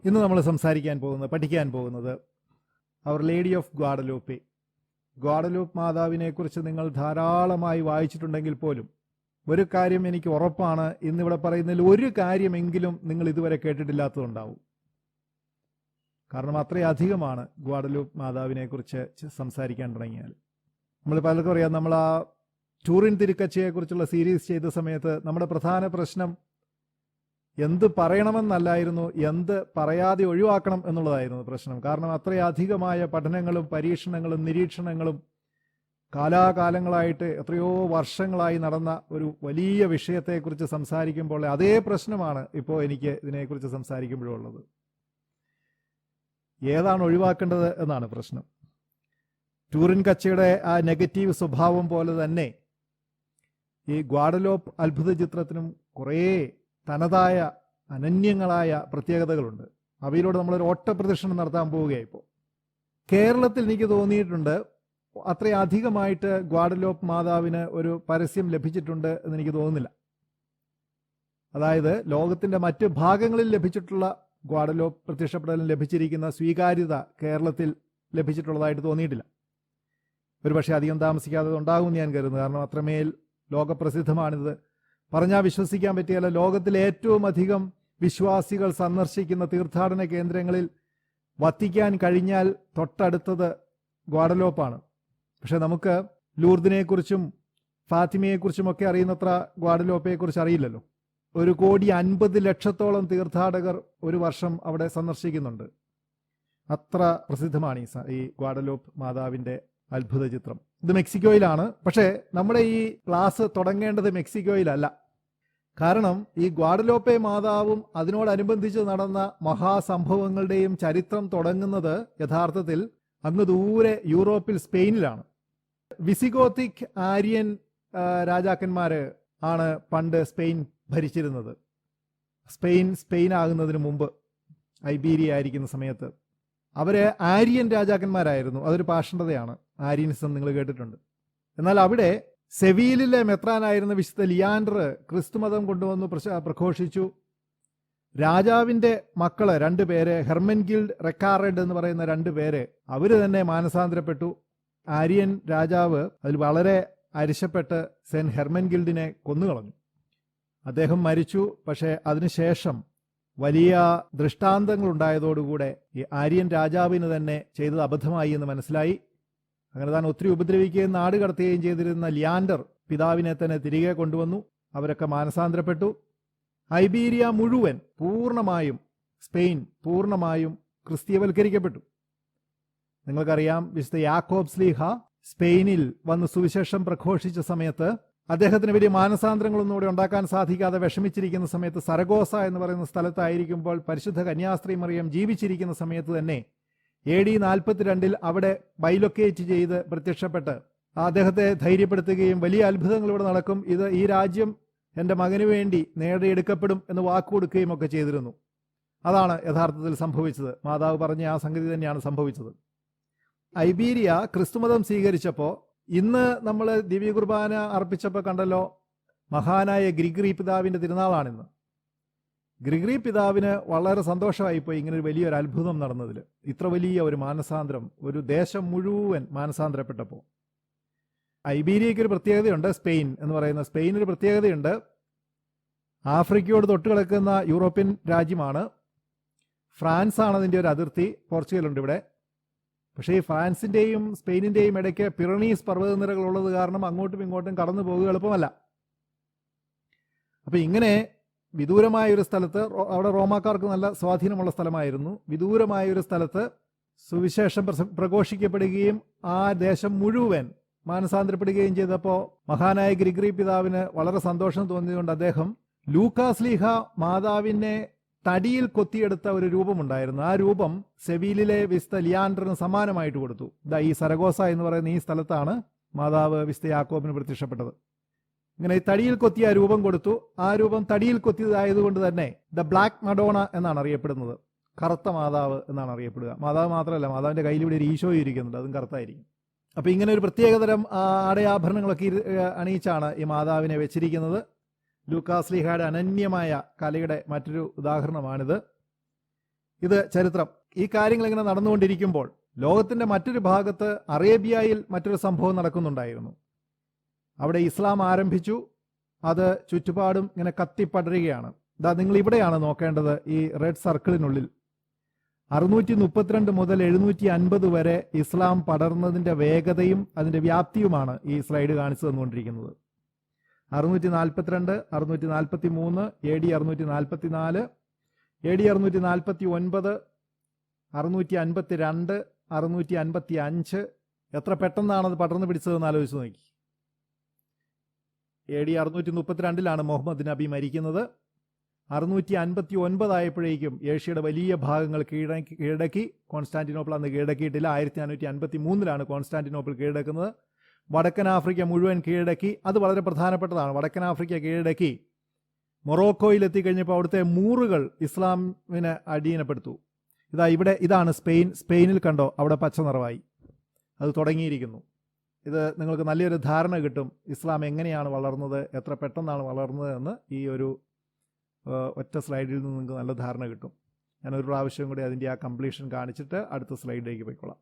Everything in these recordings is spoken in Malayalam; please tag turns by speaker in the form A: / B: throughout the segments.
A: ഇന്ന് നമ്മൾ പഠിക്കാൻ പോകുന്നത് അവർ ലേഡി ഓഫ് ഗ്വാഡലൂപ്പെ. ഗ്വാഡലൂപ്പ് മാതാവിനെക്കുറിച്ച് നിങ്ങൾ ധാരാളമായി വായിച്ചിട്ടുണ്ടെങ്കിൽ പോലും ഒരു കാര്യം എനിക്ക് ഉറപ്പാണ്, ഇന്നിവിടെ പറയുന്നതിൽ ഒരു കാര്യമെങ്കിലും നിങ്ങൾ ഇതുവരെ കേട്ടിട്ടില്ലാത്തതുണ്ടാവും. കാരണം അത്രയധികമാണ് ഗ്വാഡലൂപ്പ് മാതാവിനെക്കുറിച്ച് സംസാരിക്കാൻ തുടങ്ങിയാൽ. നമ്മൾ പലർക്കും അറിയാം, നമ്മൾ ആ ടൂറിൻ തിരുക്കച്ചയെക്കുറിച്ചുള്ള സീരീസ് ചെയ്ത സമയത്ത് നമ്മുടെ പ്രധാന പ്രശ്നം എന്ത് പറയണമെന്നല്ലായിരുന്നു, എന്ത് പറയാതെ ഒഴിവാക്കണം എന്നുള്ളതായിരുന്നു പ്രശ്നം. കാരണം അത്രയധികമായ പഠനങ്ങളും പരീക്ഷണങ്ങളും നിരീക്ഷണങ്ങളും കാലാകാലങ്ങളായിട്ട് എത്രയോ വർഷങ്ങളായി നടന്ന ഒരു വലിയ വിഷയത്തെക്കുറിച്ച് സംസാരിക്കുമ്പോൾ അതേ പ്രശ്നമാണ് ഇപ്പോൾ എനിക്ക് ഇതിനെക്കുറിച്ച് സംസാരിക്കുമ്പോഴുള്ളത്. ഏതാണ് ഒഴിവാക്കേണ്ടത് എന്നാണ് പ്രശ്നം. ടൂറിൻ കച്ചയുടെ ആ നെഗറ്റീവ് സ്വഭാവം പോലെ തന്നെ ഈ ഗ്വാഡലൂപ്പ് അത്ഭുത ചിത്രത്തിനും കുറേ തനതായ അനന്യങ്ങളായ പ്രത്യേകതകളുണ്ട്. അവയിലൂടെ നമ്മളൊരു ഓട്ടപ്രദക്ഷിണം നടത്താൻ പോവുകയാണ്. ഇപ്പോൾ കേരളത്തിൽ എനിക്ക് തോന്നിയിട്ടുണ്ട് അത്രയധികമായിട്ട് ഗ്വാഡലൂപ്പ് മാതാവിന് ഒരു പരസ്യം ലഭിച്ചിട്ടുണ്ട് എന്ന് എനിക്ക് തോന്നുന്നില്ല. അതായത് ലോകത്തിന്റെ മറ്റ് ഭാഗങ്ങളിൽ ലഭിച്ചിട്ടുള്ള ഗ്വാഡലൂപ്പ് പ്രത്യക്ഷപ്പെടലിന് ലഭിച്ചിരിക്കുന്ന സ്വീകാര്യത കേരളത്തിൽ ലഭിച്ചിട്ടുള്ളതായിട്ട് തോന്നിയിട്ടില്ല. ഒരുപക്ഷെ അധികം താമസിക്കാതെ ഉണ്ടാകുമെന്ന് ഞാൻ കരുതുന്നു. കാരണം അത്രമേൽ ലോകപ്രസിദ്ധമാണിത്. പറഞ്ഞാൽ വിശ്വസിക്കാൻ പറ്റിയല്ല, ലോകത്തിലെ ഏറ്റവും അധികം വിശ്വാസികൾ സന്ദർശിക്കുന്ന തീർത്ഥാടന കേന്ദ്രങ്ങളിൽ വത്തിക്കാൻ കഴിഞ്ഞാൽ തൊട്ടടുത്തത് ഗ്വാഡലൂപ്പാണ്. പക്ഷെ നമുക്ക് ലൂർദിനെക്കുറിച്ചും ഫാത്തിമയെക്കുറിച്ചുമൊക്കെ അറിയുന്നത്ര ഗ്വാഡലൂപ്പയെക്കുറിച്ച് അറിയില്ലല്ലോ. 1,50,00,000 തീർത്ഥാടകർ ഒരു വർഷം അവിടെ സന്ദർശിക്കുന്നുണ്ട്. അത്ര പ്രസിദ്ധമാണ് ഈ ഗ്വാഡലൂപ്പ് മാതാവിന്റെ അത്ഭുത ചിത്രം. ഇത് മെക്സിക്കോയിലാണ്. പക്ഷേ നമ്മുടെ ഈ ക്ലാസ് തുടങ്ങേണ്ടത് മെക്സിക്കോയിലല്ല. കാരണം ഈ ഗ്വാഡലൂപ്പെ മാതാവും അതിനോടനുബന്ധിച്ച് നടന്ന മഹാസംഭവങ്ങളുടെയും ചരിത്രം തുടങ്ങുന്നത് യഥാർത്ഥത്തിൽ അങ്ങ് ദൂരെ യൂറോപ്പിൽ, സ്പെയിനിലാണ്. വിസിഗോത്തിക് ആര്യൻ രാജാക്കന്മാര് ആണ് പണ്ട് സ്പെയിൻ ഭരിച്ചിരുന്നത്. സ്പെയിൻ ആകുന്നതിന് മുമ്പ്, ഐബീരിയ ആയിരിക്കുന്ന സമയത്ത് അവര് ആര്യൻ രാജാക്കന്മാരായിരുന്നു. അതൊരു പാഷണ്ഡതയാണ്, ആര്യനിസം നിങ്ങൾ കേട്ടിട്ടുണ്ട്. എന്നാൽ അവിടെ സെവീലിലെ മെത്രാനായിരുന്ന വിശുദ്ധ ലിയാൻഡർ ക്രിസ്തുമതം കൊണ്ടുവന്ന് പ്രഘോഷിച്ചു. രാജാവിന്റെ മക്കള് 2 പേര്, ഹെർമൻഗിൽഡ്, റെക്കാറഡ് എന്ന് പറയുന്ന 2 പേര്, അവര് തന്നെ മാനസാന്തരപ്പെട്ടു. ആര്യൻ രാജാവ് അതിൽ വളരെ അരിശപ്പെട്ട് സെന്റ് ഹെർമൻഗിൽഡിനെ കൊന്നുകളഞ്ഞു. അദ്ദേഹം മരിച്ചു. പക്ഷെ അതിനുശേഷം വലിയ ദൃഷ്ടാന്തങ്ങൾ ഉണ്ടായതോടുകൂടെ ഈ ആര്യൻ രാജാവിന് തന്നെ ചെയ്തത് അബദ്ധമായി എന്ന് മനസ്സിലായി. അങ്ങനെ താൻ ഒത്തിരി ഉപദ്രവിക്കുകയും നാട് കടത്തുകയും ചെയ്തിരുന്ന ലിയാൻഡർ പിതാവിനെ തന്നെ തിരികെ കൊണ്ടുവന്നു. അവരൊക്കെ മാനസാന്തരപ്പെട്ടു. ഐബീരിയ മുഴുവൻ പൂർണ്ണമായും, സ്പെയിൻ പൂർണ്ണമായും ക്രിസ്തീയവൽക്കരിക്കപ്പെട്ടു. നിങ്ങൾക്കറിയാം, വിശുദ്ധ യാക്കോബ് ശ്ലീഹ സ്പെയിനിൽ വന്ന് സുവിശേഷം പ്രഘോഷിച്ച സമയത്ത് അദ്ദേഹത്തിന് വലിയ മാനസാന്തരങ്ങളൊന്നും ഇവിടെ ഉണ്ടാക്കാൻ സാധിക്കാതെ വിഷമിച്ചിരിക്കുന്ന സമയത്ത്, സരഗോസ എന്ന് പറയുന്ന സ്ഥലത്തായിരിക്കുമ്പോൾ പരിശുദ്ധ കന്യാസ്ത്രീ മറിയം ജീവിച്ചിരിക്കുന്ന സമയത്ത് തന്നെ AD 42 അവിടെ ബൈലൊക്കേറ്റ് ചെയ്ത് പ്രത്യക്ഷപ്പെട്ട് അദ്ദേഹത്തെ ധൈര്യപ്പെടുത്തുകയും വലിയ അത്ഭുതങ്ങൾ ഇവിടെ നടക്കും, ഈ രാജ്യം എൻ്റെ മകന് വേണ്ടി നേടിയെടുക്കപ്പെടും എന്ന് വാക്കുകൊടുക്കുകയും ഒക്കെ ചെയ്തിരുന്നു. അതാണ് യഥാർത്ഥത്തിൽ സംഭവിച്ചത്. മാതാവ് പറഞ്ഞ ആ സംഗതി തന്നെയാണ് സംഭവിച്ചത്. ഐബീരിയ ക്രിസ്തുമതം സ്വീകരിച്ചപ്പോൾ, ഇന്ന് നമ്മൾ ദിവ്യ കുർബാന അർപ്പിച്ചപ്പോൾ കണ്ടല്ലോ, മഹാനായ ഗ്രിഗറി പിതാവിന്റെ തിരുനാളാണിന്ന്. ഗ്രിഗറി പിതാവിന് വളരെ സന്തോഷമായിപ്പോയി ഇങ്ങനെ ഒരു വലിയൊരു അത്ഭുതം നടന്നതിൽ. ഇത്ര വലിയ ഒരു മാനസാന്തരം, ഒരു ദേശം മുഴുവൻ മാനസാന്തരപ്പെട്ടപ്പോൾ. ഐബീരിയയ്ക്ക് ഒരു പ്രത്യേകതയുണ്ട്. സ്പെയിൻ എന്ന് പറയുന്ന സ്പെയിനൊരു പ്രത്യേകതയുണ്ട്. ആഫ്രിക്കയോട് തൊട്ടുകിടക്കുന്ന യൂറോപ്യൻ രാജ്യമാണ്. ഫ്രാൻസ് ആണ് അതിൻ്റെ ഒരു അതിർത്തി. പോർച്ചുഗലുണ്ട് ഇവിടെ. പക്ഷേ ഈ ഫ്രാൻസിന്റെയും സ്പെയിനിന്റെയും ഇടയ്ക്ക് പിറണീസ് പർവ്വതനിരകൾ ഉള്ളത് കാരണം അങ്ങോട്ടും ഇങ്ങോട്ടും കടന്നു പോകുക എളുപ്പമല്ല. അപ്പൊ ഇങ്ങനെ വിദൂരമായ ഒരു സ്ഥലത്ത്, അവിടെ റോമാക്കാർക്ക് നല്ല സ്വാധീനമുള്ള സ്ഥലമായിരുന്നു, വിദൂരമായ ഒരു സ്ഥലത്ത് സുവിശേഷം പ്രഘോഷിക്കപ്പെടുകയും ആ ദേശം മുഴുവൻ മാനസാന്തരപ്പെടുകയും ചെയ്തപ്പോൾ മഹാനായ ഗ്രിഗറി പിതാവിന് വളരെ സന്തോഷം തോന്നിയതുകൊണ്ട് അദ്ദേഹം ലൂക്കാസ്ലീഹ മാതാവിനെ തടിയിൽ കൊത്തിയെടുത്ത ഒരു രൂപമുണ്ടായിരുന്നു. ആ രൂപം സെവീലിലെ വിശുദ്ധ ലിയാൻഡറിന് സമ്മാനമായിട്ട് കൊടുത്തു. ഈ സരഗോസ എന്ന് പറയുന്ന ഈ സ്ഥലത്താണ് മാതാവ് വിശുദ്ധ യാക്കോബിന് പ്രത്യക്ഷപ്പെട്ടത്. ഇങ്ങനെ തടിയിൽ കൊത്തിയ രൂപം കൊടുത്തു. ആ രൂപം തടിയിൽ കൊത്തിയതായതുകൊണ്ട് തന്നെ ദ ബ്ലാക്ക് മഡോണ എന്നാണ് അറിയപ്പെടുന്നത്. കറുത്ത മാതാവ് എന്നാണ് അറിയപ്പെടുക. മാതാവ് മാത്രമല്ല, മാതാവിന്റെ കയ്യിൽ ഇവിടെ ഒരു ഈശോയും ഇരിക്കുന്നുണ്ട്, അതും കറുത്തായിരിക്കും. അപ്പൊ ഇങ്ങനെ ഒരു പ്രത്യേകതരം ആടയാഭരണങ്ങളൊക്കെ അണിയിച്ചാണ് ഈ മാതാവിനെ വെച്ചിരിക്കുന്നത്. ലൂക്കാസ്ലീഹയുടെ അനന്യമായ കലയുടെ മറ്റൊരു ഉദാഹരണമാണിത്. ഇത് ചരിത്രം. ഈ കാര്യങ്ങൾ ഇങ്ങനെ നടന്നുകൊണ്ടിരിക്കുമ്പോൾ ലോകത്തിന്റെ മറ്റൊരു ഭാഗത്ത് അറേബ്യയിൽ മറ്റൊരു സംഭവം നടക്കുന്നുണ്ടായിരുന്നു. അവിടെ ഇസ്ലാം ആരംഭിച്ചു. അത് ചുറ്റുപാടും ഇങ്ങനെ കത്തിപ്പടരുകയാണ്. ഇതാ നിങ്ങൾ ഇവിടെയാണ് നോക്കേണ്ടത്, ഈ റെഡ് സർക്കിളിനുള്ളിൽ 632 മുതൽ 750 വരെ ഇസ്ലാം പടർന്നതിന്റെ വേഗതയും അതിന്റെ വ്യാപ്തിയുമാണ് ഈ സ്ലൈഡ് കാണിച്ചു തന്നുകൊണ്ടിരിക്കുന്നത്. 642, 643, AD 644, AD 649, 652, 655. എത്ര പെട്ടെന്നാണത് പടർന്നു പിടിച്ചതെന്ന് ആലോചിച്ച് നോക്കി. AD 632 മുഹമ്മദ് നബി മരിക്കുന്നത്. 659 ആയപ്പോഴേക്കും ഏഷ്യയുടെ വലിയ ഭാഗങ്ങൾ കീഴടക്കി. കോൺസ്റ്റാന്റിനോപ്പിൾ അന്ന് കീഴടക്കിയിട്ടില്ല. 1453 കോൺസ്റ്റാന്റിനോപ്പിൾ കീഴടക്കുന്നത്. വടക്കൻ ആഫ്രിക്ക മുഴുവൻ കീഴടക്കി. അത് വളരെ പ്രധാനപ്പെട്ടതാണ്. വടക്കൻ ആഫ്രിക്ക കീഴടക്കി മൊറോക്കോയിൽ എത്തിക്കഴിഞ്ഞപ്പോൾ അവിടുത്തെ മൂറുകൾ ഇസ്ലാമിനെ അധീനപ്പെടുത്തു. ഇതാണ് സ്പെയിനിൽ കണ്ടോ, അവിടെ പച്ച നിറവായി അത് തുടങ്ങിയിരിക്കുന്നു. ഇത് നിങ്ങൾക്ക് നല്ലൊരു ധാരണ കിട്ടും ഇസ്ലാം എങ്ങനെയാണ് വളർന്നത്, എത്ര പെട്ടെന്നാണ് വളർന്നത് എന്ന്. ഈ ഒരു ഒറ്റ സ്ലൈഡിൽ നിന്ന് നിങ്ങൾക്ക് നല്ല ധാരണ കിട്ടും. ഞാനൊരു പ്രാവശ്യം കൂടി അതിൻ്റെ ആ കംപ്ലീഷൻ കാണിച്ചിട്ട് അടുത്ത സ്ലൈഡിലേക്ക് പോയിക്കൊള്ളാം.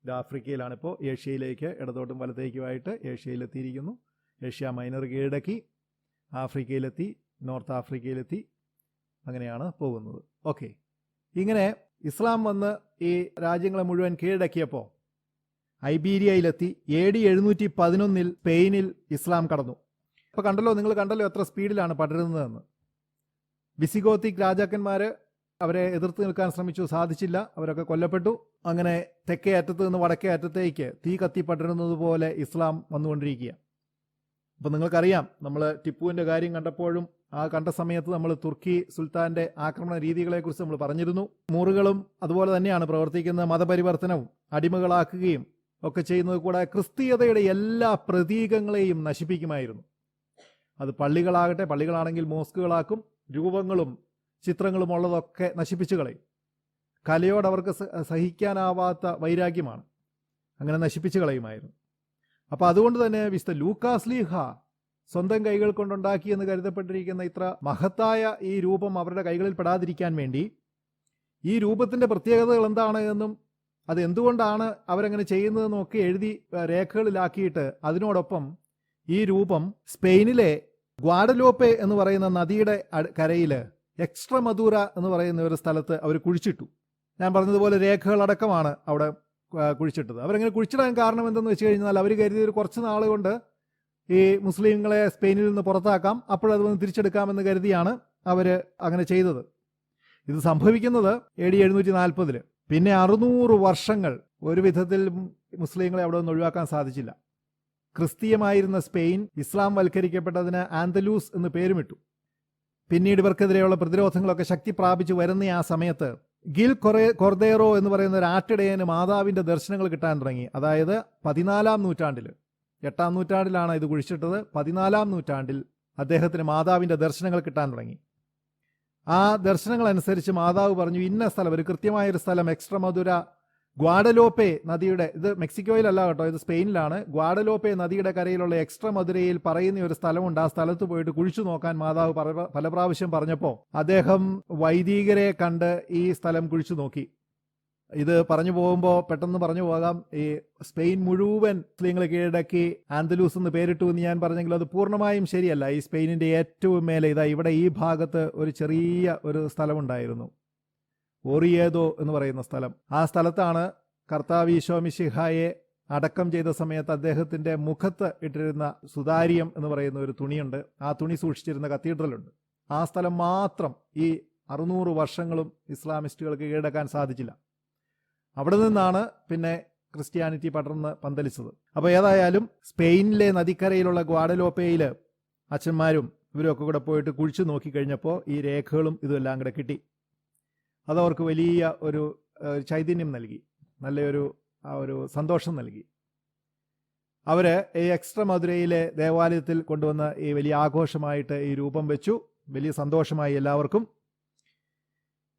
A: ഇത് ആഫ്രിക്കയിലാണിപ്പോൾ. ഏഷ്യയിലേക്ക് ഇടതോട്ടും വലത്തേക്കുമായിട്ട് ഏഷ്യയിലെത്തിയിരിക്കുന്നു. ഏഷ്യ മൈനർ കീഴടക്കി, ആഫ്രിക്കയിലെത്തി, നോർത്ത് ആഫ്രിക്കയിലെത്തി. അങ്ങനെയാണ് പോകുന്നത്. ഓക്കെ, ഇങ്ങനെ ഇസ്ലാം വന്ന് ഈ രാജ്യങ്ങളെ മുഴുവൻ കീഴടക്കിയപ്പോൾ ഐബീരിയയിലെത്തി. AD 711 സ്പെയിനിൽ ഇസ്ലാം കടന്നു. അപ്പോൾ നിങ്ങൾ കണ്ടല്ലോ എത്ര സ്പീഡിലാണ് പടരുന്നതെന്ന്. വിസിഗോത്തിക് രാജാക്കന്മാർ അവരെ എതിർത്ത് നിൽക്കാൻ ശ്രമിച്ചു, സാധിച്ചില്ല. അവരൊക്കെ കൊല്ലപ്പെട്ടു. അങ്ങനെ തെക്കേ അറ്റത്ത് നിന്ന് വടക്കേ അറ്റത്തേക്ക് തീ കത്തി പടരുന്നത് പോലെ ഇസ്ലാം വന്നുകൊണ്ടിരിക്കുക. അപ്പം നിങ്ങൾക്കറിയാം, നമ്മൾ ടിപ്പുവിൻ്റെ കാര്യം കണ്ടപ്പോഴും ആ കണ്ട സമയത്ത് നമ്മൾ തുർക്കി സുൽത്താന്റെ ആക്രമണ രീതികളെക്കുറിച്ച് നമ്മൾ പറഞ്ഞിരുന്നു. മൂറുകളും അതുപോലെ തന്നെയാണ് പ്രവർത്തിക്കുന്ന. മതപരിവർത്തനവും അടിമകളാക്കുകയും ഒക്കെ ചെയ്യുന്നത് കൂടെ ക്രിസ്തീയതയുടെ എല്ലാ പ്രതീകങ്ങളെയും നശിപ്പിക്കുമായിരുന്നു. അത് പള്ളികളാകട്ടെ, പള്ളികളാണെങ്കിൽ മോസ്കുകളാക്കും. രൂപങ്ങളും ചിത്രങ്ങളും ഉള്ളതൊക്കെ നശിപ്പിച്ചു കളയും. കലയോട് അവർക്ക് സഹിക്കാനാവാത്ത വൈരാഗ്യമാണ്. അങ്ങനെ നശിപ്പിച്ചു കളയുമായിരുന്നു. അപ്പോൾ അതുകൊണ്ട് തന്നെ വിശുദ്ധ ലൂക്കാസ്ലീഹ സ്വന്തം കൈകൾ കൊണ്ടുണ്ടാക്കിയെന്ന് കരുതപ്പെട്ടിരിക്കുന്ന ഇത്ര മഹത്തായ ഈ രൂപം അവരുടെ കൈകളിൽ പെടാതിരിക്കാൻ വേണ്ടി ഈ രൂപത്തിന്റെ പ്രത്യേകതകൾ എന്താണ് എന്നും അത് എന്തുകൊണ്ടാണ് അവരങ്ങനെ ചെയ്യുന്നതെന്നും ഒക്കെ എഴുതി രേഖകളിലാക്കിയിട്ട് അതിനോടൊപ്പം ഈ രൂപം സ്പെയിനിലെ ഗ്വാഡലോപ്പെ എന്ന് പറയുന്ന നദിയുടെ കരയിൽ എക്സ്ട്രമദൂര എന്ന് പറയുന്ന ഒരു സ്ഥലത്ത് അവർ കുഴിച്ചിട്ടു. ഞാൻ പറഞ്ഞതുപോലെ രേഖകളടക്കമാണ് അവിടെ കുഴിച്ചിട്ടത്. അവരങ്ങനെ കുഴിച്ചിടാൻ കാരണം എന്തെന്ന് വെച്ച് കഴിഞ്ഞാൽ അവർ കരുതിയ ഒരു കുറച്ച് നാൾ കൊണ്ട് ഈ മുസ്ലിങ്ങളെ സ്പെയിനിൽ നിന്ന് പുറത്താക്കാം, അപ്പോഴത് വന്ന് തിരിച്ചെടുക്കാമെന്ന് കരുതിയാണ് അവർ അങ്ങനെ ചെയ്തത്. ഇത് സംഭവിക്കുന്നത് AD 740. പിന്നെ 600 വർഷങ്ങൾ ഒരു വിധത്തിൽ മുസ്ലിങ്ങളെ അവിടെ നിന്ന് ഒഴിവാക്കാൻ സാധിച്ചില്ല. ക്രിസ്തീയമായിരുന്ന സ്പെയിൻ ഇസ്ലാം വൽക്കരിക്കപ്പെട്ടതിന് ആന്തലൂസ് എന്ന് പേരുമിട്ടു. പിന്നീട് ഇവർക്കെതിരെയുള്ള പ്രതിരോധങ്ങളൊക്കെ ശക്തി പ്രാപിച്ചു വരുന്ന ആ സമയത്ത് ഗിൽ കൊർദേറോ എന്ന് പറയുന്ന ഒരു ആട്ടിടയന് മാതാവിന്റെ ദർശനങ്ങൾ കിട്ടാൻ തുടങ്ങി. അതായത് 14-ാം നൂറ്റാണ്ടിൽ, 8-ാം നൂറ്റാണ്ടിലാണ് ഇത് കുഴിച്ചിട്ടത്. 14-ാം നൂറ്റാണ്ടിൽ അദ്ദേഹത്തിന് മാതാവിന്റെ ദർശനങ്ങൾ കിട്ടാൻ തുടങ്ങി. ആ ദർശനങ്ങൾ അനുസരിച്ച് മാതാവ് പറഞ്ഞു, ഇന്ന സ്ഥലം, ഒരു കൃത്യമായൊരു സ്ഥലം, എക്സ്ട്രമദുര ഗ്വാഡലോപ്പെ നദിയുടെ, ഇത് മെക്സിക്കോയിലല്ല കേട്ടോ, ഇത് സ്പെയിനിലാണ്. ഗ്വാഡലോപ്പെ നദിയുടെ കരയിലുള്ള എക്സ്ട്രമദുരയിൽ പറയുന്ന ഒരു സ്ഥലമുണ്ട്. ആ സ്ഥലത്ത് പോയിട്ട് കുഴിച്ചു നോക്കാൻ മാതാവ് പല പ്രാവശ്യം പറഞ്ഞപ്പോൾ അദ്ദേഹം വൈദികരെ കണ്ട് ഈ സ്ഥലം കുഴിച്ചു നോക്കി. ഇത് പറഞ്ഞു പോകുമ്പോൾ പെട്ടെന്ന് പറഞ്ഞു പോകാം. ഈ സ്പെയിൻ മുഴുവൻ മുസ്ലിങ്ങൾ കീഴടക്കി ആന്തലൂസ് എന്ന് പേരിട്ടു എന്ന് ഞാൻ പറഞ്ഞെങ്കിൽ അത് പൂർണ്ണമായും ശരിയല്ല. ഈ സ്പെയിനിന്റെ ഏറ്റവും മേലെ ഇവിടെ ഈ ഭാഗത്ത് ഒരു ചെറിയ ഒരു സ്ഥലമുണ്ടായിരുന്നു, ഓറിയേദോ എന്ന് പറയുന്ന സ്ഥലം. ആ സ്ഥലത്താണ് കർത്താവ് ഈശോ മിശിഹായെ അടക്കം ചെയ്ത സമയത്ത് അദ്ദേഹത്തിന്റെ മുഖത്ത് ഇട്ടിരുന്ന സുതാര്യം എന്ന് പറയുന്ന ഒരു തുണിയുണ്ട്. ആ തുണി സൂക്ഷിച്ചിരുന്ന കത്തീഡ്രലുണ്ട്. ആ സ്ഥലം മാത്രം ഈ 600 വർഷങ്ങളും ഇസ്ലാമിസ്റ്റുകൾക്ക് കീഴടക്കാൻ സാധിച്ചില്ല. അവിടെ നിന്നാണ് പിന്നെ ക്രിസ്ത്യാനിറ്റി പടർന്ന് പന്തലിച്ചത്. അപ്പോൾ ഏതായാലും സ്പെയിനിലെ നദിക്കരയിലുള്ള ഗ്വാഡലോപ്പയിൽ അച്ഛന്മാരും ഇവരൊക്കെ കൂടെ പോയിട്ട് കുഴിച്ചു നോക്കിക്കഴിഞ്ഞപ്പോൾ ഈ രേഖകളും ഇതെല്ലാം കൂടെ കിട്ടി. അതവർക്ക് വലിയ ഒരു ചൈതന്യം നൽകി, നല്ലൊരു ഒരു സന്തോഷം നൽകി. അവർ ഈ എക്സ്ട്രമദുരയിലെ ദേവാലയത്തിൽ കൊണ്ടുവന്ന് ഈ വലിയ ആഘോഷമായിട്ട് ഈ രൂപം വെച്ചു. വലിയ സന്തോഷമായി എല്ലാവർക്കും.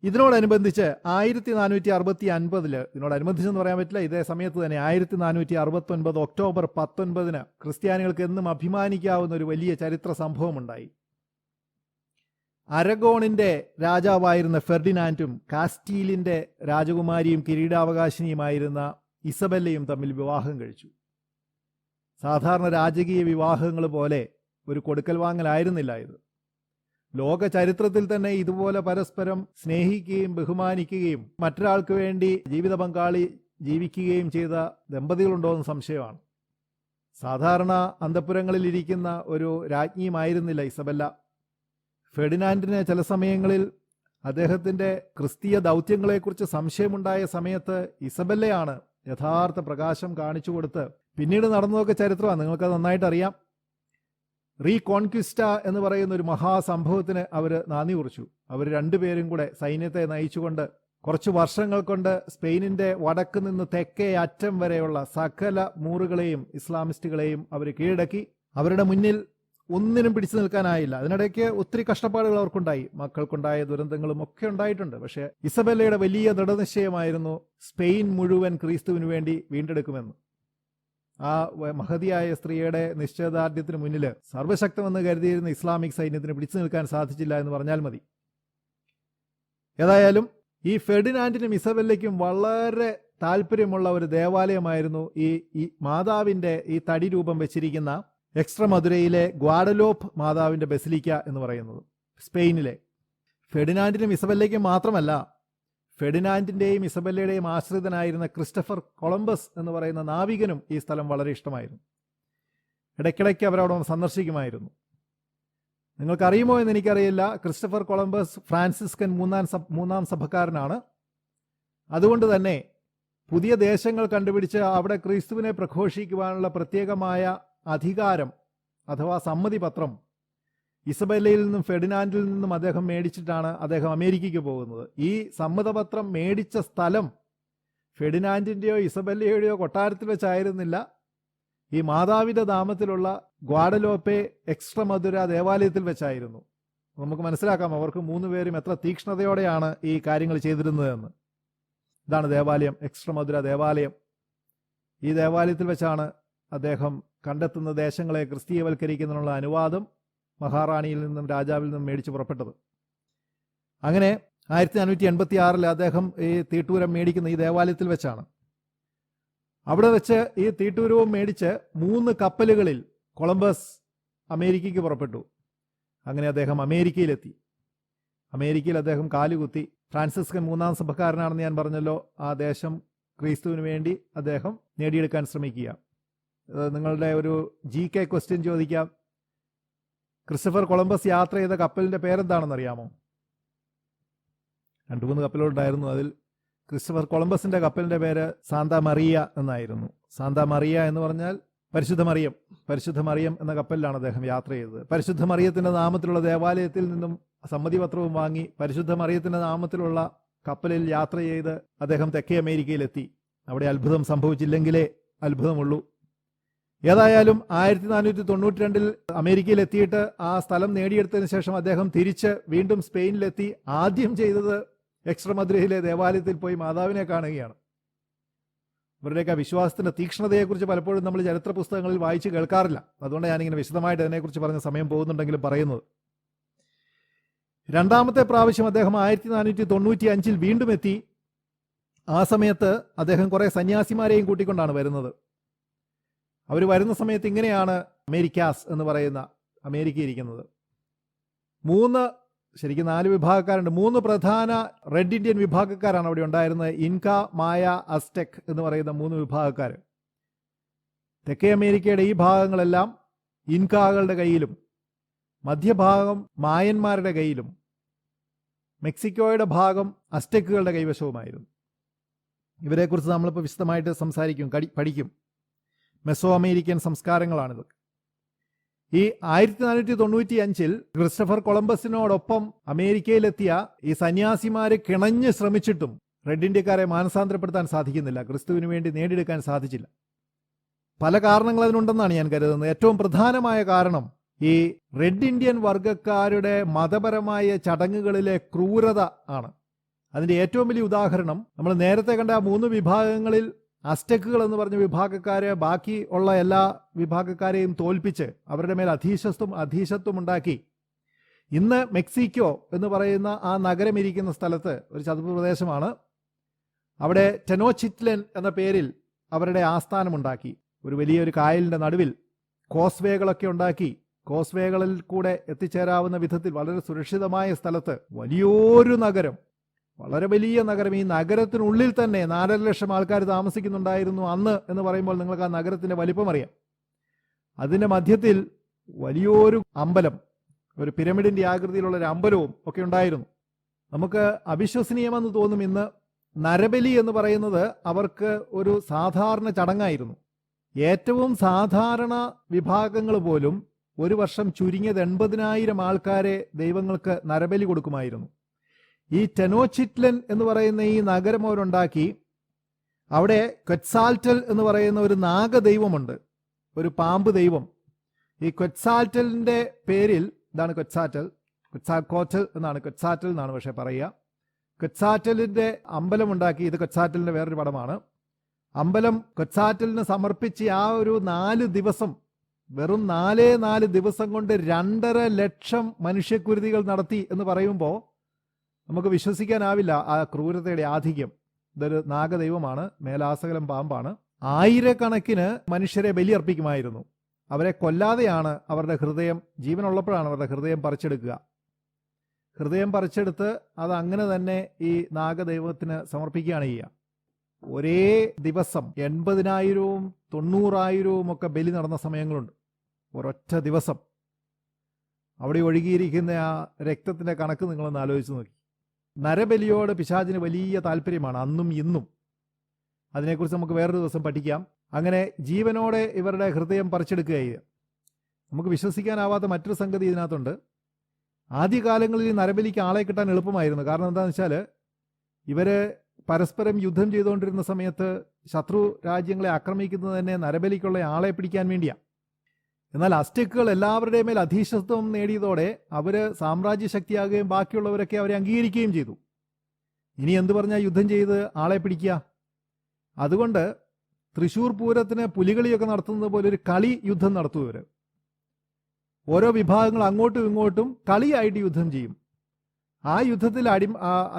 A: ഇതിനോടനുബന്ധിച്ച് 1469 ഇതിനോടനുബന്ധിച്ചെന്ന് പറയാൻ പറ്റില്ല, ഇതേ സമയത്ത് തന്നെ 1469 ഒക്ടോബർ 19 ക്രിസ്ത്യാനികൾക്ക് എന്നും അഭിമാനിക്കാവുന്ന ഒരു വലിയ ചരിത്ര സംഭവം ഉണ്ടായി. അരഗോണിന്റെ രാജാവായിരുന്ന ഫെർഡിനാൻഡും കാസ്റ്റീലിന്റെ രാജകുമാരിയും കിരീടാവകാശിനിയുമായിരുന്ന ഇസബെല്ലയും തമ്മിൽ വിവാഹം കഴിച്ചു. സാധാരണ രാജകീയ വിവാഹങ്ങൾ പോലെ ഒരു കൊടുക്കൽ വാങ്ങലായിരുന്നില്ല ഇത്. ലോക ചരിത്രത്തിൽ തന്നെ ഇതുപോലെ പരസ്പരം സ്നേഹിക്കുകയും ബഹുമാനിക്കുകയും മറ്റൊരാൾക്ക് വേണ്ടി ജീവിത പങ്കാളി ജീവിക്കുകയും ചെയ്ത ദമ്പതികളുണ്ടോ എന്ന് സംശയമാണ്. സാധാരണ അന്തഃപുരങ്ങളിൽ ഇരിക്കുന്ന ഒരു രാജ്ഞിയുമായിരുന്നില്ല ഇസബെല്ല. ഫെർഡിനാൻഡിന് ചില സമയങ്ങളിൽ അദ്ദേഹത്തിന്റെ ക്രിസ്തീയ ദൗത്യങ്ങളെക്കുറിച്ച് സംശയമുണ്ടായ സമയത്ത് ഇസബെല്ലയാണ് യഥാർത്ഥ പ്രകാശം കാണിച്ചു കൊടുത്ത് പിന്നീട് നടന്നതൊക്കെ ചരിത്രമാണ്, നിങ്ങൾക്കത് നന്നായിട്ട് അറിയാം. റീകോൺക്വിസ്റ്റ എന്ന് പറയുന്ന ഒരു മഹാസംഭവത്തിന് അവർ നാന്ദി കുറിച്ചു. അവർ രണ്ടുപേരും കൂടെ സൈന്യത്തെ നയിച്ചുകൊണ്ട് കുറച്ച് വർഷങ്ങൾ കൊണ്ട് സ്പെയിനിന്റെ വടക്ക് നിന്ന് തെക്കേ അറ്റം വരെയുള്ള സകല മൂറുകളെയും ഇസ്ലാമിസ്റ്റുകളെയും അവർ കീഴടക്കി. അവരുടെ മുന്നിൽ ഒന്നിനും പിടിച്ചു നിൽക്കാനായില്ല. അതിനിടയ്ക്ക് ഒത്തിരി കഷ്ടപ്പാടുകൾ അവർക്കുണ്ടായി, മക്കൾക്കുണ്ടായ ദുരന്തങ്ങളും ഒക്കെ ഉണ്ടായിട്ടുണ്ട്. പക്ഷേ ഇസബെല്ലയുടെ വലിയ ദൃഢനിശ്ചയമായിരുന്നു സ്പെയിൻ മുഴുവൻ ക്രിസ്തുവിന് വേണ്ടി വീണ്ടെടുക്കുമെന്ന്. ആ മഹതിയായ സ്ത്രീയുടെ നിശ്ചയദാർഢ്യത്തിന് മുന്നിൽ സർവശക്തമെന്ന് കരുതിയിരുന്ന ഇസ്ലാമിക് സൈന്യത്തിന് പിടിച്ചു നിൽക്കാൻ സാധിച്ചില്ല എന്ന് പറഞ്ഞാൽ മതി. ഏതായാലും ഈ ഫെർഡിനാൻഡിനും ഇസബെല്ലയ്ക്കും വളരെ താല്പര്യമുള്ള ഒരു ദേവാലയമായിരുന്നു ഈ മാതാവിന്റെ ഈ തടി രൂപം വെച്ചിരിക്കുന്ന എക്സ്ട്രമദുരയിലെ ഗ്വാഡലോപ്പ് മാതാവിന്റെ ബസിലിക്ക എന്ന് പറയുന്നത്. സ്പെയിനിലെ ഫെർഡിനാൻഡിനും ഇസബെല്ലയ്ക്കും മാത്രമല്ല, ഫെർഡിനാൻഡിന്റെയും ഇസബെല്ലയുടെയും ആശ്രിതനായിരുന്ന ക്രിസ്റ്റഫർ കൊളംബസ് എന്ന് പറയുന്ന നാവികനും ഈ സ്ഥലം വളരെ ഇഷ്ടമായിരുന്നു. ഇടയ്ക്കിടയ്ക്ക് അവരവിടെ സന്ദർശിക്കുമായിരുന്നു. നിങ്ങൾക്കറിയുമോ എന്ന് എനിക്കറിയില്ല, ക്രിസ്റ്റഫർ കൊളംബസ് ഫ്രാൻസിസ്കൻ മൂന്നാം സഭക്കാരനാണ്. അതുകൊണ്ട് തന്നെ പുതിയ ദേശങ്ങൾ കണ്ടുപിടിച്ച് അവിടെ ക്രിസ്തുവിനെ പ്രഘോഷിക്കുവാനുള്ള പ്രത്യേകമായ അധികാരം അഥവാ സമ്മതിപത്രം ഇസബെല്ലയിൽ നിന്നും ഫെർഡിനാൻഡിൽ നിന്നും അദ്ദേഹം മേടിച്ചിട്ടാണ് അദ്ദേഹം അമേരിക്കയ്ക്ക് പോകുന്നത്. ഈ സമ്മതപത്രം മേടിച്ച സ്ഥലം ഫെർഡിനാൻഡിന്റെയോ ഇസബെല്ലയുടെയോ കൊട്ടാരത്തിൽ വെച്ചായിരുന്നില്ല, ഈ മാതാവിന്റെ നാമത്തിലുള്ള ഗ്വാഡലോപ്പെ എക്സ്ട്രമദുര ദേവാലയത്തിൽ വെച്ചായിരുന്നു. നമുക്ക് മനസ്സിലാക്കാം അവർക്ക് മൂന്നുപേരും എത്ര തീക്ഷ്ണതയോടെയാണ് ഈ കാര്യങ്ങൾ ചെയ്തിരുന്നതെന്ന്. ഇതാണ് ദേവാലയം, എക്സ്ട്രമദുര ദേവാലയം. ഈ ദേവാലയത്തിൽ വെച്ചാണ് അദ്ദേഹം കണ്ടെത്തുന്ന ദേശങ്ങളെ ക്രിസ്തീയവൽക്കരിക്കുന്നതിനുള്ള അനുവാദം മഹാറാണിയിൽ നിന്നും രാജാവിൽ നിന്നും മേടിച്ച് പുറപ്പെട്ടത്. അങ്ങനെ 1586 അദ്ദേഹം ഈ തീട്ടൂരം മേടിക്കുന്ന ഈ ദേവാലയത്തിൽ വെച്ചാണ്. അവിടെ വെച്ച് ഈ തീട്ടൂരവും മേടിച്ച് 3 കപ്പലുകളിൽ കൊളംബസ് അമേരിക്കയ്ക്ക് പുറപ്പെട്ടു. അങ്ങനെ അദ്ദേഹം അമേരിക്കയിലെത്തി. അമേരിക്കയിൽ അദ്ദേഹം കാലുകുത്തി. ഫ്രാൻസിസ്കൻ മൂന്നാം സഭക്കാരനാണെന്ന് ഞാൻ പറഞ്ഞല്ലോ. ആ ദേശം ക്രിസ്തുവിന് വേണ്ടി അദ്ദേഹം നേടിയെടുക്കാൻ ശ്രമിക്കുക. നിങ്ങളുടെ ഒരു GK ക്വസ്റ്റ്യൻ ചോദിക്കാം. ക്രിസ്റ്റഫർ കൊളംബസ് യാത്ര ചെയ്ത കപ്പലിന്റെ പേരെന്താണെന്ന് അറിയാമോ? 2-3 കപ്പലുകളുണ്ടായിരുന്നു. അതിൽ ക്രിസ്റ്റഫർ കൊളംബസിന്റെ കപ്പലിന്റെ പേര് സാന്താ മറിയ എന്നായിരുന്നു. സാന്താ മറിയ എന്ന് പറഞ്ഞാൽ പരിശുദ്ധ മറിയം. പരിശുദ്ധ മറിയം എന്ന കപ്പലിലാണ് അദ്ദേഹം യാത്ര ചെയ്തത്. പരിശുദ്ധ മറിയത്തിന്റെ നാമത്തിലുള്ള ദേവാലയത്തിൽ നിന്നും സമ്മതിപത്രവും വാങ്ങി പരിശുദ്ധ മറിയത്തിന്റെ നാമത്തിലുള്ള കപ്പലിൽ യാത്ര ചെയ്ത് അദ്ദേഹം തെക്കേ അമേരിക്കയിലെത്തി. അവിടെ അത്ഭുതം സംഭവിച്ചില്ലെങ്കിലേ അത്ഭുതമുള്ളൂ. ഏതായാലും 1492 അമേരിക്കയിൽ എത്തിയിട്ട് ആ സ്ഥലം നേടിയെടുത്തതിന് ശേഷം അദ്ദേഹം തിരിച്ച് വീണ്ടും സ്പെയിനിലെത്തി. ആദ്യം ചെയ്തത് എക്സ്ട്രമദുരയിലെ ദേവാലയത്തിൽ പോയി മാതാവിനെ കാണുകയാണ്. ഇവരുടെയൊക്കെ വിശ്വാസത്തിന്റെ തീക്ഷ്ണതയെക്കുറിച്ച് പലപ്പോഴും നമ്മൾ ചരിത്ര പുസ്തകങ്ങളിൽ വായിച്ച് കേൾക്കാറില്ല. അതുകൊണ്ട് ഞാനിങ്ങനെ വിശദമായിട്ട് അതിനെക്കുറിച്ച് പറഞ്ഞ സമയം പോകുന്നുണ്ടെങ്കിലും പറയുന്നത്. രണ്ടാമത്തെ പ്രാവശ്യം അദ്ദേഹം 1495 വീണ്ടും എത്തി. ആ സമയത്ത് അദ്ദേഹം കുറെ സന്യാസിമാരെയും കൂട്ടിക്കൊണ്ടാണ് വരുന്നത്. അവർ വരുന്ന സമയത്ത് ഇങ്ങനെയാണ് അമേരിക്കാസ് എന്ന് പറയുന്ന അമേരിക്ക ഇരിക്കുന്നത്. 4 വിഭാഗക്കാരുണ്ട്. 3 പ്രധാന റെഡ് ഇന്ത്യൻ വിഭാഗക്കാരാണ് അവിടെ ഉണ്ടായിരുന്നത്. ഇൻക, മായ, അസ്ടെക് എന്ന് പറയുന്ന 3 വിഭാഗക്കാർ. തെക്കേ അമേരിക്കയുടെ ഈ ഭാഗങ്ങളെല്ലാം ഇൻകാകളുടെ കയ്യിലും മധ്യഭാഗം മായന്മാരുടെ കയ്യിലും മെക്സിക്കോയുടെ ഭാഗം അസ്ടെക്കുകളുടെ കൈവശവുമായിരുന്നു. ഇവരെക്കുറിച്ച് നമ്മളിപ്പോൾ വിശദമായിട്ട് സംസാരിക്കും, പഠിക്കും. മെസോ അമേരിക്കൻ സംസ്കാരങ്ങളാണിത്. ഈ 1495 ക്രിസ്റ്റഫർ കൊളംബസിനോടൊപ്പം അമേരിക്കയിലെത്തിയ ഈ സന്യാസിമാര് കിണഞ്ഞ് ശ്രമിച്ചിട്ടും റെഡ് ഇന്ത്യക്കാരെ മാനസാന്തരപ്പെടുത്താൻ സാധിക്കുന്നില്ല. ക്രിസ്തുവിന് വേണ്ടി നേടിയെടുക്കാൻ സാധിച്ചില്ല. പല കാരണങ്ങൾ അതിനുണ്ടെന്നാണ് ഞാൻ കരുതുന്നത്. ഏറ്റവും പ്രധാനമായ കാരണം ഈ റെഡ് ഇന്ത്യൻ വർഗക്കാരുടെ മതപരമായ ചടങ്ങുകളിലെ ക്രൂരത ആണ്. അതിന്റെ ഏറ്റവും വലിയ ഉദാഹരണം നമ്മൾ നേരത്തെ കണ്ട 3 വിഭാഗങ്ങളിൽ അസ്റ്റെക്കുകൾ എന്ന് പറഞ്ഞ വിഭാഗക്കാരെ ബാക്കി ഉള്ള എല്ലാ വിഭാഗക്കാരെയും തോൽപ്പിച്ച് അവരുടെ മേൽ അധീശത്വം ഉണ്ടാക്കി ഇന്ന് മെക്സിക്കോ എന്ന് പറയുന്ന ആ നഗരം ഇരിക്കുന്ന സ്ഥലത്ത് ഒരു ചതുപ്പ് പ്രദേശമാണ്. അവിടെ ടെനോച്ചിറ്റ്ലൻ എന്ന പേരിൽ അവരുടെ ആസ്ഥാനമുണ്ടാക്കി. ഒരു വലിയൊരു കായലിൻ്റെ നടുവിൽ കോസ്വേകളൊക്കെ ഉണ്ടാക്കി. കോസ്വേകളിൽ കൂടെ എത്തിച്ചേരാവുന്ന വിധത്തിൽ വളരെ സുരക്ഷിതമായ സ്ഥലത്ത് വലിയൊരു നഗരം, വളരെ വലിയ നഗരം. ഈ നഗരത്തിനുള്ളിൽ തന്നെ 4.5 ലക്ഷം ആൾക്കാർ താമസിക്കുന്നുണ്ടായിരുന്നു അന്ന് എന്ന് പറയുമ്പോൾ നിങ്ങൾക്ക് ആ നഗരത്തിൻ്റെ വലിപ്പം അറിയാം. അതിൻ്റെ മധ്യത്തിൽ വലിയൊരു അമ്പലം, ഒരു പിരമിഡിൻ്റെ ആകൃതിയിലുള്ള ഒരു അമ്പലവും ഒക്കെ ഉണ്ടായിരുന്നു. നമുക്ക് അവിശ്വസനീയമെന്ന് തോന്നും. ഇന്ന് നരബലി എന്ന് പറയുന്നത് അവർക്ക് ഒരു സാധാരണ ചടങ്ങായിരുന്നു. ഏറ്റവും സാധാരണ വിഭാഗങ്ങൾ പോലും ഒരു വർഷം ചുരുങ്ങിയത് 80,000 ആൾക്കാരെ ദൈവങ്ങൾക്ക് നരബലി കൊടുക്കുമായിരുന്നു. ഈ ടെനോച്ചിറ്റ്ലൻ എന്ന് പറയുന്ന ഈ നഗരം അവരുണ്ടാക്കി. അവിടെ ക്വറ്റ്സാൽറ്റൽ എന്ന് പറയുന്ന ഒരു നാഗദൈവമുണ്ട്, ഒരു പാമ്പ് ദൈവം. ഈ ക്വറ്റ്സാൽറ്റലിൻ്റെ പേരിൽ, ഇതാണ് ക്വറ്റ്സാറ്റൽ, ക്വറ്റ്സാക്കോറ്റൽ എന്നാണ്, ക്വറ്റ്സാറ്റൽ എന്നാണ് പക്ഷേ പറയുക. ക്വറ്റ്സാറ്റലിൻ്റെ അമ്പലമുണ്ടാക്കി. ഇത് ക്വറ്റ്സാറ്റലിൻ്റെ വേറൊരു പടമാണ്. അമ്പലം ക്വറ്റ്സാറ്റലിന് സമർപ്പിച്ച് ആ ഒരു 4 ദിവസം, വെറും 4 ദിവസം കൊണ്ട് 2.5 ലക്ഷം മനുഷ്യക്കുരുതികൾ നടത്തി എന്ന് പറയുമ്പോൾ നമുക്ക് വിശ്വസിക്കാനാവില്ല ആ ക്രൂരതയുടെ ആധിക്യം. ഇതൊരു നാഗദൈവമാണ്, മേലാസകലം പാമ്പാണ്. ആയിരക്കണക്കിന് മനുഷ്യരെ ബലിയർപ്പിക്കുമായിരുന്നു. അവരെ കൊല്ലാതെയാണ് അവരുടെ ഹൃദയം, ജീവനുള്ളപ്പോഴാണ് അവരുടെ ഹൃദയം പറിച്ചെടുക്കുക. ഹൃദയം പറിച്ചെടുത്ത് അത് അങ്ങനെ തന്നെ ഈ നാഗദൈവത്തിന് സമർപ്പിക്കുകയാണ് ചെയ്യുക. ഒരേ ദിവസം 80,000-ഉം 90,000-ഉം ഒക്കെ ബലി നടന്ന സമയങ്ങളുണ്ട്. ഒരൊറ്റ ദിവസം അവിടെ ഒഴുകിയിരിക്കുന്ന ആ രക്തത്തിൻ്റെ കണക്ക് നിങ്ങളൊന്ന് ആലോചിച്ച് നോക്കി. നരബലിയോട് പിശാചിന് വലിയ താല്പര്യമാണ് അന്നും ഇന്നും. അതിനെക്കുറിച്ച് നമുക്ക് വേറൊരു ദിവസം പഠിക്കാം. അങ്ങനെ ജീവനോടെ ഇവരുടെ ഹൃദയം പറിച്ചെടുക്കുകയാണ്. നമുക്ക് വിശ്വസിക്കാനാവാത്ത മറ്റൊരു സംഗതി ഇതിനകത്തുണ്ട്. ആദ്യകാലങ്ങളിൽ നരബലിക്ക് ആളെ കിട്ടാൻ എളുപ്പമായിരുന്നു. കാരണം എന്താണെന്ന് വെച്ചാൽ ഇവർ പരസ്പരം യുദ്ധം ചെയ്തുകൊണ്ടിരുന്ന സമയത്ത് ശത്രു രാജ്യങ്ങളെ ആക്രമിക്കുന്നത് തന്നെ നരബലിക്കുള്ള ആളെ പിടിക്കാൻ വേണ്ടിയാണ്. എന്നാൽ അസ്റ്റെക്കുകൾ എല്ലാവരുടെയും മേൽ അധീശത്വം നേടിയതോടെ അവർ സാമ്രാജ്യശക്തിയാകുകയും ബാക്കിയുള്ളവരൊക്കെ അവരെ അംഗീകരിക്കുകയും ചെയ്തു. ഇനി എന്ത് പറഞ്ഞാൽ യുദ്ധം ചെയ്ത് ആളെ പിടിക്കുക? അതുകൊണ്ട് തൃശ്ശൂർ പൂരത്തിന് പുലികളിയൊക്കെ നടത്തുന്നത് പോലെ ഒരു കളി യുദ്ധം നടത്തും ഇവർ. ഓരോ വിഭാഗങ്ങൾ അങ്ങോട്ടും ഇങ്ങോട്ടും കളിയായിട്ട് യുദ്ധം ചെയ്യും. ആ യുദ്ധത്തിൽ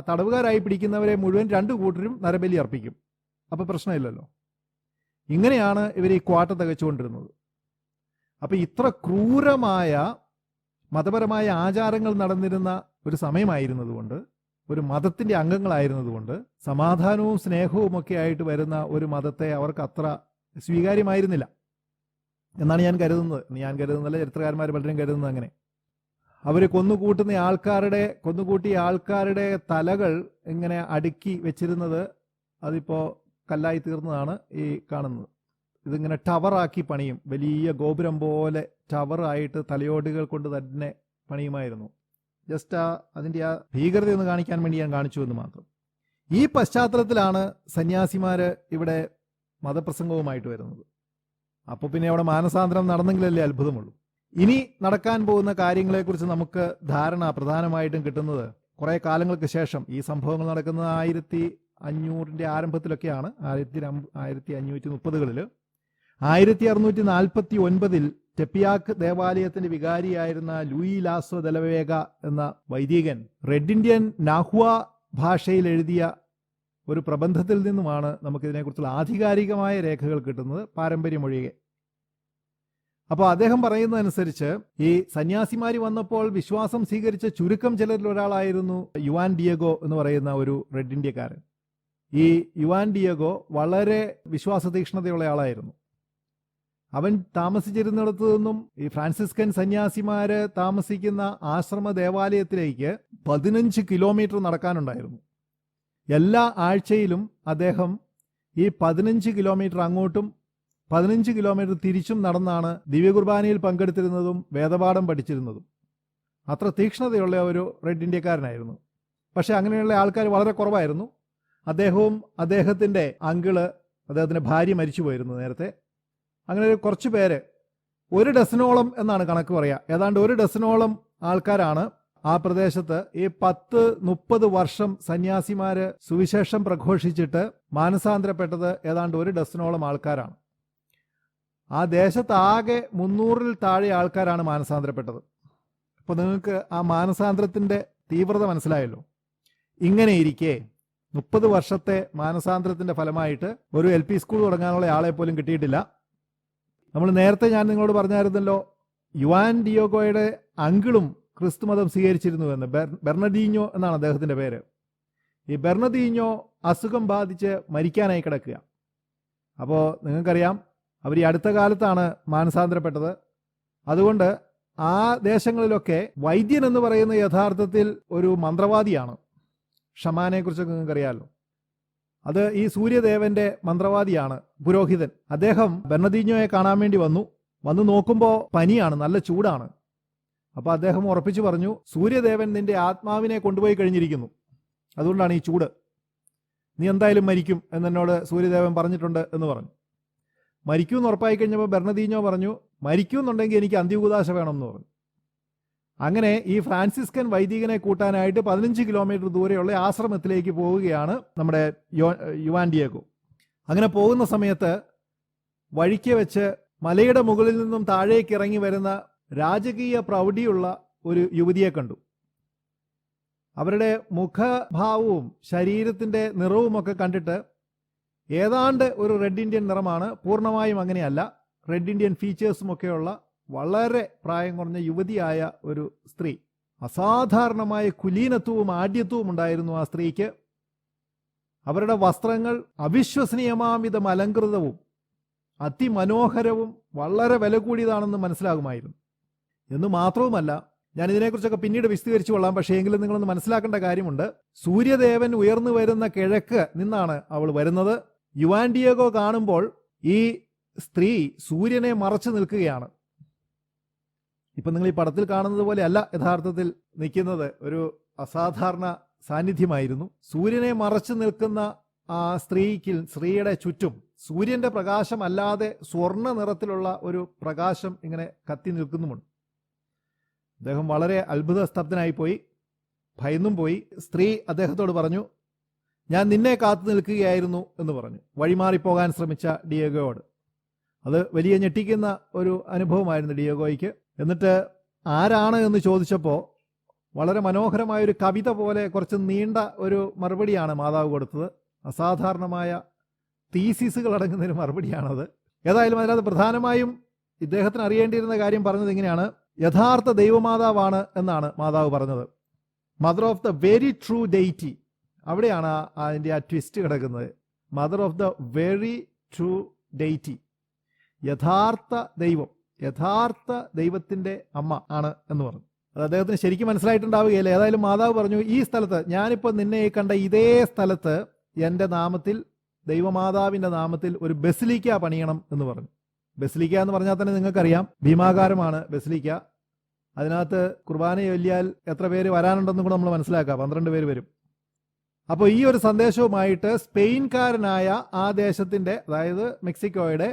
A: തടവുകാരായി പിടിക്കുന്നവരെ മുഴുവൻ 2 കൂട്ടരും നരബലി അർപ്പിക്കും. അപ്പോൾ പ്രശ്നമില്ലല്ലോ. ഇങ്ങനെയാണ് ഇവർ ഈ ക്വാട്ട തികച്ചുകൊണ്ടിരുന്നത്. അപ്പോൾ ഇത്ര ക്രൂരമായ മതപരമായ ആചാരങ്ങൾ നടന്നിരുന്ന ഒരു സമയമായിരുന്നതുകൊണ്ട്, ഒരു മതത്തിൻ്റെ അംഗങ്ങളായിരുന്നതുകൊണ്ട് സമാധാനവും സ്നേഹവും ഒക്കെ ആയിട്ട് വരുന്ന ഒരു മതത്തെ അവർക്ക് അത്ര സ്വീകാര്യമായിരുന്നില്ല എന്നാണ് ഞാൻ കരുതുന്നതല്ല, ചരിത്രകാരന്മാർ പലരും കരുതുന്നത് അങ്ങനെ. അവർ കൊന്നുകൂട്ടിയ ആൾക്കാരുടെ തലകൾ ഇങ്ങനെ അടുക്കി വെച്ചിരുന്നത് അതിപ്പോൾ കല്ലായി തീർന്നതാണ് ഈ കാണുന്നത്. ഇതിങ്ങനെ ടവറാക്കി പണിയും, വലിയ ഗോപുരം പോലെ ടവറായിട്ട് തലയോടുകൾ കൊണ്ട് തന്നെ പണിയുമായിരുന്നു. ജസ്റ്റ് അതിൻ്റെ ആ ഭീകരതയൊന്ന് കാണിക്കാൻ വേണ്ടി ഞാൻ കാണിച്ചു എന്ന് മാത്രം. ഈ പശ്ചാത്തലത്തിലാണ് സന്യാസിമാർ ഇവിടെ മതപ്രസംഗവുമായിട്ട് വരുന്നത്. അപ്പോൾ പിന്നെ അവിടെ മാനസാന്തരം നടന്നെങ്കിലല്ലേ അത്ഭുതമുള്ളൂ. ഇനി നടക്കാൻ പോകുന്ന കാര്യങ്ങളെക്കുറിച്ച് നമുക്ക് ധാരണ പ്രധാനമായിട്ടും കിട്ടുന്നത് കുറേ കാലങ്ങൾക്ക് ശേഷം. ഈ സംഭവങ്ങൾ നടക്കുന്നത് 1500-ന്റെ ആരംഭത്തിലൊക്കെയാണ്, 1530-കളിൽ. 1649-ൽ ടെപ്പിയാക്ക് ദേവാലയത്തിന്റെ വികാരിയായിരുന്ന ലൂയി ലാസോ ദലവേഗ എന്ന വൈദികൻ റെഡ് ഇന്ത്യൻ നാഹുവ ഭാഷയിൽ എഴുതിയ ഒരു പ്രബന്ധത്തിൽ നിന്നുമാണ് നമുക്കിതിനെക്കുറിച്ചുള്ള ആധികാരികമായ രേഖകൾ കിട്ടുന്നത്, പാരമ്പര്യമൊഴികെ. അപ്പോൾ അദ്ദേഹം പറയുന്നതനുസരിച്ച് ഈ സന്യാസിമാർ വന്നപ്പോൾ വിശ്വാസം സ്വീകരിച്ച ചുരുക്കം ചിലരിൽ ഒരാളായിരുന്നു യുവാൻ ഡിയഗോ എന്ന് പറയുന്ന ഒരു റെഡ് ഇന്ത്യക്കാരൻ. ഈ യുവാൻ ഡിയഗോ വളരെ വിശ്വാസ തീക്ഷ്ണതയുള്ള ആളായിരുന്നു. അവൻ താമസിച്ചിരുന്നിടത്തു നിന്നും ഈ ഫ്രാൻസിസ്കൻ സന്യാസിമാര് താമസിക്കുന്ന ആശ്രമ ദേവാലയത്തിലേക്ക് 15 കിലോമീറ്റർ നടക്കാനുണ്ടായിരുന്നു. എല്ലാ ആഴ്ചയിലും അദ്ദേഹം ഈ 15 കിലോമീറ്റർ അങ്ങോട്ടും 15 കിലോമീറ്റർ തിരിച്ചും നടന്നാണ് ദിവ്യകുർബാനയിൽ പങ്കെടുത്തിരുന്നതും വേദപാഠം പഠിച്ചിരുന്നതും. അത്ര തീക്ഷ്ണതയുള്ള ഒരു റെഡ് ഇന്ത്യക്കാരനായിരുന്നു. പക്ഷെ അങ്ങനെയുള്ള ആൾക്കാർ വളരെ കുറവായിരുന്നു. അദ്ദേഹവും അദ്ദേഹത്തിൻ്റെ അദ്ദേഹത്തിൻ്റെ ഭാര്യ മരിച്ചു പോയിരുന്നു നേരത്തെ. അങ്ങനെ കുറച്ച് പേര്, 1 ഡസനോളം എന്നാണ് കണക്ക് പറയുക, ഏതാണ്ട് 1 ഡസനോളം ആൾക്കാരാണ് ആ പ്രദേശത്ത് ഈ 10-30 വർഷം സന്യാസിമാര് സുവിശേഷം പ്രഘോഷിച്ചിട്ട് മാനസാന്തരപ്പെട്ടത്. ഏതാണ്ട് 1 ഡസനോളം ആൾക്കാരാണ്. ആ ദേശത്താകെ 300-ൽ താഴെ ആൾക്കാരാണ് മാനസാന്തരപ്പെട്ടത്. അപ്പോൾ നിങ്ങൾക്ക് ആ മാനസാന്തരത്തിൻ്റെ തീവ്രത മനസ്സിലായല്ലോ. ഇങ്ങനെ ഇരിക്കെ 30 വർഷത്തെ മാനസാന്തരത്തിൻ്റെ ഫലമായിട്ട് ഒരു LP സ്കൂൾ തുടങ്ങാനുള്ള ആളെ പോലും കിട്ടിയിട്ടില്ല. നമ്മൾ നേരത്തെ ഞാൻ നിങ്ങളോട് പറഞ്ഞായിരുന്നല്ലോ, യുവാൻ ഡിയോഗോയുടെ അങ്കിളും ക്രിസ്തുമതം സ്വീകരിച്ചിരുന്നു എന്ന്. ബെർണദീഞ്ഞോ എന്നാണ് അദ്ദേഹത്തിൻ്റെ പേര്. ഈ ബെർണദീഞ്ഞോ അസുഖം ബാധിച്ച് മരിക്കാനായി കിടക്കുക. അപ്പോൾ നിങ്ങൾക്കറിയാം, അവർ ഈ അടുത്ത കാലത്താണ് മാനസാന്തരപ്പെട്ടത്. അതുകൊണ്ട് ആ ദേശങ്ങളിലൊക്കെ വൈദ്യൻ എന്ന് പറയുന്ന യഥാർത്ഥത്തിൽ ഒരു മന്ത്രവാദിയാണ്. ഷമാനെ കുറിച്ചൊക്കെ നിങ്ങൾക്കറിയാമല്ലോ. അത് ഈ സൂര്യദേവന്റെ മന്ത്രവാദിയാണ്, പുരോഹിതൻ. അദ്ദേഹം ബെർണദീഞ്ഞോയെ കാണാൻ വേണ്ടി വന്നു നോക്കുമ്പോൾ പനിയാണ്, നല്ല ചൂടാണ്. അപ്പോൾ അദ്ദേഹം ഉറപ്പിച്ചു പറഞ്ഞു, സൂര്യദേവൻ നിന്റെ ആത്മാവിനെ കൊണ്ടുപോയി കഴിഞ്ഞിരിക്കുന്നു, അതുകൊണ്ടാണ് ഈ ചൂട്. നീ എന്തായാലും മരിക്കും എന്നോട് സൂര്യദേവൻ പറഞ്ഞിട്ടുണ്ട് എന്ന് പറഞ്ഞു. മരിക്കുമെന്ന് ഉറപ്പായി കഴിഞ്ഞപ്പോൾ ബെർണദീഞ്ഞോ പറഞ്ഞു, മരിക്കുമെന്നുണ്ടെങ്കിൽ എനിക്ക് അന്ത്യകൂദാശ വേണമെന്ന് പറഞ്ഞു. അങ്ങനെ ഈ ഫ്രാൻസിസ്കൻ വൈദികനെ കൂട്ടാനായിട്ട് 15 കിലോമീറ്റർ ദൂരെയുള്ള ആശ്രമത്തിലേക്ക് പോവുകയാണ് നമ്മുടെ യുവാൻ ഡിയോഗോ. അങ്ങനെ പോകുന്ന സമയത്ത് വഴിക്ക് വെച്ച് മലയുടെ മുകളിൽ നിന്നും താഴേക്ക് ഇറങ്ങി വരുന്ന രാജകീയ പ്രൗഢിയുള്ള ഒരു യുവതിയെ കണ്ടു. അവരുടെ മുഖഭാവവും ശരീരത്തിൻ്റെ നിറവുമൊക്കെ കണ്ടിട്ട് ഏതാണ്ട് ഒരു റെഡ് ഇന്ത്യൻ നിറമാണ്, പൂർണ്ണമായും അങ്ങനെയല്ല, റെഡ് ഇന്ത്യൻ ഫീച്ചേഴ്സുമൊക്കെയുള്ള വളരെ പ്രായം കുറഞ്ഞ യുവതിയായ ഒരു സ്ത്രീ. അസാധാരണമായ കുലീനത്വവും ആഢ്യത്വവും ഉണ്ടായിരുന്നു ആ സ്ത്രീക്ക്. അവരുടെ വസ്ത്രങ്ങൾ അവിശ്വസനീയമാംവിധം അലങ്കൃതവും അതിമനോഹരവും വളരെ വില കൂടിയതാണെന്ന് മനസ്സിലാകുമായിരുന്നു. എന്ന് മാത്രവുമല്ല, ഞാൻ ഇതിനെക്കുറിച്ചൊക്കെ പിന്നീട് വിശദീകരിച്ചു കൊള്ളാം. പക്ഷേ എങ്കിലും നിങ്ങളൊന്ന് മനസ്സിലാക്കേണ്ട കാര്യമുണ്ട്. സൂര്യദേവൻ ഉയർന്നു വരുന്ന കിഴക്ക് നിന്നാണ് അവൾ വരുന്നത്. യുവാൻ ഡിയോഗോ കാണുമ്പോൾ ഈ സ്ത്രീ സൂര്യനെ മറച്ചു നിൽക്കുകയാണ്. ഇപ്പം നിങ്ങൾ ഈ പടത്തിൽ കാണുന്നത് പോലെ അല്ല യഥാർത്ഥത്തിൽ നിൽക്കുന്നത്. ഒരു അസാധാരണ സാന്നിധ്യമായിരുന്നു. സൂര്യനെ മറച്ചു നിൽക്കുന്ന ആ സ്ത്രീയുടെ ചുറ്റും സൂര്യന്റെ പ്രകാശം അല്ലാതെ സ്വർണ്ണ നിറത്തിലുള്ള ഒരു പ്രകാശം ഇങ്ങനെ കത്തി നിൽക്കുന്നുമുണ്ട്. അദ്ദേഹം വളരെ അത്ഭുത സ്തബ്ധനായി പോയി, ഭയന്നും പോയി. സ്ത്രീ അദ്ദേഹത്തോട് പറഞ്ഞു, ഞാൻ നിന്നെ കാത്തു നിൽക്കുകയായിരുന്നു എന്ന് പറഞ്ഞു, വഴിമാറിപ്പോകാൻ ശ്രമിച്ച ഡിയോഗോയോട്. അത് വലിയ ഞെട്ടിക്കുന്ന ഒരു അനുഭവമായിരുന്നു ഡിയോഗോയ്ക്ക്. എന്നിട്ട് ആരാണ് എന്ന് ചോദിച്ചപ്പോൾ വളരെ മനോഹരമായൊരു കവിത പോലെ കുറച്ച് നീണ്ട ഒരു മറുപടിയാണ് മാതാവ് കൊടുത്തത്. അസാധാരണമായ തീസിസുകൾ അടങ്ങുന്നൊരു മറുപടിയാണത്. ഏതായാലും അതിനകത്ത് പ്രധാനമായും ഇദ്ദേഹത്തിന് അറിയേണ്ടിയിരുന്ന കാര്യം പറഞ്ഞത് ഇങ്ങനെയാണ്: യഥാർത്ഥ ദൈവമാതാവാണ് എന്നാണ് മാതാവ് പറഞ്ഞത്. Mother of the very true deity. അവിടെയാണ് അതിൻ്റെ ആ ട്വിസ്റ്റ് കിടക്കുന്നത്. Mother of the very true deity, യഥാർത്ഥ ദൈവം, യഥാർത്ഥ ദൈവത്തിൻ്റെ അമ്മ ആണ് എന്ന് പറഞ്ഞു. അത് അദ്ദേഹത്തിന് ശരിക്കും മനസ്സിലായിട്ടുണ്ടാവുകയില്ല. ഏതായാലും മാതാവ് പറഞ്ഞു, ഈ സ്ഥലത്ത്, ഞാനിപ്പോൾ നിന്നെ കണ്ട ഇതേ സ്ഥലത്ത് എൻ്റെ നാമത്തിൽ, ദൈവമാതാവിൻ്റെ നാമത്തിൽ ഒരു ബസിലിക്ക പണിയണം എന്ന് പറഞ്ഞു. ബസിലിക്ക എന്ന് പറഞ്ഞാൽ തന്നെ നിങ്ങൾക്കറിയാം, ഭീമാകാരമാണ് ബസിലിക്ക. അതിനകത്ത് കുർബാന ചൊല്ലിയാൽ എത്ര പേര് വരാനുണ്ടെന്നും കൂടെ നമ്മൾ മനസ്സിലാക്കുക. 12 പേര് വരും. അപ്പോൾ ഈ ഒരു സന്ദേശവുമായിട്ട് സ്പെയിൻകാരനായ ആ ദേശത്തിൻ്റെ, അതായത് മെക്സിക്കോയുടെ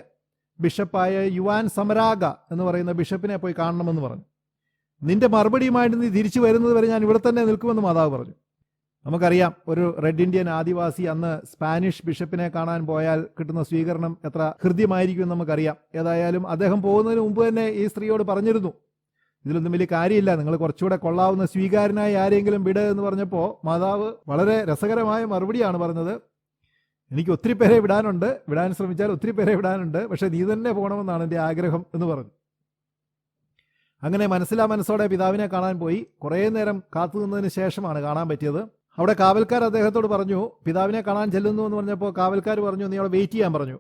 A: ബിഷപ്പായ യുവാൻ സമരാഗ എന്ന് പറയുന്ന ബിഷപ്പിനെ പോയി കാണണമെന്ന് പറഞ്ഞു. നിന്റെ മറുപടിയുമായിട്ട് നീ തിരിച്ചു വരുന്നത് വരെ ഞാൻ ഇവിടെ തന്നെ നിൽക്കുമെന്ന് മാതാവ് പറഞ്ഞു. നമുക്കറിയാം, ഒരു റെഡ് ഇന്ത്യൻ ആദിവാസി അന്ന് സ്പാനിഷ് ബിഷപ്പിനെ കാണാൻ പോയാൽ കിട്ടുന്ന സ്വീകരണം എത്ര ഹൃദ്യമായിരിക്കും നമുക്കറിയാം. ഏതായാലും അദ്ദേഹം പോകുന്നതിന് മുമ്പ് തന്നെ ഈ സ്ത്രീയോട് പറഞ്ഞിരുന്നു, ഇതിലൊന്നും വലിയ കാര്യമില്ല, നിങ്ങൾ കുറച്ചുകൂടെ കൊള്ളാവുന്ന സ്വീകാരനായി ആരെങ്കിലും വിട് എന്ന് പറഞ്ഞപ്പോൾ മാതാവ് വളരെ രസകരമായ മറുപടിയാണ് പറഞ്ഞത്. എനിക്ക് ഒത്തിരി പേരെ വിടാൻ ശ്രമിച്ചാൽ ഒത്തിരി പേരെ വിടാനുണ്ട്, പക്ഷെ നീ തന്നെ പോകണമെന്നാണ് എൻ്റെ ആഗ്രഹം എന്ന് പറഞ്ഞു. അങ്ങനെ മനസ്സോടെ പിതാവിനെ കാണാൻ പോയി. കുറേ നേരം കാത്തു നിന്നതിന് ശേഷമാണ് കാണാൻ പറ്റിയത്. അവിടെ കാവൽക്കാർ അദ്ദേഹത്തോട് പറഞ്ഞു, പിതാവിനെ കാണാൻ ചെല്ലുന്നു എന്ന് പറഞ്ഞപ്പോൾ കാവൽക്കാർ പറഞ്ഞു, നീ അവിടെ വെയിറ്റ് ചെയ്യാൻ പറഞ്ഞു.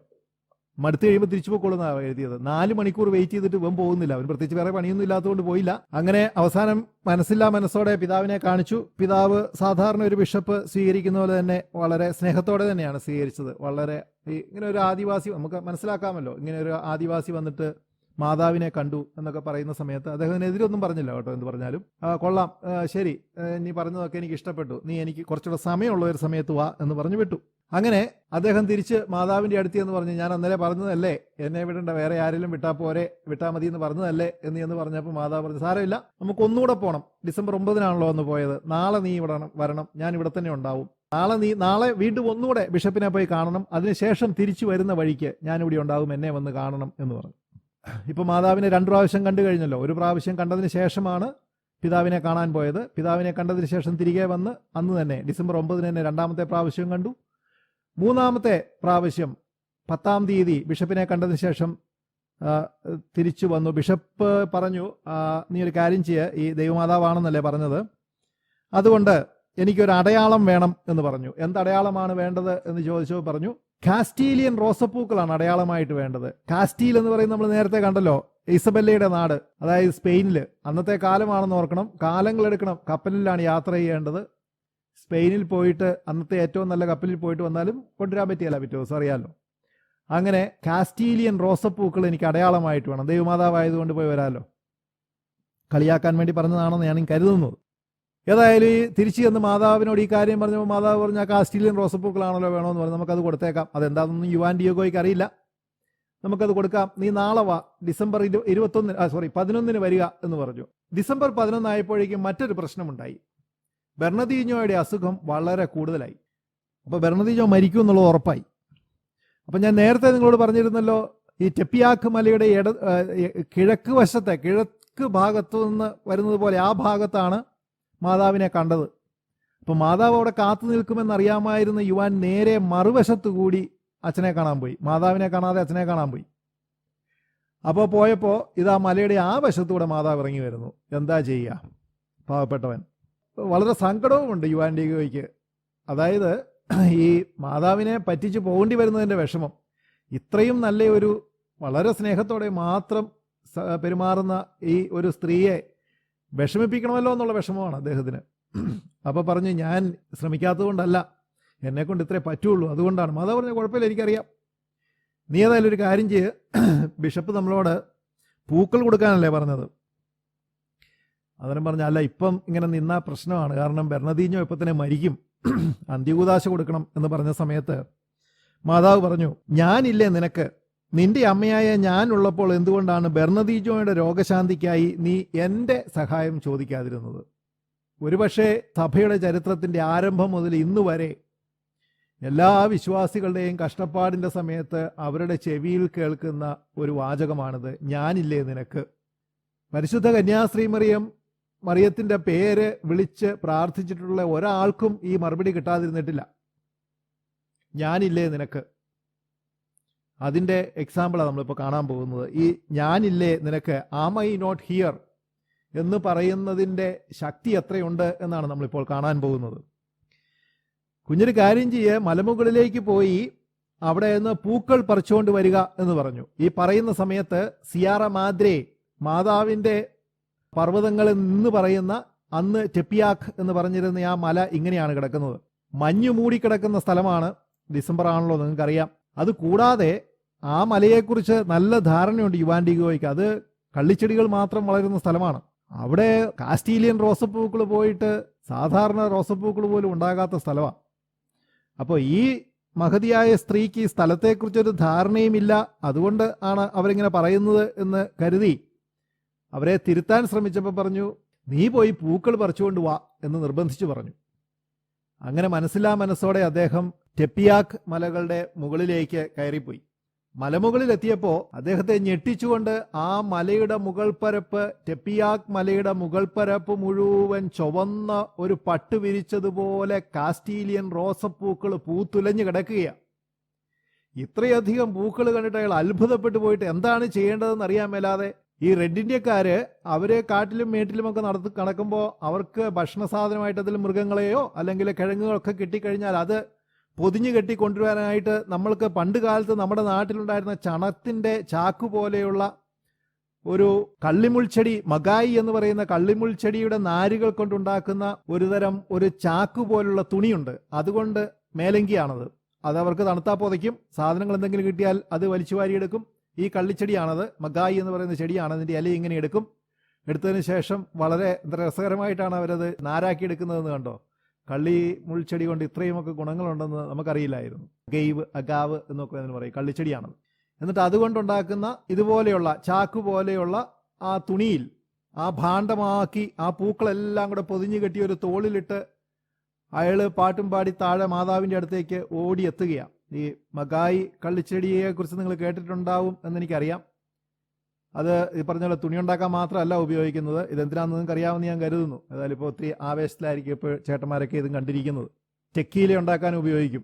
A: മടുത്ത് കഴിയുമ്പോൾ തിരിച്ചു പോയിക്കൊള്ളുന്നതാണ് എഴുതിയത്. 4 മണിക്കൂർ വെയിറ്റ് ചെയ്തിട്ട് ഇവൻ പോകുന്നില്ല. അവൻ പ്രത്യേകിച്ച് വേറെ പണിയൊന്നും ഇല്ലാത്തതുകൊണ്ട് പോയില്ല. അങ്ങനെ അവസാനം മനസ്സോടെ പിതാവിനെ കാണിച്ചു. പിതാവ് സാധാരണ ഒരു ബിഷപ്പ് സ്വീകരിക്കുന്ന പോലെ തന്നെ വളരെ സ്നേഹത്തോടെ തന്നെയാണ് സ്വീകരിച്ചത്. വളരെ ഇങ്ങനെ ഒരു ആദിവാസി, നമുക്ക് മനസ്സിലാക്കാമല്ലോ, ഇങ്ങനെ ഒരു ആദിവാസി വന്നിട്ട് മാതാവിനെ കണ്ടു എന്നൊക്കെ പറയുന്ന സമയത്ത് അദ്ദേഹത്തിനെതിരൊന്നും പറഞ്ഞില്ല കേട്ടോ. എന്ത് പറഞ്ഞാലും കൊള്ളാം, ശരി, നീ പറഞ്ഞതൊക്കെ എനിക്ക് ഇഷ്ടപ്പെട്ടു, നീ എനിക്ക് കുറച്ചുകൂടെ സമയമുള്ള ഒരു സമയത്ത് വാ എന്ന് പറഞ്ഞു വിട്ടു. അങ്ങനെ അദ്ദേഹം തിരിച്ച് മാതാവിൻ്റെ അടുത്ത് എന്ന് പറഞ്ഞു, ഞാൻ അന്നേരം പറഞ്ഞതല്ലേ എന്നെ വിടണ്ട, വേറെ ആരെങ്കിലും വിട്ടാൽ മതി എന്ന് പറഞ്ഞതല്ലേ എന്ന് പറഞ്ഞപ്പോൾ മാതാവ് പറഞ്ഞു, സാരമില്ല, നമുക്ക് ഒന്നുകൂടെ പോകണം. ഡിസംബർ 9-നാണല്ലോ അന്ന് പോയത്. നാളെ നീ ഇവിടെ വരണം, ഞാൻ ഇവിടെ തന്നെ ഉണ്ടാവും. നാളെ വീണ്ടും ഒന്നുകൂടെ ബിഷപ്പിനെ പോയി കാണണം. അതിനുശേഷം തിരിച്ചു വരുന്ന വഴിക്ക് ഞാനിവിടെ ഉണ്ടാവും, എന്നെ വന്ന് കാണണം എന്ന് പറഞ്ഞു. ഇപ്പൊ മാതാവിനെ 2 പ്രാവശ്യം കണ്ടു കഴിഞ്ഞല്ലോ. ഒരു പ്രാവശ്യം കണ്ടതിന് ശേഷമാണ് പിതാവിനെ കാണാൻ പോയത്. പിതാവിനെ കണ്ടതിന് ശേഷം തിരികെ വന്ന് അന്ന് തന്നെ ഡിസംബർ 9 തന്നെ രണ്ടാമത്തെ പ്രാവശ്യം കണ്ടു. മൂന്നാമത്തെ പ്രാവശ്യം 10-ാം തീയതി ബിഷപ്പിനെ കണ്ടതിന് ശേഷം തിരിച്ചു വന്നു. ബിഷപ്പ് പറഞ്ഞു, നീ ഒരു കാര്യം ചെയ്യുക, ഈ ദൈവമാതാവാണെന്നല്ലേ പറഞ്ഞത്, അതുകൊണ്ട് എനിക്കൊരു അടയാളം വേണം എന്ന് പറഞ്ഞു. എന്തടയാളമാണ് വേണ്ടത് എന്ന് ചോദിച്ചപ്പോൾ പറഞ്ഞു, കാസ്റ്റീലിയൻ റോസപ്പൂക്കളാണ് അടയാളമായിട്ട് വേണ്ടത്. കാസ്റ്റീൽ എന്ന് പറയുന്നത് നമ്മൾ നേരത്തെ കണ്ടല്ലോ, ഇസബെല്ലയുടെ നാട്, അതായത് സ്പെയിനിൽ. അന്നത്തെ കാലമാണെന്ന് ഓർക്കണം, കാലങ്ങളെടുക്കണം, കപ്പലിലാണ് യാത്ര ചെയ്യേണ്ടത്. സ്പെയിനിൽ പോയിട്ട് അന്നത്തെ ഏറ്റവും നല്ല കപ്പലിൽ പോയിട്ട് വന്നാലും കൊണ്ടുവരാൻ പറ്റിയല്ല, പിറ്റേ ദിവസം അറിയാമല്ലോ. അങ്ങനെ കാസ്റ്റീലിയൻ റോസപ്പൂക്കൾ എനിക്ക് അടയാളമായിട്ട് വേണം, ദൈവമാതാവായതുകൊണ്ട് പോയി വരാമല്ലോ. കളിയാക്കാൻ വേണ്ടി പറഞ്ഞതാണെന്ന് ഞാൻ കരുതുന്നത്. ഏതായാലും ഈ തിരിച്ചു ചെന്ന് മാതാവിനോട് ഈ കാര്യം പറഞ്ഞപ്പോൾ മാതാവ് പറഞ്ഞ കാസ്റ്റീലിയൻ റോസപ്പൂക്കളാണല്ലോ വേണമെന്ന് പറഞ്ഞു. നമുക്കത് കൊടുത്തേക്കാം. അതെന്താണെന്നൊന്നും യുവാൻ ഡിയോഗോയ്ക്ക് അറിയില്ല. നമുക്കത് കൊടുക്കാം, നീ നാളെ വാ, ഡിസംബർ 11 വരിക എന്ന് പറഞ്ഞു. ഡിസംബർ 11 ആയപ്പോഴേക്കും മറ്റൊരു പ്രശ്നമുണ്ടായി. ബെർണദീഞ്ഞോയുടെ അസുഖം വളരെ കൂടുതലായി. അപ്പോൾ ബെർണദീഞ്ഞോ മരിക്കും എന്നുള്ളത് ഉറപ്പായി. അപ്പം ഞാൻ നേരത്തെ നിങ്ങളോട് പറഞ്ഞിരുന്നല്ലോ, ഈ ടെപ്പിയാക്ക് മലയുടെ കിഴക്ക് വശത്തെ, കിഴക്ക് ഭാഗത്തു നിന്ന് വരുന്നത് പോലെ ആ ഭാഗത്താണ് മാതാവിനെ കണ്ടത്. അപ്പം മാതാവ് അവിടെ കാത്തു നിൽക്കുമെന്നറിയാമായിരുന്ന യുവാൻ നേരെ മറുവശത്തു കൂടി അച്ഛനെ കാണാൻ പോയി. മാതാവിനെ കാണാതെ അച്ഛനെ കാണാൻ പോയി. അപ്പോൾ പോയപ്പോൾ ഇതാ മലയുടെ ആ വശത്തൂടെ മാതാവ് ഇറങ്ങി വരുന്നു. എന്താ ചെയ്യുക, പാവപ്പെട്ടവൻ. വളരെ സങ്കടവുമുണ്ട് യുവാൻ ഡിഗോയ്ക്ക്. അതായത് ഈ മാതാവിനെ പറ്റിച്ച് പോകേണ്ടി വരുന്നതിൻ്റെ വിഷമം. ഇത്രയും നല്ല ഒരു വളരെ സ്നേഹത്തോടെ മാത്രം പെരുമാറുന്ന ഈ ഒരു സ്ത്രീയെ വിഷമിപ്പിക്കണമല്ലോ എന്നുള്ള വിഷമമാണ് അദ്ദേഹത്തിന്. അപ്പോൾ പറഞ്ഞു, ഞാൻ ശ്രമിക്കാത്തത് കൊണ്ടല്ല, എന്നെക്കൊണ്ട് ഇത്രേ പറ്റുള്ളൂ, അതുകൊണ്ടാണ്. മാതാവ് പറഞ്ഞ കുഴപ്പമില്ല, എനിക്കറിയാം, നീ ഏതായാലും ഒരു കാര്യം ചെയ്യ്, ബിഷപ്പ് നമ്മളോട് പൂക്കൾ കൊടുക്കാനല്ലേ പറഞ്ഞത്. അതിനും പറഞ്ഞ, അല്ല ഇപ്പം ഇങ്ങനെ നിന്ന പ്രശ്നമാണ്, കാരണം ബെർണദീഞ്ഞോ ഇപ്പം തന്നെ മരിക്കും, അന്ത്യകൂദാശ കൊടുക്കണം എന്ന് പറഞ്ഞ സമയത്ത് മാതാവ് പറഞ്ഞു, ഞാനില്ലേ നിനക്ക്, നിന്റെ അമ്മയായ ഞാൻ ഉള്ളപ്പോൾ എന്തുകൊണ്ടാണ് ബെർണദീഞ്ഞോയുടെ രോഗശാന്തിക്കായി നീ എൻ്റെ സഹായം ചോദിക്കാതിരുന്നത്? ഒരുപക്ഷെ സഭയുടെ ചരിത്രത്തിൻ്റെ ആരംഭം മുതൽ ഇന്നു വരെ എല്ലാ വിശ്വാസികളുടെയും കഷ്ടപ്പാടിൻ്റെ സമയത്ത് അവരുടെ ചെവിയിൽ കേൾക്കുന്ന ഒരു വാചകമാണിത്, ഞാനില്ലേ നിനക്ക്. പരിശുദ്ധ കന്യാസ്ത്രീ മറിയത്തിൻ്റെ പേര് വിളിച്ച് പ്രാർത്ഥിച്ചിട്ടുള്ള ഒരാൾക്കും ഈ മറുപടി കിട്ടാതിരുന്നിട്ടില്ല, ഞാനില്ലേ നിനക്ക്. അതിൻ്റെ എക്സാമ്പിളാണ് നമ്മളിപ്പോൾ കാണാൻ പോകുന്നത്. ഈ ഞാനില്ലേ നിനക്ക്, ആം ഐ നോട്ട് ഹിയർ എന്ന് പറയുന്നതിൻ്റെ ശക്തി എത്രയുണ്ട് എന്നാണ് നമ്മളിപ്പോൾ കാണാൻ പോകുന്നത്. കുഞ്ഞൊരു കാര്യം ചെയ്യുക, മലമുകളിലേക്ക് പോയി അവിടെ നിന്ന് പൂക്കൾ പറിച്ചുകൊണ്ട് വരിക എന്ന് പറഞ്ഞു. ഈ പറയുന്ന സമയത്ത് സിയാറ മാദ്രെ, മാതാവിൻ്റെ പർവ്വതങ്ങളിൽ നിന്ന് പറയുന്ന, അന്ന് ടെപ്പിയാക്ക് എന്ന് പറഞ്ഞിരുന്ന ആ മല ഇങ്ങനെയാണ് കിടക്കുന്നത്. മഞ്ഞു മൂടിക്കിടക്കുന്ന സ്ഥലമാണ്. ഡിസംബർ ആണല്ലോ, നിങ്ങൾക്കറിയാം. അത് കൂടാതെ ആ മലയെക്കുറിച്ച് നല്ല ധാരണയുണ്ട് യുവാൻ ഡിഗോയ്ക്ക്. അത് കള്ളിച്ചെടികൾ മാത്രം വളരുന്ന സ്ഥലമാണ്. അവിടെ കാസ്റ്റീലിയൻ റോസപ്പൂക്കൾ പോയിട്ട് സാധാരണ റോസപ്പൂക്കൾ പോലും ഉണ്ടാകാത്ത സ്ഥലമാണ്. അപ്പോൾ ഈ മഹതിയായ സ്ത്രീക്ക് ഈ സ്ഥലത്തെക്കുറിച്ചൊരു ധാരണയുമില്ല, അതുകൊണ്ട് ആണ് അവരിങ്ങനെ പറയുന്നത് എന്ന് കരുതി അവരെ തിരുത്താൻ ശ്രമിച്ചപ്പോൾ പറഞ്ഞു, നീ പോയി പൂക്കൾ പറിച്ചുകൊണ്ട് വാ എന്ന് നിർബന്ധിച്ചു പറഞ്ഞു. അങ്ങനെ മനസ്സിലാ മനസ്സോടെ അദ്ദേഹം ടെപ്പിയാക്ക് മലകളുടെ മുകളിലേക്ക് കയറിപ്പോയി. മലമുകളിലെത്തിയപ്പോൾ അദ്ദേഹത്തെ ഞെട്ടിച്ചുകൊണ്ട് ആ മലയുടെ മുകൾ പരപ്പ്, ടെപ്പിയാക്ക് മലയുടെ മുകൾ പരപ്പ് മുഴുവൻ ചുവന്ന ഒരു പട്ട് വിരിച്ചതുപോലെ കാസ്റ്റീലിയൻ റോസപ്പൂക്കൾ പൂത്തുലഞ്ഞു കിടക്കുകയാണ്. ഇത്രയധികം പൂക്കൾ കണ്ടിട്ട് അയാൾ അത്ഭുതപ്പെട്ടു പോയിട്ട് എന്താണ് ചെയ്യേണ്ടതെന്ന് അറിയാൻ മേലാതെ, ഈ റെഡ് ഇന്ത്യക്കാര് അവരെ കാട്ടിലും മേട്ടിലുമൊക്കെ നടക്കുമ്പോൾ അവർക്ക് ഭക്ഷണ സാധനമായിട്ട് അതിൽ മൃഗങ്ങളെയോ അല്ലെങ്കിൽ കിഴങ്ങുകളൊക്കെ കിട്ടിക്കഴിഞ്ഞാൽ അത് പൊതിഞ്ഞു കെട്ടി കൊണ്ടുവരാനായിട്ട് നമ്മൾക്ക് പണ്ട് കാലത്ത് നമ്മുടെ നാട്ടിലുണ്ടായിരുന്ന ചണത്തിൻ്റെ ചാക്ക് പോലെയുള്ള ഒരു കള്ളിമുൾച്ചെടി, മഗായി എന്ന് പറയുന്ന കള്ളിമുൾച്ചെടിയുടെ നാരുകൾ കൊണ്ടുണ്ടാക്കുന്ന ഒരു ചാക്ക് പോലുള്ള തുണിയുണ്ട്. അതുകൊണ്ട് മേലങ്കിയാണത്. അത് അവർക്ക് തണുത്താ പുതയ്ക്കും. സാധനങ്ങൾ എന്തെങ്കിലും കിട്ടിയാൽ അത് വലിച്ചു വാരിയെടുക്കും. ഈ കള്ളിച്ചെടിയാണത്, മഗായി എന്ന് പറയുന്ന ചെടിയാണ്. അതിൻ്റെ ഇല ഇങ്ങനെ എടുക്കും. എടുത്തതിന് ശേഷം വളരെ രസകരമായിട്ടാണ് അവരത് നാരാക്കി എടുക്കുന്നതെന്ന് കണ്ടോ. കള്ളി മുൾച്ചെടി കൊണ്ട് ഇത്രയുമൊക്കെ ഗുണങ്ങളുണ്ടെന്ന് നമുക്കറിയില്ലായിരുന്നു. ഗെയ്വ്, അഗാവ് എന്നൊക്കെ അതിന് പറയും. കള്ളിച്ചെടിയാണത്. എന്നിട്ട് അതുകൊണ്ടുണ്ടാക്കുന്ന ഇതുപോലെയുള്ള ചാക്ക് പോലെയുള്ള ആ തുണിയിൽ ആ ഭാണ്ഡമാക്കി ആ പൂക്കളെല്ലാം കൂടെ പൊതിഞ്ഞു കെട്ടി ഒരു തോളിലിട്ട് അയാൾ പാട്ടും പാടി താഴെ മാതാവിൻ്റെ അടുത്തേക്ക് ഓടിയെത്തുകയാണ്. ഈ മഗായി കള്ളിച്ചെടിയെ കുറിച്ച് നിങ്ങൾ കേട്ടിട്ടുണ്ടാവും എന്നെനിക്കറിയാം. അത് ഈ പറഞ്ഞ പോലെ തുണി ഉണ്ടാക്കാൻ മാത്രമല്ല ഉപയോഗിക്കുന്നത്. ഇതെന്തിനാണെന്ന് നിങ്ങൾക്ക് അറിയാമെന്ന് ഞാൻ കരുതുന്നു. ഏതായാലും ഇപ്പോൾ ഒത്തിരി ആവേശത്തിലായിരിക്കും ഇപ്പോൾ ചേട്ടന്മാരൊക്കെ ഇതും കണ്ടിരിക്കുന്നത്. ചെക്കിയില ഉണ്ടാക്കാൻ ഉപയോഗിക്കും.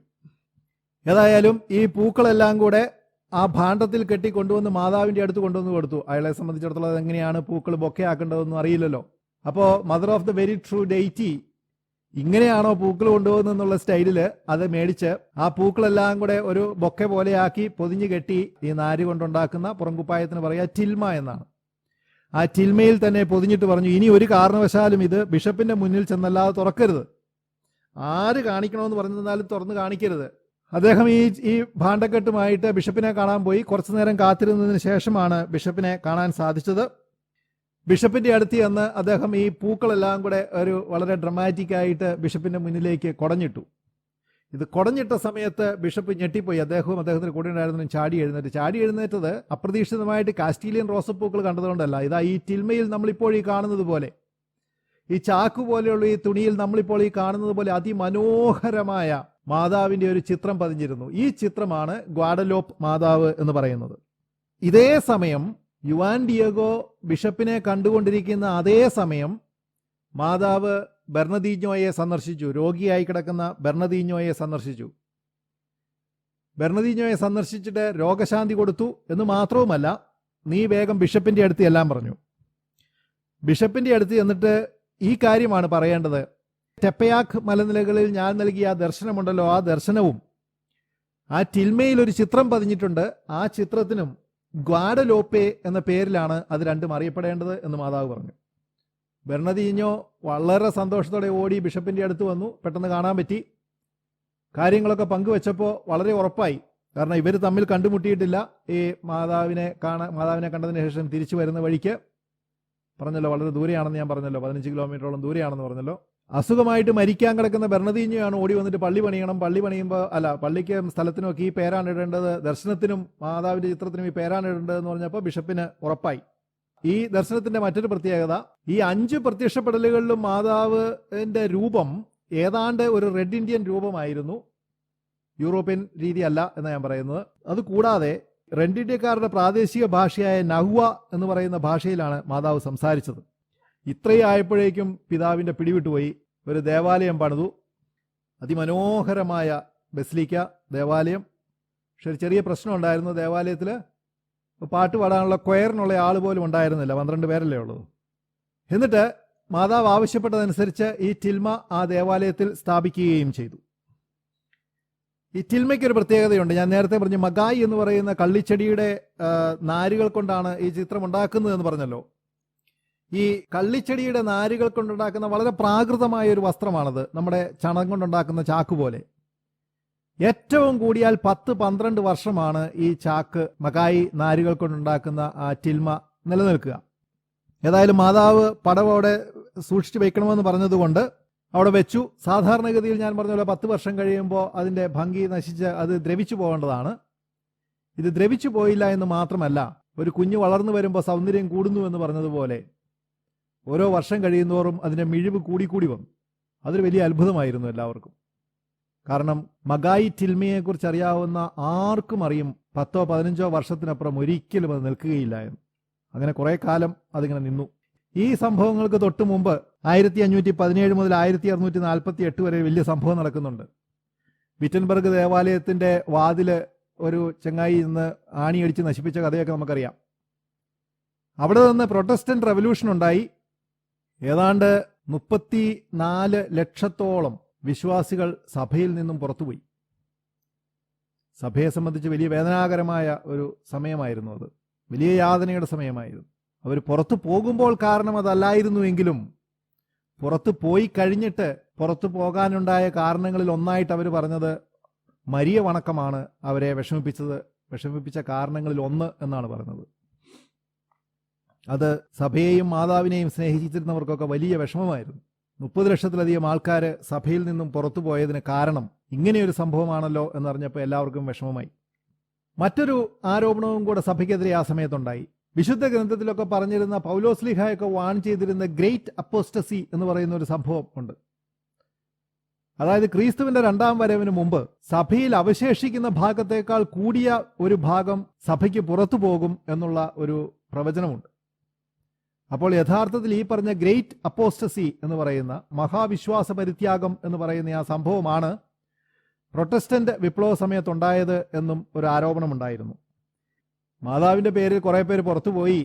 A: ഏതായാലും ഈ പൂക്കളെല്ലാം കൂടെ ആ ഭാണ്ഡത്തിൽ കെട്ടി കൊണ്ടുവന്ന് മാതാവിൻ്റെ അടുത്ത് കൊണ്ടുവന്ന് കൊടുത്തു. അയാളെ സംബന്ധിച്ചിടത്തോളം അതെങ്ങനെയാണ് പൂക്കൾ ബൊക്കെ ആക്കേണ്ടതെന്നും അറിയില്ലല്ലോ. അപ്പോൾ mother of the very true deity ഇങ്ങനെയാണോ പൂക്കൾ കൊണ്ടുപോകുന്നുള്ള സ്റ്റൈലില് അത് മേടിച്ച് ആ പൂക്കളെല്ലാം കൂടെ ഒരു ബൊക്കെ പോലെയാക്കി പൊതിഞ്ഞു കെട്ടി ഈ നാര് കൊണ്ടുണ്ടാക്കുന്ന പുറംകുപ്പായത്തിന് പറയുക ടിൽമ എന്നാണ്. ആ ടിൽമയിൽ തന്നെ പൊതിഞ്ഞിട്ട് പറഞ്ഞു, ഇനി ഒരു കാരണവശാലും ഇത് ബിഷപ്പിന്റെ മുന്നിൽ ചെന്നല്ലാതെ തുറക്കരുത്. ആര് കാണിക്കണമെന്ന് പറഞ്ഞാലും തുറന്ന് കാണിക്കരുത്. അദ്ദേഹം ഈ ഭാണ്ഡക്കെട്ടുമായിട്ട് ബിഷപ്പിനെ കാണാൻ പോയി. കുറച്ചു നേരം കാത്തിരുന്നതിന് ശേഷമാണ് ബിഷപ്പിനെ കാണാൻ സാധിച്ചത്. ബിഷപ്പിന്റെ അടുത്ത് ചെന്ന് അദ്ദേഹം ഈ പൂക്കളെല്ലാം കൂടെ ഒരു വളരെ ഡ്രമാറ്റിക് ആയിട്ട് ബിഷപ്പിന്റെ മുന്നിലേക്ക് കുടഞ്ഞിട്ടു. ഇത് കുടഞ്ഞിട്ട സമയത്ത് ബിഷപ്പ് ഞെട്ടിപ്പോയി. അദ്ദേഹവും അദ്ദേഹത്തിന് കൂടെ ഉണ്ടായിരുന്നതും ചാടി എഴുന്നേറ്റത് അപ്രതീക്ഷിതമായിട്ട് കാസ്റ്റീലിയൻ റോസപ്പൂക്കൾ കണ്ടതുകൊണ്ടല്ല. ഇതാ ഈ ടിൽമയിൽ നമ്മളിപ്പോൾ ഈ കാണുന്നത് പോലെ, ഈ ചാക്കു പോലെയുള്ള ഈ തുണിയിൽ നമ്മളിപ്പോൾ ഈ കാണുന്നത് പോലെ അതിമനോഹരമായ മാതാവിന്റെ ഒരു ചിത്രം പതിഞ്ഞിരുന്നു. ഈ ചിത്രമാണ് ഗ്വാഡലോപ്പ് മാതാവ് എന്ന് പറയുന്നത്. ഇതേ സമയം യുവാൻ ഡിയേഗോ ബിഷപ്പിനെ കണ്ടുകൊണ്ടിരിക്കുന്ന അതേ സമയം മാതാവ് ബെർണദീഞ്ഞോയെ സന്ദർശിച്ചു. രോഗിയായി കിടക്കുന്ന ബെർണദീഞ്ഞോയെ സന്ദർശിച്ചു. ബെർണദീഞ്ഞോയെ സന്ദർശിച്ചിട്ട് രോഗശാന്തി കൊടുത്തു എന്ന് മാത്രവുമല്ല, നീ വേഗം ബിഷപ്പിന്റെ അടുത്ത് എല്ലാം പറഞ്ഞു. ബിഷപ്പിന്റെ അടുത്ത് എന്നിട്ട് ഈ കാര്യമാണ് പറയേണ്ടത്. ടെപ്പയാക്ക് മലനിലകളിൽ ഞാൻ നൽകിയ ആ ദർശനമുണ്ടല്ലോ, ആ ദർശനവും ആ ടിൽമയിൽ ഒരു ചിത്രം പതിഞ്ഞിട്ടുണ്ട്. ആ ചിത്രത്തിനും ഗ്വാഡലോപ്പെ എന്ന പേരിലാണ് അത് രണ്ടും അറിയപ്പെടേണ്ടത് എന്ന് മാതാവ് പറഞ്ഞു. ബെർണദീഞ്ഞോ വളരെ സന്തോഷത്തോടെ ഓടി ബിഷപ്പിന്റെ അടുത്ത് വന്നു. പെട്ടെന്ന് കാണാൻ പറ്റി. കാര്യങ്ങളൊക്കെ പങ്കുവെച്ചപ്പോൾ വളരെ ഉറപ്പായി. കാരണം ഇവർ തമ്മിൽ കണ്ടുമുട്ടിയിട്ടില്ല. ഈ മാതാവിനെ കണ്ടതിന് ശേഷം തിരിച്ചു വരുന്ന വഴിക്ക് പറഞ്ഞല്ലോ, വളരെ ദൂരെയാണെന്ന് ഞാൻ പറഞ്ഞല്ലോ, 15 കിലോമീറ്ററോളം ദൂരെയാണെന്ന് പറഞ്ഞല്ലോ. അസുഖമായിട്ട് മരിക്കാൻ കിടക്കുന്ന ബെർണദീഞ്ഞോയാണ് ഓടി വന്നിട്ട് പള്ളി പണിയണം, പള്ളി പണിയുമ്പോൾ പള്ളിക്ക് സ്ഥലത്തിനുമൊക്കെ ഈ പേരാണ് ഇടേണ്ടത്, ദർശനത്തിനും മാതാവിന്റെ ചിത്രത്തിനും ഈ പേരാണ് ഇടേണ്ടതെന്ന് പറഞ്ഞപ്പോൾ ബിഷപ്പിന് ഉറപ്പായി. ഈ ദർശനത്തിന്റെ മറ്റൊരു പ്രത്യേകത, ഈ 5 പ്രത്യക്ഷപ്പെടലുകളിലും മാതാവിന്റെ രൂപം ഏതാണ്ട് ഒരു റെഡ് ഇന്ത്യൻ രൂപമായിരുന്നു. യൂറോപ്യൻ രീതിയല്ല എന്ന് ഞാൻ പറയുന്നത്. അതുകൂടാതെ റെഡ് ഇന്ത്യക്കാരുടെ പ്രാദേശിക ഭാഷയായ നഹ്വ എന്ന് പറയുന്ന ഭാഷയിലാണ് മാതാവ് സംസാരിച്ചത്. ഇത്രയായപ്പോഴേക്കും പിതാവിന്റെ പിടിവിട്ടുപോയി. ഒരു ദേവാലയം പണിതു. അതിമനോഹരമായ ബസിലിക്ക ദേവാലയം. പക്ഷെ ഒരു ചെറിയ പ്രശ്നം ഉണ്ടായിരുന്നു. ദേവാലയത്തിൽ പാട്ട് പാടാനുള്ള ക്വയറിനുള്ള ആൾ പോലും ഉണ്ടായിരുന്നില്ല. 12 പേരല്ലേ ഉള്ളൂ. എന്നിട്ട് മാതാവ് ആവശ്യപ്പെട്ടതനുസരിച്ച് ഈ ടിൽമ ആ ദേവാലയത്തിൽ സ്ഥാപിക്കുകയും ചെയ്തു. ഈ ടിൽമയ്ക്കൊരു പ്രത്യേകതയുണ്ട്. ഞാൻ നേരത്തെ പറഞ്ഞു, മഗായി എന്ന് പറയുന്ന കള്ളിച്ചെടിയുടെ നാരുകൾ കൊണ്ടാണ് ഈ ചിത്രം ഉണ്ടാക്കുന്നത് എന്ന് പറഞ്ഞല്ലോ. ഈ കള്ളിച്ചെടിയുടെ നാരുകൾ കൊണ്ടുണ്ടാക്കുന്ന വളരെ പ്രാകൃതമായ ഒരു വസ്ത്രമാണത്. നമ്മുടെ ചണം കൊണ്ടുണ്ടാക്കുന്ന ചാക്ക് പോലെ. ഏറ്റവും കൂടിയാൽ 10-12 വർഷമാണ് ഈ ചാക്ക് മകായി നാരുകൾ കൊണ്ടുണ്ടാക്കുന്ന ആ ടിൽമ നിലനിൽക്കുക. ഏതായാലും മാതാവ് പടവോടെ സൂക്ഷിച്ചു വെക്കണമെന്ന് പറഞ്ഞതുകൊണ്ട് അവിടെ വെച്ചു. സാധാരണഗതിയിൽ ഞാൻ പറഞ്ഞ പോലെ 10 വർഷം കഴിയുമ്പോൾ അതിന്റെ ഭംഗി നശിച്ച് അത് ദ്രവിച്ചു പോകേണ്ടതാണ്. ഇത് ദ്രവിച്ചു പോയില്ല എന്ന് മാത്രമല്ല, ഒരു കുഞ്ഞ് വളർന്നു വരുമ്പോൾ സൗന്ദര്യം കൂടുന്നു എന്ന് പറഞ്ഞതുപോലെ ഓരോ വർഷം കഴിയുന്നതോറും അതിന്റെ മിഴിവ് കൂടിക്കൂടി വന്നു. അതൊരു വലിയ അത്ഭുതമായിരുന്നു എല്ലാവർക്കും. കാരണം മഗായി ടിൽമയെക്കുറിച്ച് അറിയാവുന്ന ആർക്കും അറിയും 10-15 വർഷത്തിനപ്പുറം ഒരിക്കലും അത് നിൽക്കുകയില്ല എന്ന്. അങ്ങനെ കുറെ കാലം അതിങ്ങനെ നിന്നു. ഈ സംഭവങ്ങൾക്ക് തൊട്ട് മുമ്പ് 1517 മുതൽ 1648 വരെ വലിയ സംഭവം നടക്കുന്നുണ്ട്. വിറ്റൻബർഗ് ദേവാലയത്തിന്റെ വാതില് ഒരു ചങ്ങായി ഇന്ന് ആണിയടിച്ച് നശിപ്പിച്ച കഥയൊക്കെ നമുക്കറിയാം. അവിടെ നിന്ന് പ്രൊട്ടസ്റ്റന്റ് റെവല്യൂഷൻ ഉണ്ടായി. ഏതാണ്ട് 34 ലക്ഷത്തോളം വിശ്വാസികൾ സഭയിൽ നിന്നും പുറത്തുപോയി. സഭയെ സംബന്ധിച്ച് വലിയ വേദനാകരമായ ഒരു സമയമായിരുന്നു അത്. വലിയ യാതനയുടെ സമയമായിരുന്നു. അവർ പുറത്തു പോകുമ്പോൾ കാരണം അതല്ലായിരുന്നുവെങ്കിലും പുറത്തു പോയി കഴിഞ്ഞിട്ട് പുറത്തു പോകാനുണ്ടായ കാരണങ്ങളിൽ ഒന്നായിട്ട് അവർ പറഞ്ഞത് മരിയ വണക്കമാണ് അവരെ വിഷമിപ്പിച്ച കാരണങ്ങളിൽ ഒന്ന് എന്നാണ് പറഞ്ഞത്. അത് സഭയെയും മാതാവിനെയും സ്നേഹിച്ചിരുന്നവർക്കൊക്കെ വലിയ വിഷമമായിരുന്നു. 30 ലക്ഷത്തിലധികം ആൾക്കാർ സഭയിൽ നിന്നും പുറത്തു പോയതിന് കാരണം ഇങ്ങനെയൊരു സംഭവമാണല്ലോ എന്നറിഞ്ഞപ്പോൾ എല്ലാവർക്കും വിഷമമായി. മറ്റൊരു ആരോപണവും കൂടെ സഭയ്ക്കെതിരെ ആ സമയത്തുണ്ടായി. വിശുദ്ധ ഗ്രന്ഥത്തിലൊക്കെ പറഞ്ഞിരുന്ന പൗലോസ്ലീഹായൊക്കെ വാൺ ചെയ്തിരുന്ന ഗ്രേറ്റ് അപ്പോസ്റ്റസി എന്ന് പറയുന്ന ഒരു സംഭവം ഉണ്ട്. അതായത് ക്രിസ്തുവിന്റെ 2ാം വരവിന് മുമ്പ് സഭയിൽ അവശേഷിക്കുന്ന ഭാഗത്തേക്കാൾ കൂടിയ ഒരു ഭാഗം സഭയ്ക്ക് പുറത്തു പോകും എന്നുള്ള ഒരു പ്രവചനമുണ്ട്. അപ്പോൾ യഥാർത്ഥത്തിൽ ഈ പറഞ്ഞ ഗ്രേറ്റ് അപ്പോസ്റ്റസി എന്ന് പറയുന്ന മഹാവിശ്വാസ പരിത്യാഗം എന്ന് പറയുന്ന ആ സംഭവമാണ് പ്രൊട്ടസ്റ്റന്റ് വിപ്ലവ സമയത്തുണ്ടായത് എന്നും ഒരു ആരോപണമുണ്ടായിരുന്നു. മാതാവിൻ്റെ പേരിൽ കുറേ പേര് പുറത്തുപോയി,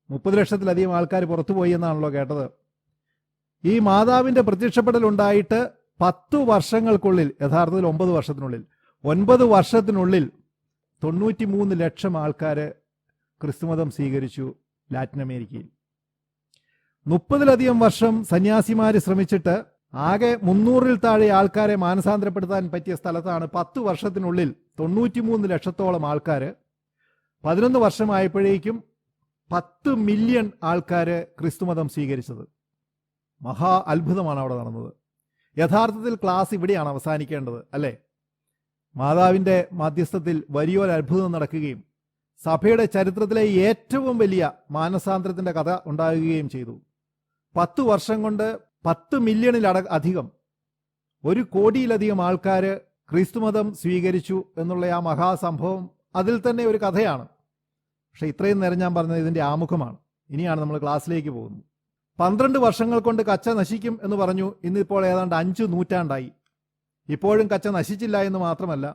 A: 30 ലക്ഷത്തിലധികം ആൾക്കാർ പുറത്തുപോയി എന്നാണല്ലോ കേട്ടത്. ഈ മാതാവിൻ്റെ പ്രത്യക്ഷപ്പെടലുണ്ടായിട്ട് 10 വർഷങ്ങൾക്കുള്ളിൽ, യഥാർത്ഥത്തിൽ 9 വർഷത്തിനുള്ളിൽ 9 വർഷത്തിനുള്ളിൽ 93 ലക്ഷം ആൾക്കാർ ക്രിസ്തുമതം സ്വീകരിച്ചു ലാറ്റിൻ അമേരിക്കയിൽ. 30-ലധികം വർഷം സന്യാസിമാർ ശ്രമിച്ചിട്ട് ആകെ 300-ൽ താഴെ ആൾക്കാരെ മാനസാന്തരപ്പെടുത്താൻ പറ്റിയ സ്ഥലത്താണ് 10 വർഷത്തിനുള്ളിൽ 93 ലക്ഷത്തോളം ആൾക്കാർ, 11 വർഷമായപ്പോഴേക്കും 10 മില്യൺ ആൾക്കാർ ക്രിസ്തുമതം സ്വീകരിച്ചത്. മഹാ അത്ഭുതമാണ് അവിടെ നടന്നത്. യഥാർത്ഥത്തിൽ ക്ലാസ് ഇവിടെയാണ് അവസാനിക്കേണ്ടത്, അല്ലേ? മാതാവിൻ്റെ മധ്യസ്ഥത്തിൽ വലിയൊരു അത്ഭുതം നടക്കുകയും സഭയുടെ ചരിത്രത്തിലെ ഏറ്റവും വലിയ മാനസാന്തരത്തിൻ്റെ കഥ ഉണ്ടാകുകയും ചെയ്തു. 10 വർഷം കൊണ്ട് 10 മില്യണിലധികം, 1 കോടിയിലധികം ആൾക്കാർ ക്രിസ്തുമതം സ്വീകരിച്ചു എന്നുള്ള ആ മഹാസംഭവം അതിൽ തന്നെ ഒരു കഥയാണ്. പക്ഷെ ഇത്രയും നേരം ഞാൻ പറഞ്ഞത് ഇതിൻ്റെ ആമുഖമാണ്. ഇനിയാണ് നമ്മൾ ക്ലാസ്സിലേക്ക് പോകുന്നത്. 12 വർഷങ്ങൾ കൊണ്ട് കച്ച നശിക്കും എന്ന് പറഞ്ഞു. ഇന്നിപ്പോൾ ഏതാണ്ട് 5 നൂറ്റാണ്ടായി. ഇപ്പോഴും കച്ച നശിച്ചില്ല എന്ന് മാത്രമല്ല,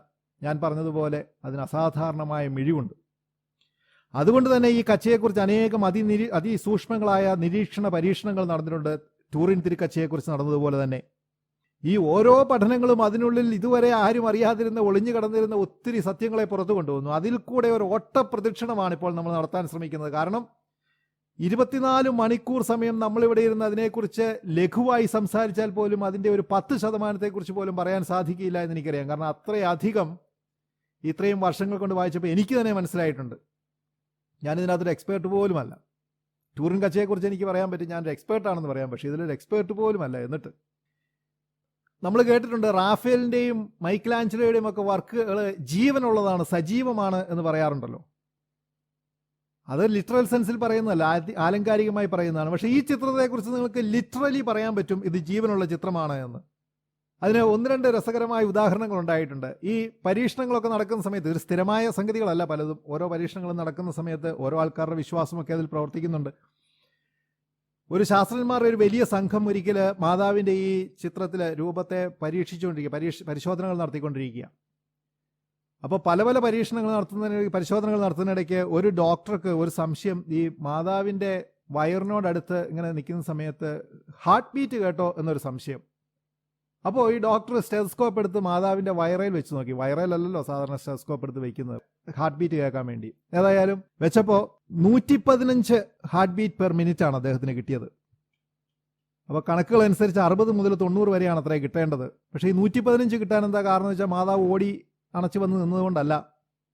A: ഞാൻ പറഞ്ഞതുപോലെ അതിന് അസാധാരണമായ മിഴിവുണ്ട്. അതുകൊണ്ട് തന്നെ ഈ കച്ചയെക്കുറിച്ച് അനേകം അതിസൂക്ഷ്മങ്ങളായ നിരീക്ഷണ പരീക്ഷണങ്ങൾ നടന്നിട്ടുണ്ട്. ടൂറിൻ തിരുക്കച്ചയെക്കുറിച്ച് നടന്നതുപോലെ തന്നെ ഈ ഓരോ പഠനങ്ങളും അതിനുള്ളിൽ ഇതുവരെ ആരും അറിയാതിരുന്ന, ഒളിഞ്ഞു കടന്നിരുന്ന ഒത്തിരി സത്യങ്ങളെ പുറത്തു കൊണ്ടുവന്നു. അതിൽ കൂടെ ഒരു ഓട്ട പ്രദക്ഷിണമാണ് ഇപ്പോൾ നമ്മൾ നടത്താൻ ശ്രമിക്കുന്നത്. കാരണം 24 മണിക്കൂർ സമയം നമ്മളിവിടെ ഇരുന്ന് അതിനെക്കുറിച്ച് ലഘുവായി സംസാരിച്ചാൽ പോലും അതിൻ്റെ ഒരു 10% പോലും പറയാൻ സാധിക്കില്ല എന്ന് എനിക്കറിയാം. കാരണം അത്രയധികം ഇത്രയും വർഷങ്ങൾ കൊണ്ട് വായിച്ചപ്പോൾ എനിക്ക് തന്നെ മനസ്സിലായിട്ടുണ്ട്. ഞാനിതിനകത്തൊരു എക്സ്പേർട്ട് പോലുമല്ല. ടൂറിൻ കച്ചയെക്കുറിച്ച് എനിക്ക് പറയാൻ പറ്റും, ഞാനൊരു എക്സ്പേർട്ടാണെന്ന് പറയാം, പക്ഷേ ഇതിലൊരു എക്സ്പേർട്ട് പോലുമല്ല. എന്നിട്ട് നമ്മൾ കേട്ടിട്ടുണ്ട് റാഫേലിൻ്റെയും മൈക്കലാഞ്ചലോയുടെയും ഒക്കെ വർക്കുകൾ ജീവനുള്ളതാണ്, സജീവമാണ് എന്ന് പറയാറുണ്ടല്ലോ. അത് ലിറ്ററൽ സെൻസിൽ പറയുന്നതല്ല, ആലങ്കാരികമായി പറയുന്നതാണ്. പക്ഷേ ഈ ചിത്രത്തെക്കുറിച്ച് നിങ്ങൾക്ക് ലിറ്ററലി പറയാൻ പറ്റും ഇത് ജീവനുള്ള ചിത്രമാണ് എന്ന്. അതിന് 1-2 രസകരമായ ഉദാഹരണങ്ങൾ ഉണ്ടായിട്ടുണ്ട്. ഈ പരീക്ഷണങ്ങളൊക്കെ നടക്കുന്ന സമയത്ത്, ഒരു സ്ഥിരമായ സംഗതികളല്ല പലതും, ഓരോ പരീക്ഷണങ്ങളും നടക്കുന്ന സമയത്ത് ഓരോ ആൾക്കാരുടെ വിശ്വാസമൊക്കെ അതിൽ പ്രവർത്തിക്കുന്നുണ്ട്. ഒരു ശാസ്ത്രജ്ഞന്മാരുടെ ഒരു വലിയ സംഘം ഒരിക്കൽ മാതാവിൻ്റെ ഈ ചിത്രത്തിലെ രൂപത്തെ പരിശോധനകൾ നടത്തിക്കൊണ്ടിരിക്കുക. അപ്പോൾ പല പരിശോധനകൾ നടത്തുന്നതിനിടയ്ക്ക് ഒരു ഡോക്ടർക്ക് ഒരു സംശയം. ഈ മാതാവിൻ്റെ വയറിനോടടുത്ത് ഇങ്ങനെ നിൽക്കുന്ന സമയത്ത് ഹാർട്ട് ബീറ്റ് കേട്ടോ എന്നൊരു സംശയം. അപ്പോൾ ഈ ഡോക്ടർ സ്റ്റെതസ്കോപ്പ് എടുത്ത് മാതാവിൻ്റെ വയറയിൽ വെച്ച് നോക്കി. വയറയിലല്ലോ സാധാരണ സ്റ്റെതസ്കോപ്പ് എടുത്ത് വെക്കുന്നത്, ഹാർട്ട് ബീറ്റ് കേൾക്കാൻ വേണ്ടി. ഏതായാലും വെച്ചപ്പോൾ 115 ഹാർട്ട് ബീറ്റ് പെർ മിനിറ്റ് ആണ് അദ്ദേഹത്തിന് കിട്ടിയത്. അപ്പോൾ കണക്കുകൾ അനുസരിച്ച് 60 മുതൽ 90 വരെയാണ് അത്രയും കിട്ടേണ്ടത്. പക്ഷേ ഈ 115 കിട്ടാൻ എന്താ കാരണം എന്ന് വെച്ചാൽ മാതാവ് ഓടി അണച്ചു വന്ന് നിന്നതുകൊണ്ടല്ല.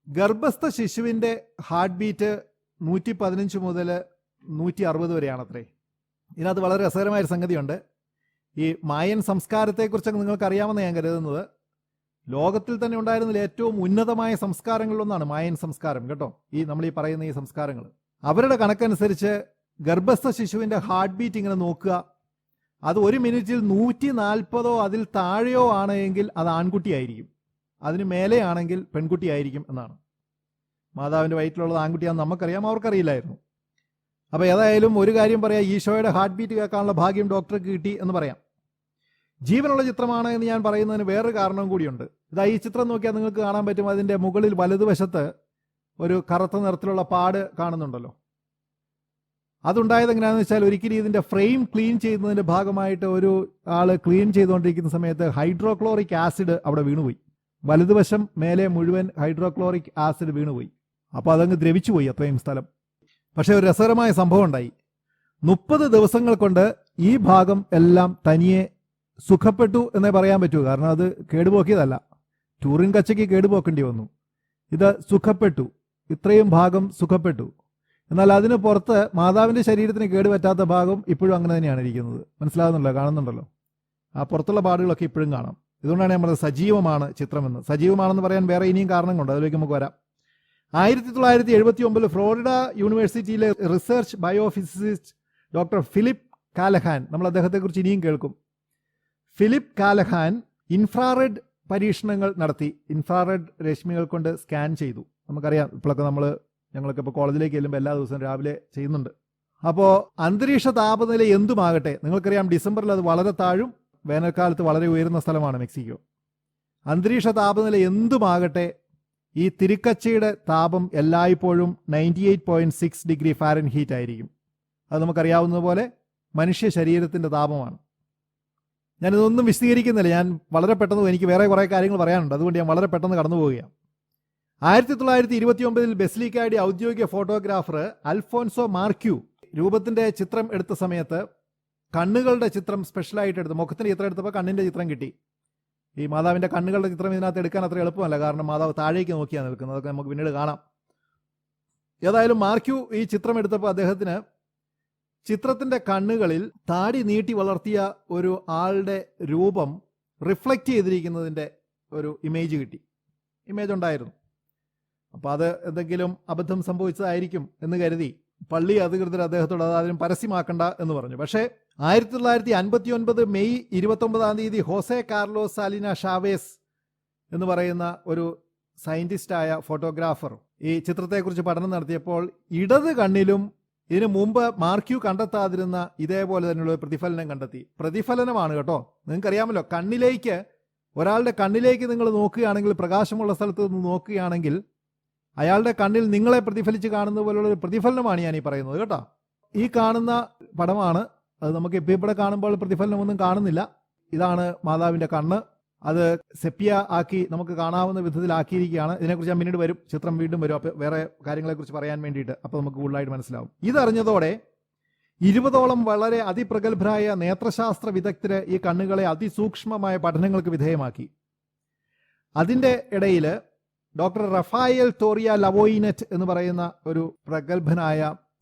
A: ഗർഭസ്ഥ ശിശുവിൻ്റെ ഹാർട്ട് ബീറ്റ് 115 മുതൽ 160 വരെയാണ് അത്രേ. ഇതിനകത്ത് വളരെ രസകരമായൊരു സംഗതിയുണ്ട്. ഈ മായൻ സംസ്കാരത്തെക്കുറിച്ചൊക്കെ നിങ്ങൾക്ക് അറിയാമെന്ന് ഞാൻ കരുതുന്നത്. ലോകത്തിൽ തന്നെ ഉണ്ടായിരുന്നതിൽ ഏറ്റവും ഉന്നതമായ സംസ്കാരങ്ങളിലൊന്നാണ് മായൻ സംസ്കാരം കേട്ടോ. നമ്മൾ ഈ പറയുന്ന ഈ സംസ്കാരങ്ങൾ, അവരുടെ കണക്കനുസരിച്ച് ഗർഭസ്ഥ ശിശുവിൻ്റെ ഹാർട്ട് ബീറ്റ് ഇങ്ങനെ നോക്കുക, അത് 1 മിനിറ്റിൽ 140 അതിൽ താഴെയോ ആണെങ്കിൽ അത് ആൺകുട്ടിയായിരിക്കും, അതിന് മേലെയാണെങ്കിൽ പെൺകുട്ടിയായിരിക്കും എന്നാണ്. മാതാവിൻ്റെ വയറ്റിലുള്ളത് ആൺകുട്ടിയാണെന്ന് നമുക്കറിയാം, അവർക്കറിയില്ലായിരുന്നു. അപ്പോൾ ഏതായാലും ഒരു കാര്യം പറയാം, ഈശോയുടെ ഹാർട്ട് ബീറ്റ് കേൾക്കാനുള്ള ഭാഗ്യം ഡോക്ടർക്ക് കിട്ടി എന്ന് പറയാം. ജീവനുള്ള ചിത്രമാണ് എന്ന് ഞാൻ പറയുന്നതിന് വേറൊരു കാരണവും കൂടിയുണ്ട്. ഈ ചിത്രം നോക്കിയാൽ നിങ്ങൾക്ക് കാണാൻ പറ്റും, അതിൻ്റെ മുകളിൽ വലതുവശത്ത് ഒരു കറുത്ത നിറത്തിലുള്ള പാട് കാണുന്നുണ്ടല്ലോ. അതുണ്ടായത് എങ്ങനെയാണെന്ന് വെച്ചാൽ, ഒരിക്കലും ഇതിൻ്റെ ഫ്രെയിം ക്ലീൻ ചെയ്യുന്നതിൻ്റെ ഭാഗമായിട്ട് ഒരു ആൾ ക്ലീൻ ചെയ്തുകൊണ്ടിരിക്കുന്ന സമയത്ത് ഹൈഡ്രോക്ലോറിക് ആസിഡ് അവിടെ വീണുപോയി. വലതുവശം മേലെ മുഴുവൻ ഹൈഡ്രോക്ലോറിക് ആസിഡ് വീണുപോയി. അപ്പോൾ അതങ്ങ് ദ്രവിച്ചുപോയി അത്രയും സ്ഥലം. പക്ഷേ ഒരു രസകരമായ സംഭവം ഉണ്ടായി. 30 ദിവസങ്ങൾ കൊണ്ട് ഈ ഭാഗം എല്ലാം തനിയെ സുഖപ്പെട്ടു എന്നേ പറയാൻ പറ്റൂ. കാരണം അത് കേടുപോക്കിയതല്ല, ടൂറിൻ കച്ചയ്ക്ക് കേടുപോക്കേണ്ടി വന്നു. ഇത് സുഖപ്പെട്ടു, ഇത്രയും ഭാഗം സുഖപ്പെട്ടു. എന്നാൽ അതിന് പുറത്ത് മാതാവിൻ്റെ ശരീരത്തിന് കേടുപറ്റാത്ത ഭാഗം ഇപ്പോഴും അങ്ങനെ തന്നെയാണ് ഇരിക്കുന്നത്. മനസ്സിലാകുന്നുണ്ടല്ലോ, കാണുന്നുണ്ടല്ലോ. ആ പുറത്തുള്ള പാടുകളൊക്കെ ഇപ്പോഴും കാണാം. ഇതുകൊണ്ടാണ് നമ്മൾ സജീവമാണ് ചിത്രമെന്ന്. സജീവമാണെന്ന് പറയാൻ വേറെ ഇനിയും കാരണങ്ങളുണ്ട്, അതിലേക്ക് നമുക്ക് വരാം. 1979 ഫ്ലോറിഡ യൂണിവേഴ്സിറ്റിയിലെ റിസർച്ച് ബയോഫിസിസിസ്റ്റ് ഡോക്ടർ ഫിലിപ്പ് കാലഹാൻ, നമ്മൾ അദ്ദേഹത്തെക്കുറിച്ച് ഇനിയും കേൾക്കും. ഫിലിപ്പ് കാലഹാൻ ഇൻഫ്രാറെഡ് പരീക്ഷണങ്ങൾ നടത്തി. ഇൻഫ്രാറെഡ് രശ്മികൾ കൊണ്ട് സ്കാൻ ചെയ്തു. നമുക്കറിയാം, ഇപ്പോഴൊക്കെ നമ്മൾ ഞങ്ങളൊക്കെ ഇപ്പോൾ കോളേജിലേക്ക് ചെല്ലുമ്പോൾ എല്ലാ ദിവസവും രാവിലെ ചെയ്യുന്നുണ്ട്. അപ്പോൾ അന്തരീക്ഷ താപനില എന്തുമാകട്ടെ, നിങ്ങൾക്കറിയാം ഡിസംബറിൽ അത് വളരെ താഴും, വേനൽക്കാലത്ത് വളരെ ഉയരുന്ന സ്ഥലമാണ് മെക്സിക്കോ. അന്തരീക്ഷ താപനില എന്തുമാകട്ടെ, ഈ തിരുക്കച്ചയുടെ താപം എല്ലായ്പ്പോഴും 98.6 ഡിഗ്രി ഫാരൻഹീറ്റ് ആയിരിക്കും. അത് നമുക്കറിയാവുന്നതുപോലെ മനുഷ്യ ശരീരത്തിൻ്റെ താപമാണ്. ഞാനിതൊന്നും വിശദീകരിക്കുന്നില്ല, ഞാൻ വളരെ പെട്ടെന്ന്, എനിക്ക് വേറെ കുറേ കാര്യങ്ങൾ പറയാനുണ്ട്, അതുകൊണ്ട് ഞാൻ വളരെ പെട്ടെന്ന് കടന്നു പോവുകയാണ്. 1929 ബെസിലിക്കയുടെ ഔദ്യോഗിക ഫോട്ടോഗ്രാഫർ അൽഫോൻസോ മാർക്യൂ രൂപത്തിൻ്റെ ചിത്രം എടുത്ത സമയത്ത് കണ്ണുകളുടെ ചിത്രം സ്പെഷ്യലായിട്ട് എടുത്ത്, മുഖത്തിൻ്റെ ചിത്രം എടുത്തപ്പോൾ കണ്ണിൻ്റെ ചിത്രം കിട്ടി. ഈ മാതാവിൻ്റെ കണ്ണുകളുടെ ചിത്രം ഇതിനകത്ത് എടുക്കാൻ അത്ര എളുപ്പമല്ല, കാരണം മാതാവ് താഴേക്ക് നോക്കിയാണ് നിൽക്കുന്നത്. അതൊക്കെ നമുക്ക് പിന്നീട് കാണാം. ഏതായാലും മാർക്യൂ ഈ ചിത്രം എടുത്തപ്പോൾ അദ്ദേഹത്തിന് ചിത്രത്തിൻ്റെ കണ്ണുകളിൽ താടി നീട്ടി വളർത്തിയ ഒരു ആളുടെ രൂപം റിഫ്ലക്റ്റ് ചെയ്തിരിക്കുന്നതിൻ്റെ ഒരു ഇമേജ് കിട്ടി, ഇമേജ് ഉണ്ടായിരുന്നു. അപ്പോൾ അത് എന്തെങ്കിലും അബദ്ധം സംഭവിച്ചതായിരിക്കും എന്ന് കരുതി പള്ളി അധികൃതർ അദ്ദേഹത്തോട് അതിനും പരസ്യമാക്കണ്ട എന്ന് പറഞ്ഞു. പക്ഷേ 1959 മെയ് 29 ഹോസെ കാർലോസ് സാലിന ഷാവേസ് എന്ന് പറയുന്ന ഒരു സയന്റിസ്റ്റായ ഫോട്ടോഗ്രാഫർ ഈ ചിത്രത്തെക്കുറിച്ച് പഠനം നടത്തിയപ്പോൾ ഇടത് കണ്ണിലും ഇതിനു മുമ്പ് മാർക്യൂ കണ്ടെത്താതിരുന്ന ഇതേപോലെ തന്നെയുള്ള പ്രതിഫലനം കണ്ടെത്തി. പ്രതിഫലനമാണ് കേട്ടോ, നിങ്ങൾക്കറിയാമല്ലോ, കണ്ണിലേക്ക്, ഒരാളുടെ കണ്ണിലേക്ക് നിങ്ങൾ നോക്കുകയാണെങ്കിൽ, പ്രകാശമുള്ള സ്ഥലത്ത് നിന്ന് നോക്കുകയാണെങ്കിൽ അയാളുടെ കണ്ണിൽ നിങ്ങളെ പ്രതിഫലിച്ച് കാണുന്ന പോലുള്ള ഒരു പ്രതിഫലനമാണ് ഞാൻ ഈ പറയുന്നത് കേട്ടോ. ഈ കാണുന്ന പടമാണ് അത്. നമുക്ക് ഇപ്പോൾ ഇവിടെ കാണുമ്പോൾ പ്രതിഫലനമൊന്നും കാണുന്നില്ല. ഇതാണ് മാതാവിൻ്റെ കണ്ണ്. അത് സെപ്പിയ ആക്കി നമുക്ക് കാണാവുന്ന വിധത്തിലാക്കിയിരിക്കുകയാണ്. ഇതിനെക്കുറിച്ച് ഞാൻ പിന്നീട് വരും, ചിത്രം വീണ്ടും വരും, അപ്പോൾ വേറെ കാര്യങ്ങളെക്കുറിച്ച് പറയാൻ വേണ്ടിയിട്ട്, അപ്പോൾ നമുക്ക് കൂടുതലായിട്ട് മനസ്സിലാവും. ഇതറിഞ്ഞതോടെ 20ഓളം വളരെ അതിപ്രഗത്ഭരായ നേത്രശാസ്ത്ര വിദഗ്ധര് ഈ കണ്ണുകളെ അതിസൂക്ഷ്മമായ പഠനങ്ങൾക്ക് വിധേയമാക്കി. അതിൻ്റെ ഇടയിൽ ഡോക്ടർ റഫായേൽ തോറിയ ലവോയിനെറ്റ് എന്ന് പറയുന്ന ഒരു പ്രഗത്ഭനായ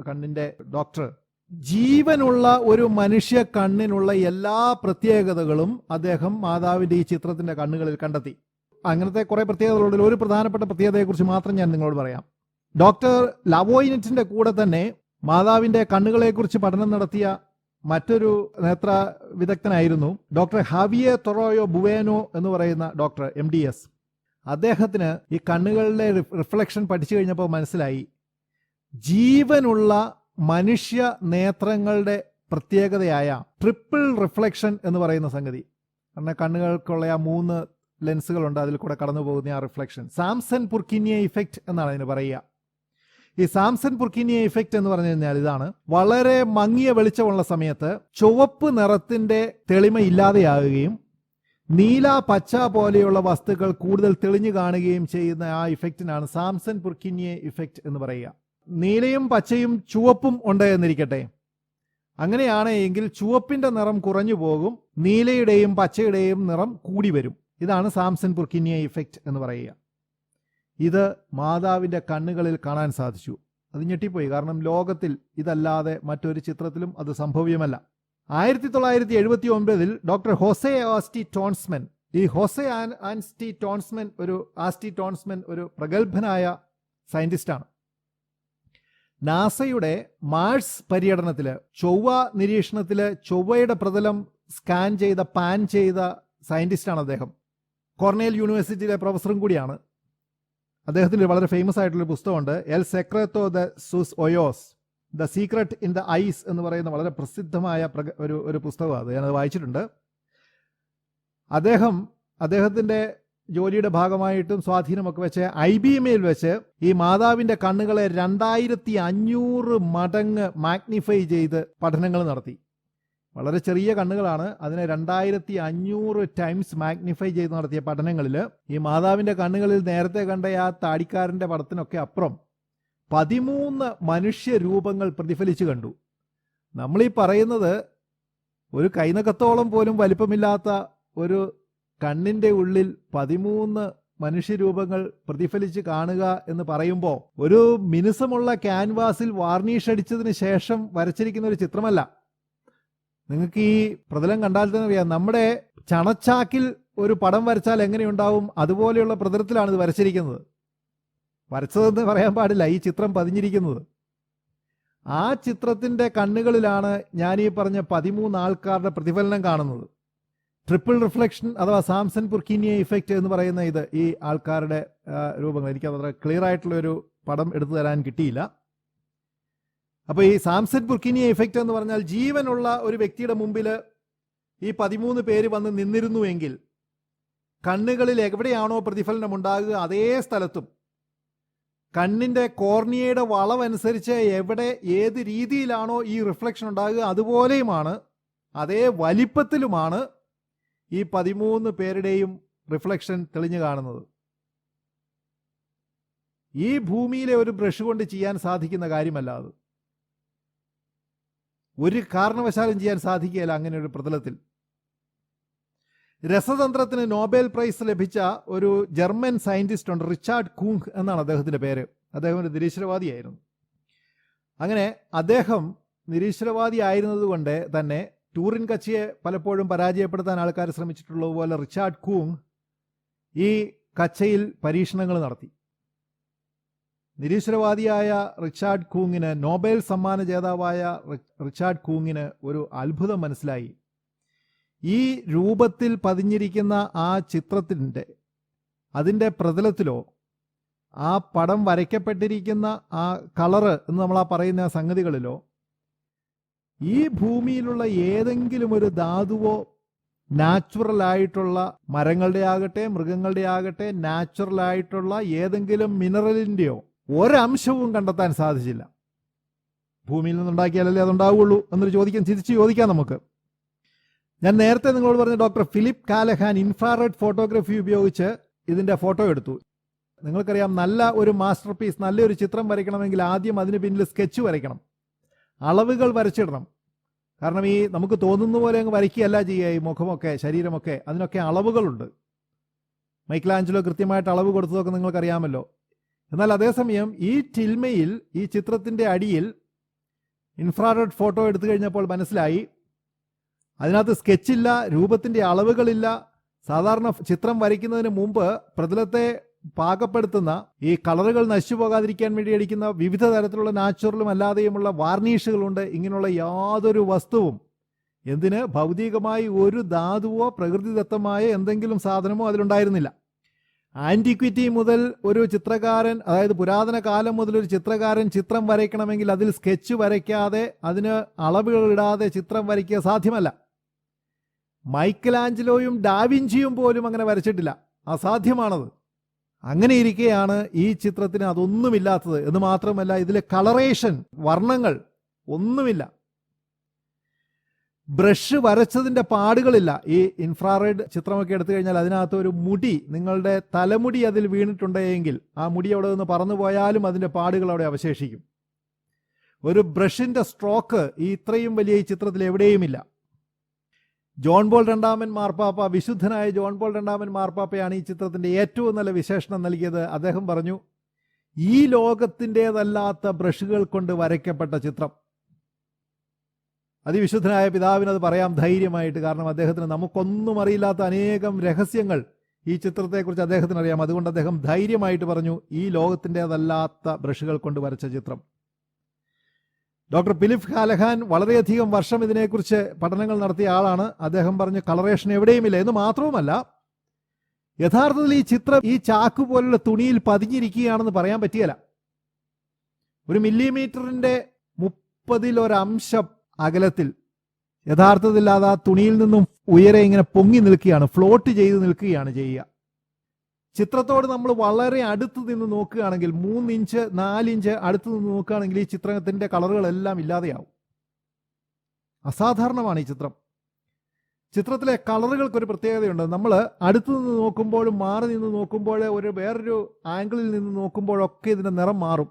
A: കണ്ണിൻ്റെ ഡോക്ടർ ജീവനുള്ള ഒരു മനുഷ്യ കണ്ണിനുള്ള എല്ലാ പ്രത്യേകതകളും അദ്ദേഹം മാതാവിൻ്റെ ഈ ചിത്രത്തിൻ്റെ കണ്ണുകളിൽ കണ്ടെത്തി. അങ്ങനത്തെ കുറേ പ്രത്യേകതകളുള്ള ഒരു പ്രധാനപ്പെട്ട പ്രത്യേകതയെക്കുറിച്ച് മാത്രം ഞാൻ നിങ്ങളോട് പറയാം. ഡോക്ടർ ലവോയിനെറ്റിൻ്റെ കൂടെ തന്നെ മാതാവിൻ്റെ കണ്ണുകളെക്കുറിച്ച് പഠനം നടത്തിയ മറ്റൊരു നേത്ര വിദഗ്ധനായിരുന്നു ഡോക്ടർ ഹാവിയെ തൊറോയോ ബുവേനോ എന്ന് പറയുന്ന ഡോക്ടർ MDS. അദ്ദേഹത്തിന് ഈ കണ്ണുകളുടെ റിഫ്ലക്ഷൻ പഠിച്ചു കഴിഞ്ഞപ്പോൾ മനസ്സിലായി, ജീവനുള്ള മനുഷ്യ നേത്രങ്ങളുടെ പ്രത്യേകതയായ ട്രിപ്പിൾ റിഫ്ലക്ഷൻ എന്ന് പറയുന്ന സംഗതി. കാരണം കണ്ണുകൾക്കുള്ള ആ 3 ലെൻസുകളുണ്ട്, അതിൽ കൂടെ കടന്നു പോകുന്ന ആ റിഫ്ലക്ഷൻ സാംസൺ പുർക്കിനിയ ഇഫക്റ്റ് എന്നാണ് അതിന് പറയുക. ഈ സാംസൺ പുർക്കിനിയ ഇഫക്റ്റ് എന്ന് പറഞ്ഞു കഴിഞ്ഞാൽ ഇതാണ്: വളരെ മങ്ങിയ വെളിച്ചമുള്ള സമയത്ത് ചുവപ്പ് നിറത്തിന്റെ തെളിമ ഇല്ലാതെയാകുകയും നീല പച്ച പോലെയുള്ള വസ്തുക്കൾ കൂടുതൽ തെളിഞ്ഞു കാണുകയും ചെയ്യുന്ന ആ ഇഫക്റ്റിനാണ് സാംസൺ പുർക്കിനിയ ഇഫക്റ്റ് എന്ന് പറയുക. നീലയും പച്ചയും ചുവപ്പും ഉണ്ട് എന്നിരിക്കട്ടെ, അങ്ങനെയാണ് എങ്കിൽ ചുവപ്പിന്റെ നിറം കുറഞ്ഞു പോകും, നീലയുടെയും പച്ചയുടെയും നിറം കൂടി വരും. ഇതാണ് സാംസൺ പുർക്കിനിയ ഇഫക്റ്റ് എന്ന് പറയുക. ഇത് മാതാവിൻ്റെ കണ്ണുകളിൽ കാണാൻ സാധിച്ചു. അത് ഞെട്ടിപ്പോയി, കാരണം ലോകത്തിൽ ഇതല്ലാതെ മറ്റൊരു ചിത്രത്തിലും അത് സംഭവ്യമല്ല. 1979 ഡോക്ടർ ഹോസെ ആസ്റ്റി ടോൺസ്മൻ, ഈ ഹോസെ ആസ്റ്റി ടോൺസ്മൻ ഒരു പ്രഗത്ഭനായ സയന്റിസ്റ്റാണ്. നാസയുടെ മാർസ് പര്യടനത്തിൽ, ചൊവ്വ നിരീക്ഷണത്തിൽ ചൊവ്വയുടെ പ്രതലം സ്കാൻ ചെയ്ത, പാൻ ചെയ്ത സയന്റിസ്റ്റാണ് അദ്ദേഹം. കോർണേൽ യൂണിവേഴ്സിറ്റിയിലെ പ്രൊഫസറും കൂടിയാണ്. അദ്ദേഹത്തിൻ്റെ വളരെ ഫേമസ് ആയിട്ടുള്ളൊരു പുസ്തകമുണ്ട്, El Secreto de Sus Ojos, the secret in the eyes എന്ന് പറയുന്ന വളരെ പ്രസിദ്ധമായ ഒരു പുസ്തകമാണ്. അത് ഞാനത് വായിച്ചിട്ടുണ്ട്. അദ്ദേഹത്തിൻ്റെ ജോലിയുടെ ഭാഗമായിട്ടും സ്വാധീനമൊക്കെ വെച്ച് IBMയിൽ വെച്ച് ഈ മാതാവിൻ്റെ കണ്ണുകളെ 2500 മടങ്ങ് മാഗ്നിഫൈ ചെയ്ത് പഠനങ്ങൾ നടത്തി. വളരെ ചെറിയ കണ്ണുകളാണ്, അതിനെ 2500 ടൈംസ് മാഗ്നിഫൈ ചെയ്ത് നടത്തിയ പഠനങ്ങളിൽ ഈ മാതാവിൻ്റെ കണ്ണുകളിൽ നേരത്തെ കണ്ട ആ താടിക്കാരൻ്റെ പടത്തിനൊക്കെ അപ്പുറം 13 മനുഷ്യ രൂപങ്ങൾ പ്രതിഫലിച്ചു കണ്ടു. നമ്മളീ പറയുന്നത് ഒരു കൈനകത്തോളം പോലും വലിപ്പമില്ലാത്ത ഒരു കണ്ണിൻ്റെ ഉള്ളിൽ 13 മനുഷ്യരൂപങ്ങൾ പ്രതിഫലിച്ച് കാണുക എന്ന് പറയുമ്പോൾ ഒരു മിനുസമുള്ള ക്യാൻവാസിൽ വാർണിഷ് അടിച്ചതിന് ശേഷം വരച്ചിരിക്കുന്ന ഒരു ചിത്രമല്ല. നിങ്ങൾക്ക് ഈ പ്രതലം കണ്ടാൽ തന്നെ അറിയാം, നമ്മുടെ ചണച്ചാക്കിൽ ഒരു പടം വരച്ചാൽ എങ്ങനെയുണ്ടാവും അതുപോലെയുള്ള പ്രതലത്തിലാണ് ഇത് വരച്ചിരിക്കുന്നത്. വരച്ചതെന്ന് പറയാൻ പാടില്ല, ഈ ചിത്രം പതിഞ്ഞിരിക്കുന്നത്. ആ ചിത്രത്തിൻ്റെ കണ്ണുകളിലാണ് ഞാൻ ഈ പറഞ്ഞ 13 ആൾക്കാരുടെ പ്രതിഫലനം കാണുന്നത്. ട്രിപ്പിൾ റിഫ്ലക്ഷൻ അഥവാ സാംസൺ പുർക്കിനിയ ഇഫക്റ്റ് എന്ന് പറയുന്ന ഈ ആൾക്കാരുടെ രൂപങ്ങൾ. എനിക്ക് അത്ര ക്ലിയർ ആയിട്ടുള്ളൊരു പടം എടുത്തു തരാൻ കിട്ടിയില്ല. അപ്പോൾ ഈ സാംസൺ ബുർക്കിനി എഫക്റ്റ് എന്ന് പറഞ്ഞാൽ ജീവനുള്ള ഒരു വ്യക്തിയുടെ മുമ്പിൽ ഈ 13 പേര് വന്ന് നിന്നിരുന്നുവെങ്കിൽ കണ്ണുകളിൽ എവിടെയാണോ പ്രതിഫലനം ഉണ്ടാകുക അതേ സ്ഥലത്തും കണ്ണിൻ്റെ കോർണിയയുടെ വളവനുസരിച്ച് എവിടെ ഏത് രീതിയിലാണോ ഈ റിഫ്ലക്ഷൻ ഉണ്ടാകുക അതുപോലെയുമാണ്, അതേ വലിപ്പത്തിലുമാണ് ഈ 13 പേരുടെയും റിഫ്ലക്ഷൻ തെളിഞ്ഞു കാണുന്നത്. ഈ ഭൂമിയിലെ ഒരു ബ്രഷ് കൊണ്ട് ചെയ്യാൻ സാധിക്കുന്ന കാര്യമല്ല അത്. ഒരു കാരണവശാലും ചെയ്യാൻ സാധിക്കുകയില്ല അങ്ങനെ ഒരു പ്രതലത്തിൽ. രസതന്ത്രത്തിന് നോബൽ പ്രൈസ് ലഭിച്ച ഒരു ജർമ്മൻ സയന്റിസ്റ്റ് ഉണ്ട്, റിച്ചാർഡ് കൂങ് എന്നാണ് അദ്ദേഹത്തിൻ്റെ പേര്. അദ്ദേഹം ഒരു നിരീശ്വരവാദിയായിരുന്നു. അങ്ങനെ അദ്ദേഹം നിരീശ്വരവാദി ആയിരുന്നത് കൊണ്ട് തന്നെ ടൂറിൻ കച്ചിയെ പലപ്പോഴും പരാജയപ്പെടുത്താൻ ആൾക്കാർ ശ്രമിച്ചിട്ടുള്ളതുപോലെ റിച്ചാർഡ് കൂങ് ഈ കച്ചയിൽ പരീക്ഷണങ്ങൾ നടത്തി. നിരീശ്വരവാദിയായ റിച്ചാർഡ് കൂങ്ങിന്, നോബൽ സമ്മാന ജേതാവായ റിച്ചാർഡ് കൂങ്ങിന് ഒരു അത്ഭുതം മനസ്സിലായി. ഈ രൂപത്തിൽ പതിഞ്ഞിരിക്കുന്ന ആ ചിത്രത്തിൻ്റെ അതിൻ്റെ പ്രതലത്തിലോ ആ പടം വരയ്ക്കപ്പെട്ടിരിക്കുന്ന ആ കളറ് എന്ന് നമ്മൾ പറയുന്ന സംഗതികളിലോ ഈ ഭൂമിയിലുള്ള ഏതെങ്കിലും ഒരു ധാതുവോ നാച്ചുറൽ ആയിട്ടുള്ള മരങ്ങളുടെ ആകട്ടെ മൃഗങ്ങളുടെ ആകട്ടെ നാച്ചുറൽ ആയിട്ടുള്ള ഏതെങ്കിലും മിനറലിൻ്റെയോ ഒരംശവും കണ്ടെത്താൻ സാധിച്ചില്ല. ഭൂമിയിൽ നിന്നുണ്ടാക്കിയാലല്ലേ അതുണ്ടാവുള്ളൂ എന്നൊരു തിരിച്ച് ചോദിക്കാം നമുക്ക്. ഞാൻ നേരത്തെ നിങ്ങളോട് പറഞ്ഞ ഡോക്ടർ ഫിലിപ്പ് കാലഹാൻ ഇൻഫ്രാറെഡ് ഫോട്ടോഗ്രാഫി ഉപയോഗിച്ച് ഇതിൻ്റെ ഫോട്ടോ എടുത്തു. നിങ്ങൾക്കറിയാം, നല്ല ഒരു മാസ്റ്റർ പീസ്, നല്ലൊരു ചിത്രം വരയ്ക്കണമെങ്കിൽ ആദ്യം അതിന് പിന്നിൽ സ്കെച്ച് വരയ്ക്കണം, അളവുകൾ വരച്ചിടണം. കാരണം ഈ നമുക്ക് തോന്നുന്ന പോലെ അങ്ങ് വരയ്ക്കുകയല്ല ചെയ്യുക. ഈ മുഖമൊക്കെ ശരീരമൊക്കെ അതിനൊക്കെ അളവുകളുണ്ട്. മൈക്കലാഞ്ചലോ കൃത്യമായിട്ട് അളവ് കൊടുത്തതൊക്കെ നിങ്ങൾക്കറിയാമല്ലോ. എന്നാൽ അതേസമയം ഈ ടിൽമയിൽ ഈ ചിത്രത്തിൻ്റെ അടിയിൽ ഇൻഫ്രാറെഡ് ഫോട്ടോ എടുത്തു കഴിഞ്ഞപ്പോൾ മനസ്സിലായി അതിനകത്ത് സ്കെച്ചില്ല, രൂപത്തിൻ്റെ അളവുകളില്ല. സാധാരണ ചിത്രം വരയ്ക്കുന്നതിന് മുമ്പ് പ്രതലത്തെ പാകപ്പെടുത്തുന്ന ഈ കളറുകൾ നശിച്ചു പോകാതിരിക്കാൻ വേണ്ടി അടിക്കുന്ന വിവിധ തരത്തിലുള്ള നാച്ചുറലും അല്ലാതെയുമുള്ള വാർണിഷുകളുണ്ട്. ഇങ്ങനെയുള്ള യാതൊരു വസ്തുവും, എന്തിന് ഭൗതികമായി ഒരു ധാതുവോ പ്രകൃതിദത്തമായ എന്തെങ്കിലും സാധനമോ അതിലുണ്ടായിരുന്നില്ല. ആന്റിക്വിറ്റി മുതൽ ഒരു ചിത്രകാരൻ, അതായത് പുരാതന കാലം മുതൽ ഒരു ചിത്രകാരൻ ചിത്രം വരയ്ക്കണമെങ്കിൽ അതിൽ സ്കെച്ച് വരയ്ക്കാതെ അതിന് അളവുകൾ ഇടാതെ ചിത്രം വരയ്ക്കുക സാധ്യമല്ല. മൈക്കലാഞ്ചലോയും ഡാവിഞ്ചിയും പോലും അങ്ങനെ വരച്ചിട്ടില്ല, അസാധ്യമാണത്. അങ്ങനെ ഇരിക്കെയാണ് ഈ ചിത്രത്തിന് അതൊന്നുമില്ലാത്തത്. എന്ന് മാത്രമല്ല ഇതിലെ കളറേഷൻ, വർണ്ണങ്ങൾ ഒന്നുമില്ല. ബ്രഷ് വരച്ചതിൻ്റെ പാടുകളില്ല. ഈ ഇൻഫ്രാറെഡ് ചിത്രമൊക്കെ എടുത്തു കഴിഞ്ഞാൽ അതിനകത്ത് ഒരു മുടി, നിങ്ങളുടെ തലമുടി അതിൽ വീണിട്ടുണ്ടെങ്കിൽ ആ മുടി അവിടെ നിന്ന് പറന്നു പോയാലും അതിൻ്റെ പാടുകൾ അവിടെ അവശേഷിക്കും. ഒരു ബ്രഷിൻ്റെ സ്ട്രോക്ക് ഈ ഇത്രയും വലിയ ഈ ചിത്രത്തിൽ എവിടെയുമില്ല. ജോൺ പോൾ രണ്ടാമൻ മാർപ്പാപ്പ, വിശുദ്ധനായ ജോൺ പോൾ രണ്ടാമൻ മാർപ്പാപ്പയാണ് ഈ ചിത്രത്തിൻ്റെ ഏറ്റവും നല്ല വിശേഷണം നൽകിയത്. അദ്ദേഹം പറഞ്ഞു, ഈ ലോകത്തിൻ്റേതല്ലാത്ത ബ്രഷുകൾ കൊണ്ട് വരയ്ക്കപ്പെട്ട ചിത്രം. അതിവിശുദ്ധനായ പിതാവിനത് പറയാം ധൈര്യമായിട്ട്. കാരണം അദ്ദേഹത്തിന് നമുക്കൊന്നും അറിയില്ലാത്ത അനേകം രഹസ്യങ്ങൾ ഈ ചിത്രത്തെക്കുറിച്ച് അദ്ദേഹത്തിന് അറിയാം. അതുകൊണ്ട് അദ്ദേഹം ധൈര്യമായിട്ട് പറഞ്ഞു, ഈ ലോകത്തിൻ്റേതല്ലാത്ത ബ്രഷുകൾ കൊണ്ട് വരച്ച ചിത്രം. ഡോക്ടർ ഫിലിപ്പ് കാലഹാൻ വളരെയധികം വർഷം ഇതിനെക്കുറിച്ച് പഠനങ്ങൾ നടത്തിയ ആളാണ്. അദ്ദേഹം പറഞ്ഞു കളറേഷൻ എവിടെയുമില്ല. എന്ന് മാത്രവുമല്ല, യഥാർത്ഥത്തിൽ ഈ ചിത്രം ഈ ചാക്ക് പോലുള്ള തുണിയിൽ പതിഞ്ഞിരിക്കുകയാണെന്ന് പറയാൻ പറ്റിയല്ല. 1 മില്ലിമീറ്ററിൻ്റെ 30 അകലത്തിൽ യഥാർത്ഥത്തിൽ അത് ആ തുണിയിൽ നിന്നും ഉയരെ ഇങ്ങനെ പൊങ്ങി നിൽക്കുകയാണ്, ഫ്ലോട്ട് ചെയ്ത് നിൽക്കുകയാണ് ചെയ്യുക. ചിത്രത്തോട് നമ്മൾ വളരെ അടുത്ത് നിന്ന് നോക്കുകയാണെങ്കിൽ 3 ഇഞ്ച് 4 ഇഞ്ച് അടുത്ത് നിന്ന് നോക്കുകയാണെങ്കിൽ ഈ ചിത്രത്തിൻ്റെ കളറുകളെല്ലാം ഇല്ലാതെയാവും. അസാധാരണമാണ് ഈ ചിത്രം. ചിത്രത്തിലെ കളറുകൾക്കൊരു പ്രത്യേകതയുണ്ട്. നമ്മൾ അടുത്തു നിന്ന് നോക്കുമ്പോഴും മാറി നിന്ന് നോക്കുമ്പോഴും വേറൊരു ആംഗിളിൽ നിന്ന് നോക്കുമ്പോഴൊക്കെ ഇതിൻ്റെ നിറം മാറും.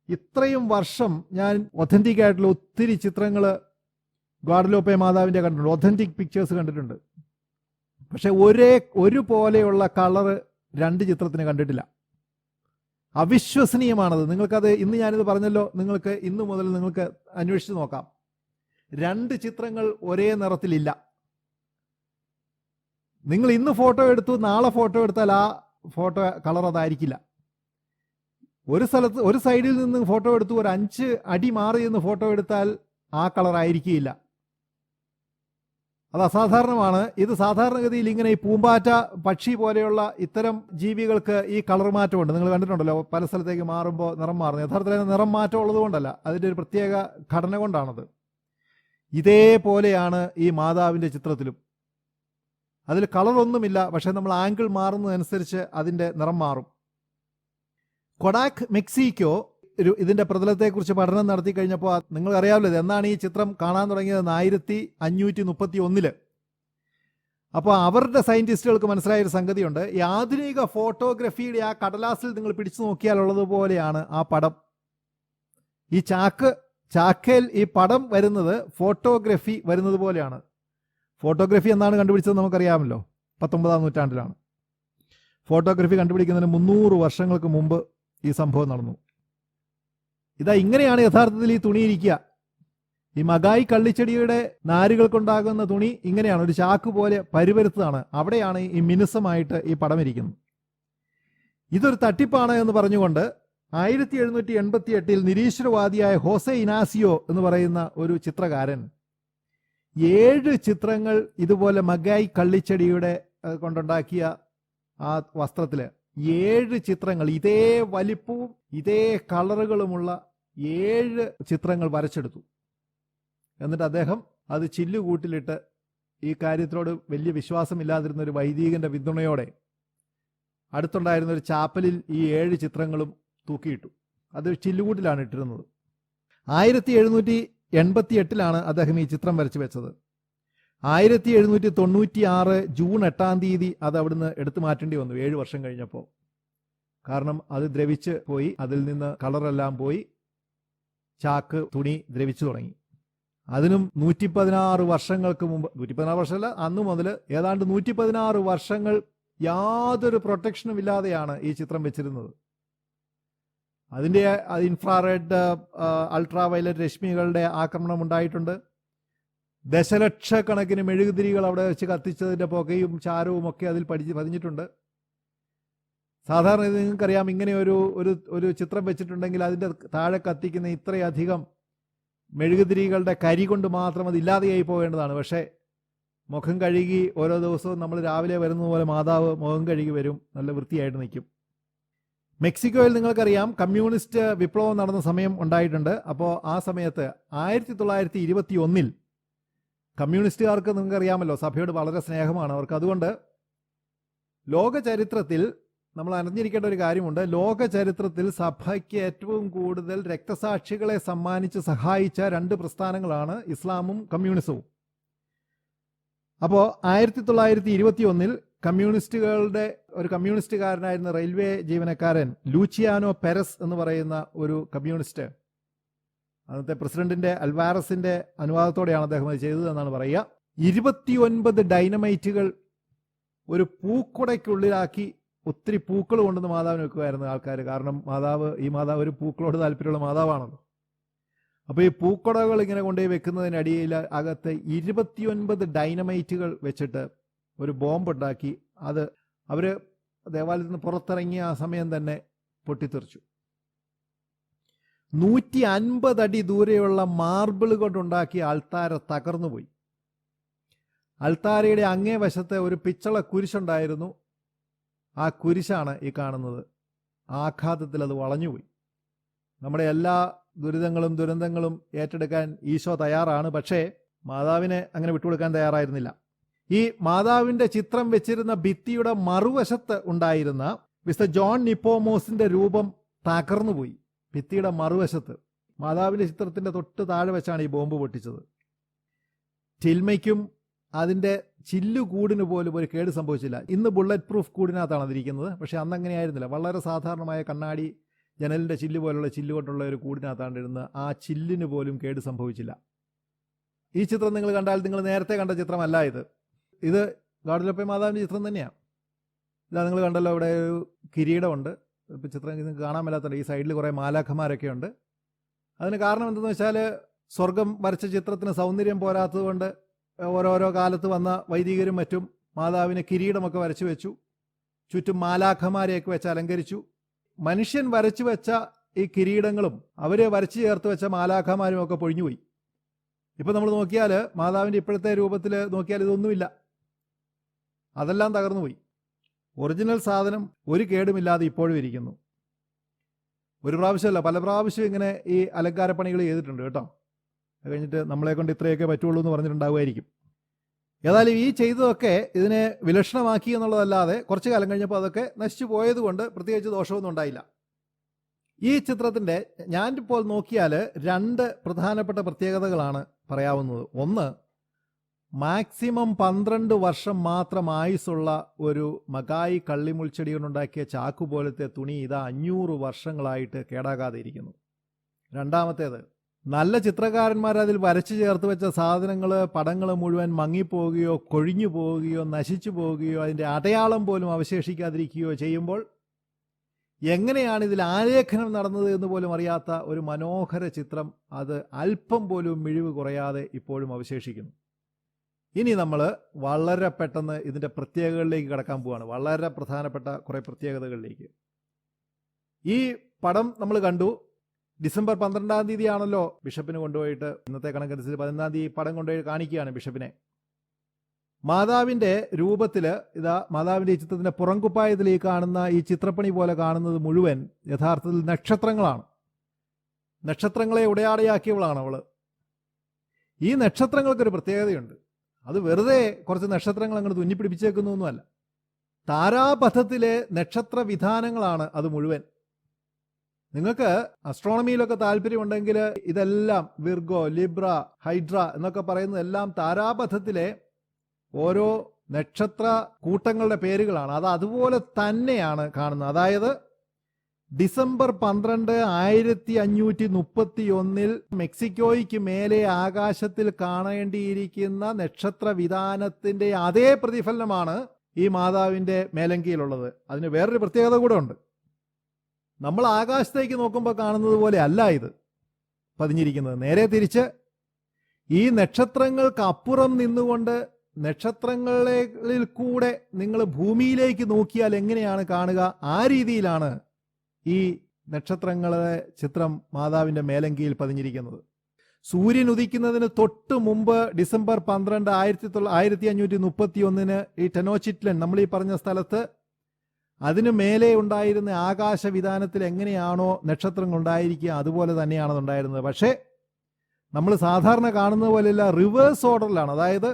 A: ഇത്രയും വർഷം ഞാൻ ഒത്തൻറ്റിക് ആയിട്ടുള്ള ഒത്തിരി ചിത്രങ്ങൾ ഗ്വാഡലോപ്പെ മാതാവിൻ്റെ കണ്ടിട്ടുണ്ട്, ഒത്തൻറ്റിക് പിക്ചേഴ്സ് കണ്ടിട്ടുണ്ട്. പക്ഷെ ഒരുപോലെയുള്ള കളറ് 2 ചിത്രത്തിന് കണ്ടിട്ടില്ല. അവിശ്വസനീയമാണത്. നിങ്ങൾക്കത് ഇന്ന് ഞാനിത് പറഞ്ഞല്ലോ, നിങ്ങൾക്ക് ഇന്ന് മുതൽ നിങ്ങൾക്ക് അന്വേഷിച്ച് നോക്കാം. 2 ചിത്രങ്ങൾ ഒരേ നിറത്തിലില്ല. നിങ്ങൾ ഇന്ന് ഫോട്ടോ എടുത്തു, നാളെ ഫോട്ടോ എടുത്താൽ ആ ഫോട്ടോ കളർ അതായിരിക്കില്ല. ഒരു സൈഡിൽ നിന്ന് ഫോട്ടോ എടുത്തു, ഒരു 5 അടി മാറി നിന്ന് ഫോട്ടോ എടുത്താൽ ആ കളർ ആയിരിക്കില്ല. അത് അസാധാരണമാണ്. ഇത് സാധാരണഗതിയിൽ ഇങ്ങനെ ഈ പൂമ്പാറ്റ, പക്ഷി പോലെയുള്ള ഇത്തരം ജീവികൾക്ക് ഈ കളർ മാറ്റമുണ്ട്. നിങ്ങൾ കണ്ടിട്ടുണ്ടല്ലോ, പല സ്ഥലത്തേക്ക് മാറുമ്പോൾ നിറം മാറുന്നു. യഥാർത്ഥത്തിൽ നിറം മാറ്റം ഉള്ളത് കൊണ്ടല്ല, അതിൻ്റെ ഒരു പ്രത്യേക ഘടന കൊണ്ടാണത്. ഇതേപോലെയാണ് ഈ മാതാവിൻ്റെ ചിത്രത്തിലും. അതിൽ കളറൊന്നുമില്ല, പക്ഷെ നമ്മൾ ആംഗിൾ മാറുന്നതനുസരിച്ച് അതിൻ്റെ നിറം മാറും. കൊഡാക് മെക്സിക്കോ ഇതിന്റെ പ്രതലത്തെക്കുറിച്ച് പഠനം നടത്തി കഴിഞ്ഞപ്പോൾ നിങ്ങൾ അറിയാമല്ലോ എന്നാണ് ഈ ചിത്രം കാണാൻ തുടങ്ങിയത്, 1531. അപ്പോൾ അവരുടെ സയന്റിസ്റ്റുകൾക്ക് മനസ്സിലായൊരു സംഗതിയുണ്ട്. ഈ ആധുനിക ഫോട്ടോഗ്രഫിയുടെ ആ കടലാസിൽ നിങ്ങൾ പിടിച്ചു നോക്കിയാലുള്ളതുപോലെയാണ് ആ പടം. ഈ ചാക്കയിൽ ഈ പടം വരുന്നത് ഫോട്ടോഗ്രഫി വരുന്നത് പോലെയാണ്. ഫോട്ടോഗ്രഫി എന്നാണ് കണ്ടുപിടിച്ചത് നമുക്കറിയാമല്ലോ, 19-ാം നൂറ്റാണ്ടിലാണ്. ഫോട്ടോഗ്രഫി കണ്ടുപിടിക്കുന്നതിന് 300 വർഷങ്ങൾക്ക് മുമ്പ് ഈ സംഭവം നടന്നു. ഇതാ ഇങ്ങനെയാണ് യഥാർത്ഥത്തിൽ ഈ തുണി ഇരിക്കുക. ഈ മഗായി കള്ളിച്ചെടിയുടെ നാരുകൾ കൊണ്ടാകുന്ന തുണി ഇങ്ങനെയാണ്, ഒരു ചാക്ക് പോലെ പരുപരുത്തതാണ്. അവിടെയാണ് ഈ മിനുസമായിട്ട് ഈ പടം ഇരിക്കുന്നത്. ഇതൊരു തട്ടിപ്പാണ് എന്ന് പറഞ്ഞുകൊണ്ട് 1788 നിരീശ്വരവാദിയായ ഹോസെ ഇനാസിയോ എന്ന് പറയുന്ന ഒരു ചിത്രകാരൻ 7 ചിത്രങ്ങൾ ഇതുപോലെ മഗായി കള്ളിച്ചെടിയുടെ കൊണ്ടുണ്ടാക്കിയ ആ വസ്ത്രത്തില് 7 ചിത്രങ്ങൾ ഇതേ വലിപ്പവും ഇതേ കളറുകളുമുള്ള 7 ചിത്രങ്ങൾ വരച്ചെടുത്തു. എന്നിട്ട് അദ്ദേഹം അത് ചില്ലുകൂട്ടിലിട്ട്, ഈ കാര്യത്തിനോട് വലിയ വിശ്വാസമില്ലാതിരുന്ന ഒരു വൈദികന്റെ പിന്തുണയോടെ അടുത്തുണ്ടായിരുന്ന ഒരു ചാപ്പലിൽ ഈ 7 ചിത്രങ്ങളും തൂക്കിയിട്ടു. അത് ചില്ലുകൂട്ടിലാണ് ഇട്ടിരുന്നത്. 1788 അദ്ദേഹം ഈ ചിത്രം വരച്ചു വെച്ചത്. 1796 ജൂൺ 8-ാം തീയതി അത് അവിടുന്ന് എടുത്തു മാറ്റേണ്ടി വന്നു, 7 വർഷം കഴിഞ്ഞപ്പോൾ. കാരണം അത് ദ്രവിച്ച് പോയി, അതിൽ നിന്ന് കളറെല്ലാം പോയി, ചാക്ക് തുണി ദ്രവിച്ചു തുടങ്ങി. അതിനും 116 വർഷങ്ങൾക്ക് മുമ്പ്, 116 വർഷമല്ല, അന്നു മുതൽ ഏതാണ്ട് 116 വർഷങ്ങൾ യാതൊരു പ്രൊട്ടക്ഷനും ഇല്ലാതെയാണ് ഈ ചിത്രം വെച്ചിരുന്നത്. അതിൻ്റെ ഇൻഫ്രാറെഡ്, അൾട്രാ വയലറ്റ് രശ്മികളുടെ ആക്രമണം ഉണ്ടായിട്ടുണ്ട്. ദശലക്ഷക്കണക്കിന് മെഴുകുതിരികൾ അവിടെ വെച്ച് കത്തിച്ചതിൻ്റെ പുകയും ചാരവും ഒക്കെ അതിൽ പതിഞ്ഞിട്ടുണ്ട്. സാധാരണ ഇത് നിങ്ങൾക്കറിയാം, ഇങ്ങനെ ഒരു ചിത്രം വെച്ചിട്ടുണ്ടെങ്കിൽ അതിൻ്റെ താഴെ കത്തിക്കുന്ന ഇത്രയധികം മെഴുകുതിരികളുടെ കരി കൊണ്ട് മാത്രം അത് ഇല്ലാതെയായി പോകേണ്ടതാണ്. പക്ഷേ മുഖം കഴുകി ഓരോ ദിവസവും നമ്മൾ രാവിലെ വരുന്നത് പോലെ മാതാവ് മുഖം കഴുകി വരും, നല്ല വൃത്തിയായിട്ട് നിൽക്കും. മെക്സിക്കോയിൽ നിങ്ങൾക്കറിയാം കമ്മ്യൂണിസ്റ്റ് വിപ്ലവം നടന്ന സമയം ഉണ്ടായിട്ടുണ്ട്. അപ്പോൾ ആ സമയത്ത് 1921 കമ്മ്യൂണിസ്റ്റുകാർക്ക് നിങ്ങൾക്കറിയാമല്ലോ സഭയോട് വളരെ സ്നേഹമാണ് അവർക്ക്. അതുകൊണ്ട് ലോക ചരിത്രത്തിൽ നമ്മൾ അറിഞ്ഞിരിക്കേണ്ട ഒരു കാര്യമുണ്ട്. ലോക ചരിത്രത്തിൽ സഭയ്ക്ക് ഏറ്റവും കൂടുതൽ രക്തസാക്ഷികളെ സമ്മാനിച്ച് സഹായിച്ച 2 പ്രസ്ഥാനങ്ങളാണ് ഇസ്ലാമും കമ്മ്യൂണിസവും. അപ്പോൾ 1921 കമ്മ്യൂണിസ്റ്റുകളുടെ ഒരു കമ്മ്യൂണിസ്റ്റുകാരനായിരുന്ന റെയിൽവേ ജീവനക്കാരൻ ലൂച്ചിയാനോ പെരസ് എന്ന് പറയുന്ന ഒരു കമ്മ്യൂണിസ്റ്റ്, അന്നത്തെ പ്രസിഡന്റിന്റെ അൽവാരസിന്റെ അനുവാദത്തോടെയാണ് അദ്ദേഹം അത് ചെയ്തതെന്നാണ് പറയുക. 29 ഡൈനമൈറ്റുകൾ ഒരു പൂക്കുടയ്ക്കുള്ളിലാക്കി ഒത്തിരി പൂക്കൾ കൊണ്ടുവന്ന് മാതാവിന് വെക്കുമായിരുന്നു ആൾക്കാർ. കാരണം ഈ മാതാവ് ഒരു പൂക്കളോട് താല്പര്യമുള്ള മാതാവാണല്ലോ. അപ്പോൾ ഈ പൂക്കുടകൾ ഇങ്ങനെ കൊണ്ടുപോയി വെക്കുന്നതിനടിയിൽ അകത്ത് 29 ഡൈനമൈറ്റുകൾ വെച്ചിട്ട് ഒരു ബോംബ് ഉണ്ടാക്കി. അത് അവർ ദേവാലയത്തിൽ നിന്ന് പുറത്തിറങ്ങിയ ആ സമയം തന്നെ പൊട്ടിത്തെറിച്ചു. 150 അടി ദൂരെയുള്ള മാർബിൾ കൊണ്ടുണ്ടാക്കിയ അൾത്താര തകർന്നുപോയി. അൾത്താരയുടെ അങ്ങേ വശത്ത് ഒരു പിച്ചള കുരിശുണ്ടായിരുന്നു. ആ കുരിശാണ് ഈ കാണുന്നത്. ആഘാതത്തിൽ അത് വളഞ്ഞുപോയി. നമ്മുടെ എല്ലാ ദുരിതങ്ങളും ഏറ്റെടുക്കാൻ ഈശോ തയ്യാറാണ്. പക്ഷേ മാതാവിനെ അങ്ങനെ വിട്ടുകൊടുക്കാൻ തയ്യാറായിരുന്നില്ല. ഈ മാതാവിന്റെ ചിത്രം വെച്ചിരുന്ന ഭിത്തിയുടെ മറുവശത്ത് ഉണ്ടായിരുന്ന മിസ്റ്റർ ജോൺ നിപ്പോമോസിന്റെ രൂപം തകർന്നുപോയി. ഭിത്തിയുടെ മറുവശത്ത് മാതാവിന്റെ ചിത്രത്തിന്റെ തൊട്ട് താഴെ വെച്ചാണ് ഈ ബോംബ് പൊട്ടിച്ചത്. ടിൽമയ്ക്കും അതിന്റെ ചില്ലുകൂടിന് പോലും ഒരു കേട് സംഭവിച്ചില്ല. ഇന്ന് ബുള്ളറ്റ് പ്രൂഫ് കൂടിനകത്താണ് അതിരിക്കുന്നത്. പക്ഷെ അന്ന് അങ്ങനെയായിരുന്നില്ല. വളരെ സാധാരണമായ കണ്ണാടി ജനലിന്റെ ചില്ല് പോലുള്ള ചില്ല് കൊണ്ടുള്ള ഒരു കൂടിനകത്താണ് ഇരുന്നത്. ആ ചില്ലിന് പോലും കേട് സംഭവിച്ചില്ല. ഈ ചിത്രം നിങ്ങൾ കണ്ടാൽ നിങ്ങൾ നേരത്തെ കണ്ട ചിത്രമല്ല ഇത്. ഇത് ഗാഡലോപ്പെ മാതാവിന്റെ ചിത്രം തന്നെയാണ്. ഇതാ നിങ്ങൾ കണ്ടല്ലോ, ഇവിടെ ഒരു കിരീടമുണ്ട്. ഇപ്പം ചിത്രം നിങ്ങൾക്ക് കാണാൻ മേലാത്തുണ്ട്. ഈ സൈഡിൽ കുറേ മാലാഖമാരൊക്കെ ഉണ്ട്. അതിന് കാരണം എന്തെന്ന് വെച്ചാൽ സ്വർഗം വരച്ച ചിത്രത്തിന് സൗന്ദര്യം പോരാത്തത് കൊണ്ട് ഓരോരോ കാലത്ത് വന്ന വൈദികരും മറ്റും മാതാവിന് കിരീടമൊക്കെ വരച്ചു വെച്ചു. ചുറ്റും മാലാഖമാരെയൊക്കെ വെച്ച് അലങ്കരിച്ചു. മനുഷ്യൻ വരച്ചു വെച്ച ഈ കിരീടങ്ങളും അവര് വരച്ചു ചേർത്ത് വെച്ച മാലാഖമാരും ഒക്കെ പൊഴിഞ്ഞുപോയി. ഇപ്പം നമ്മൾ നോക്കിയാൽ മാതാവിൻ്റെ ഇപ്പോഴത്തെ രൂപത്തിൽ നോക്കിയാൽ ഇതൊന്നുമില്ല, അതെല്ലാം തകർന്നു പോയി. ഒറിജിനൽ സാധനം ഒരു കേടുമില്ലാതെ ഇപ്പോഴും ഇരിക്കുന്നു. ഒരു പ്രാവശ്യമല്ല, പല പ്രാവശ്യം ഇങ്ങനെ ഈ അലങ്കാരപ്പണികൾ ചെയ്തിട്ടുണ്ട് കേട്ടോ. അത് കഴിഞ്ഞിട്ട് നമ്മളെ കൊണ്ട് ഇത്രയൊക്കെ പറ്റുള്ളൂ എന്ന് പറഞ്ഞിട്ടുണ്ടാവുമായിരിക്കും. ഏതായാലും ഈ ചെയ്തതൊക്കെ ഇതിനെ വിലക്ഷണമാക്കി എന്നുള്ളതല്ലാതെ കുറച്ച് കാലം കഴിഞ്ഞപ്പോൾ അതൊക്കെ നശിച്ചു പോയതുകൊണ്ട് പ്രത്യേകിച്ച് ദോഷമൊന്നും ഉണ്ടായില്ല. ഈ ചിത്രത്തിൻ്റെ ഞാനിപ്പോൾ നോക്കിയാൽ 2 പ്രധാനപ്പെട്ട പ്രത്യേകതകളാണ് പറയാവുന്നത്. ഒന്ന്, മാക്സിമം 12 വർഷം മാത്രം ആയുസുള്ള ഒരു മകായി കള്ളിമുൾച്ചെടി കൊണ്ടുണ്ടാക്കിയ ചാക്കു പോലത്തെ തുണി ഇതാ 500 വർഷങ്ങളായിട്ട് കേടാകാതെ ഇരിക്കുന്നു. രണ്ടാമത്തേത്, നല്ല ചിത്രകാരന്മാർ അതിൽ വരച്ചു ചേർത്ത് വെച്ച സാധനങ്ങൾ, പടങ്ങൾ മുഴുവൻ മങ്ങിപ്പോവുകയോ കൊഴിഞ്ഞു പോവുകയോ നശിച്ചു പോവുകയോ അതിൻ്റെ അടയാളം പോലും അവശേഷിക്കാതിരിക്കുകയോ ചെയ്യുമ്പോൾ എങ്ങനെയാണ് ഇതിൽ ആലേഖനം നടന്നത് എന്ന് പോലും അറിയാത്ത ഒരു മനോഹര ചിത്രം അത് അല്പം പോലും മിഴിവ് കുറയാതെ ഇപ്പോഴും അവശേഷിക്കുന്നു. ഇനി നമ്മൾ വളരെ പെട്ടെന്ന് ഇതിൻ്റെ പ്രത്യേകതകളിലേക്ക് കടക്കാൻ പോവുകയാണ്, വളരെ പ്രധാനപ്പെട്ട കുറേ പ്രത്യേകതകളിലേക്ക്. ഈ പടം നമ്മൾ കണ്ടു. ഡിസംബർ 12-ാം തീയതിയാണല്ലോ ബിഷപ്പിന് കൊണ്ടുപോയിട്ട്, ഇന്നത്തെ കണക്കനുസരിച്ച് 11-ാം തീയതി പടം കൊണ്ടുപോയി കാണിക്കുകയാണ് ബിഷപ്പിനെ. മാതാവിൻ്റെ രൂപത്തിൽ ഇതാ മാതാവിൻ്റെ ഈ ചിത്രത്തിൻ്റെ പുറംകുപ്പായത്തിൽ ഈ കാണുന്ന ഈ ചിത്രപ്പണി പോലെ കാണുന്നത് മുഴുവൻ യഥാർത്ഥത്തിൽ നക്ഷത്രങ്ങളാണ്. നക്ഷത്രങ്ങളെ ഉടയാടയാക്കിയവളാണ് അവൾ. ഈ നക്ഷത്രങ്ങൾക്കൊരു പ്രത്യേകതയുണ്ട്. അത് വെറുതെ കുറച്ച് നക്ഷത്രങ്ങൾ അങ്ങോട്ട് തുന്നിപ്പിടിപ്പിച്ചേക്കുന്നൊന്നുമല്ല. താരാപഥത്തിലെ നക്ഷത്ര വിധാനങ്ങളാണ് അത് മുഴുവൻ. നിങ്ങൾക്ക് അസ്ട്രോണമിയിലൊക്കെ താല്പര്യമുണ്ടെങ്കിൽ ഇതെല്ലാം വിർഗോ, ലിബ്ര, ഹൈഡ്ര എന്നൊക്കെ പറയുന്നതെല്ലാം താരാപഥത്തിലെ ഓരോ നക്ഷത്ര കൂട്ടങ്ങളുടെ പേരുകളാണ്. അത് അതുപോലെ തന്നെയാണ് കാണുന്നത്. അതായത് ഡിസംബർ 12, 1531 മെക്സിക്കോയ്ക്ക് മേലെ ആകാശത്തിൽ കാണേണ്ടിയിരിക്കുന്ന നക്ഷത്ര വിധാനത്തിന്റെ അതേ പ്രതിഫലനമാണ് ഈ മാതാവിന്റെ മേലങ്കിയിലുള്ളത്. അതിന് വേറൊരു പ്രത്യേകത കൂടെ ഉണ്ട്. നമ്മൾ ആകാശത്തേക്ക് നോക്കുമ്പോൾ കാണുന്നത് പോലെ അല്ല ഇത് പതിഞ്ഞിരിക്കുന്നത്. നേരെ തിരിച്ച് ഈ നക്ഷത്രങ്ങൾക്ക് അപ്പുറം നിന്നുകൊണ്ട് നക്ഷത്രങ്ങളിൽ കൂടെ നിങ്ങൾ ഭൂമിയിലേക്ക് നോക്കിയാൽ എങ്ങനെയാണ് കാണുക, ആ രീതിയിലാണ് ഈ നക്ഷത്രങ്ങളെ ചിത്രം മാതാവിൻ്റെ മേലങ്കിയിൽ പതിഞ്ഞിരിക്കുന്നത്. സൂര്യൻ ഉദിക്കുന്നതിന് തൊട്ട് മുമ്പ് ഡിസംബർ 12, 1531 ഈ ടെനോച്ചിറ്റ്ലൻ നമ്മൾ ഈ പറഞ്ഞ സ്ഥലത്ത് അതിനു മേലെ ഉണ്ടായിരുന്ന ആകാശവിധാനത്തിൽ എങ്ങനെയാണോ നക്ഷത്രങ്ങൾ ഉണ്ടായിരിക്കുക അതുപോലെ തന്നെയാണ് ഉണ്ടായിരുന്നത്. പക്ഷേ നമ്മൾ സാധാരണ കാണുന്ന പോലെയല്ല, റിവേഴ്സ് ഓർഡറിലാണ്. അതായത്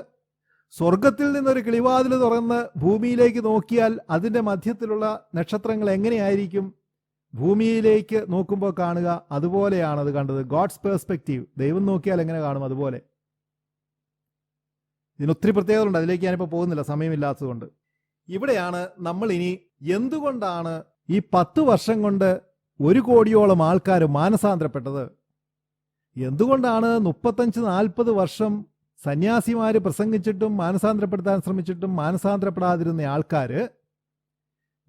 A: സ്വർഗത്തിൽ നിന്നൊരു കിളിവാതിൽ തുറന്ന് ഭൂമിയിലേക്ക് നോക്കിയാൽ അതിൻ്റെ മധ്യത്തിലുള്ള നക്ഷത്രങ്ങൾ എങ്ങനെയായിരിക്കും ഭൂമിയിലേക്ക് നോക്കുമ്പോൾ കാണുക, അതുപോലെയാണ് അത് കണ്ടത്. ഗോഡ്സ് പേഴ്സ്പെക്റ്റീവ്, ദൈവം നോക്കിയാൽ എങ്ങനെ കാണും അതുപോലെ. ഇതിനൊത്തിരി പ്രത്യേകതയുണ്ട്, അതിലേക്ക് ഞാനിപ്പോൾ പോകുന്നില്ല സമയമില്ലാത്തതുകൊണ്ട്. ഇവിടെയാണ് നമ്മൾ ഇനി എന്തുകൊണ്ടാണ് ഈ 10 വർഷം കൊണ്ട് 1 കോടിയോളം ആൾക്കാർ മാനസാന്തരപ്പെട്ടത്, എന്തുകൊണ്ടാണ് 35-40 വർഷം സന്യാസിമാർ പ്രസംഗിച്ചിട്ടും മാനസാന്തരപ്പെടുത്താൻ ശ്രമിച്ചിട്ടും മാനസാന്തരപ്പെടാതിരുന്ന ആൾക്കാർ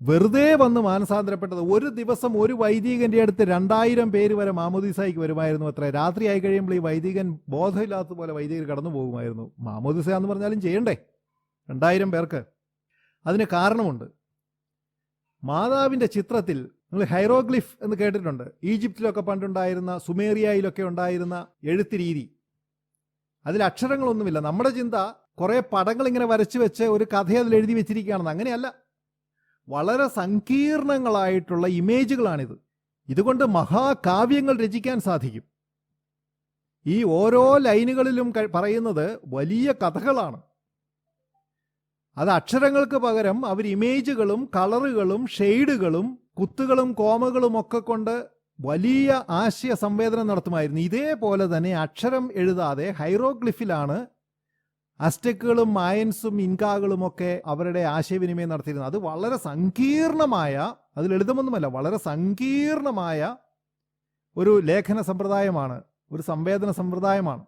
A: വെറുതെ വന്ന് മാനസാന്തരപ്പെട്ടത്. ഒരു ദിവസം ഒരു വൈദികന്റെ അടുത്ത് 2000 പേര് വരെ മാമോദിസായിക്ക് വരുമായിരുന്നു അത്ര. രാത്രി ആയി കഴിയുമ്പോൾ ഈ വൈദികൻ ബോധമില്ലാത്ത പോലെ വൈദികർ കടന്നു പോകുമായിരുന്നു. മാമോദിസ എന്ന് പറഞ്ഞാലും ചെയ്യണ്ടേ 2000 പേർക്ക്. അതിന് കാരണമുണ്ട്. മാതാവിൻ്റെ ചിത്രത്തിൽ നിങ്ങൾ ഹൈറോഗ്ലിഫ് എന്ന് കേട്ടിട്ടുണ്ട്. ഈജിപ്തിലൊക്കെ പണ്ടുണ്ടായിരുന്ന, സുമേറിയയിലൊക്കെ ഉണ്ടായിരുന്ന എഴുത്ത് രീതി. അതിൽ അക്ഷരങ്ങളൊന്നുമില്ല. നമ്മുടെ ചിന്ത കുറേ പടങ്ങൾ ഇങ്ങനെ വരച്ചു വെച്ച് ഒരു കഥ അതിൽ എഴുതി വെച്ചിരിക്കുകയാണെന്ന്. അങ്ങനെയല്ല, വളരെ സങ്കീർണങ്ങളായിട്ടുള്ള ഇമേജുകളാണിത്. ഇതുകൊണ്ട് മഹാകാവ്യങ്ങൾ രചിക്കാൻ സാധിക്കും. ഈ ഓരോ ലൈനുകളിലും പറയുന്നത് വലിയ കഥകളാണ്. അത് അക്ഷരങ്ങൾക്ക് പകരം അവർ ഇമേജുകളും കളറുകളും ഷെയ്ഡുകളും കുത്തുകളും കോമകളും ഒക്കെ കൊണ്ട് വലിയ ആശയ സംവേദനം നടത്തുമായിരുന്നു. ഇതേപോലെ തന്നെ അക്ഷരം എഴുതാതെ ഹൈറോഗ്ലിഫിലാണ് അസ്റ്റക്കുകളും മായൻസും ഇൻകാകളും ഒക്കെ അവരുടെ ആശയവിനിമയം നടത്തിയിരുന്നത്. അത് വളരെ സങ്കീർണമായ, അത് ലളിതമൊന്നുമല്ല, വളരെ സങ്കീർണമായ ഒരു ലേഖന സമ്പ്രദായമാണ്, ഒരു സംവേദന സമ്പ്രദായമാണ്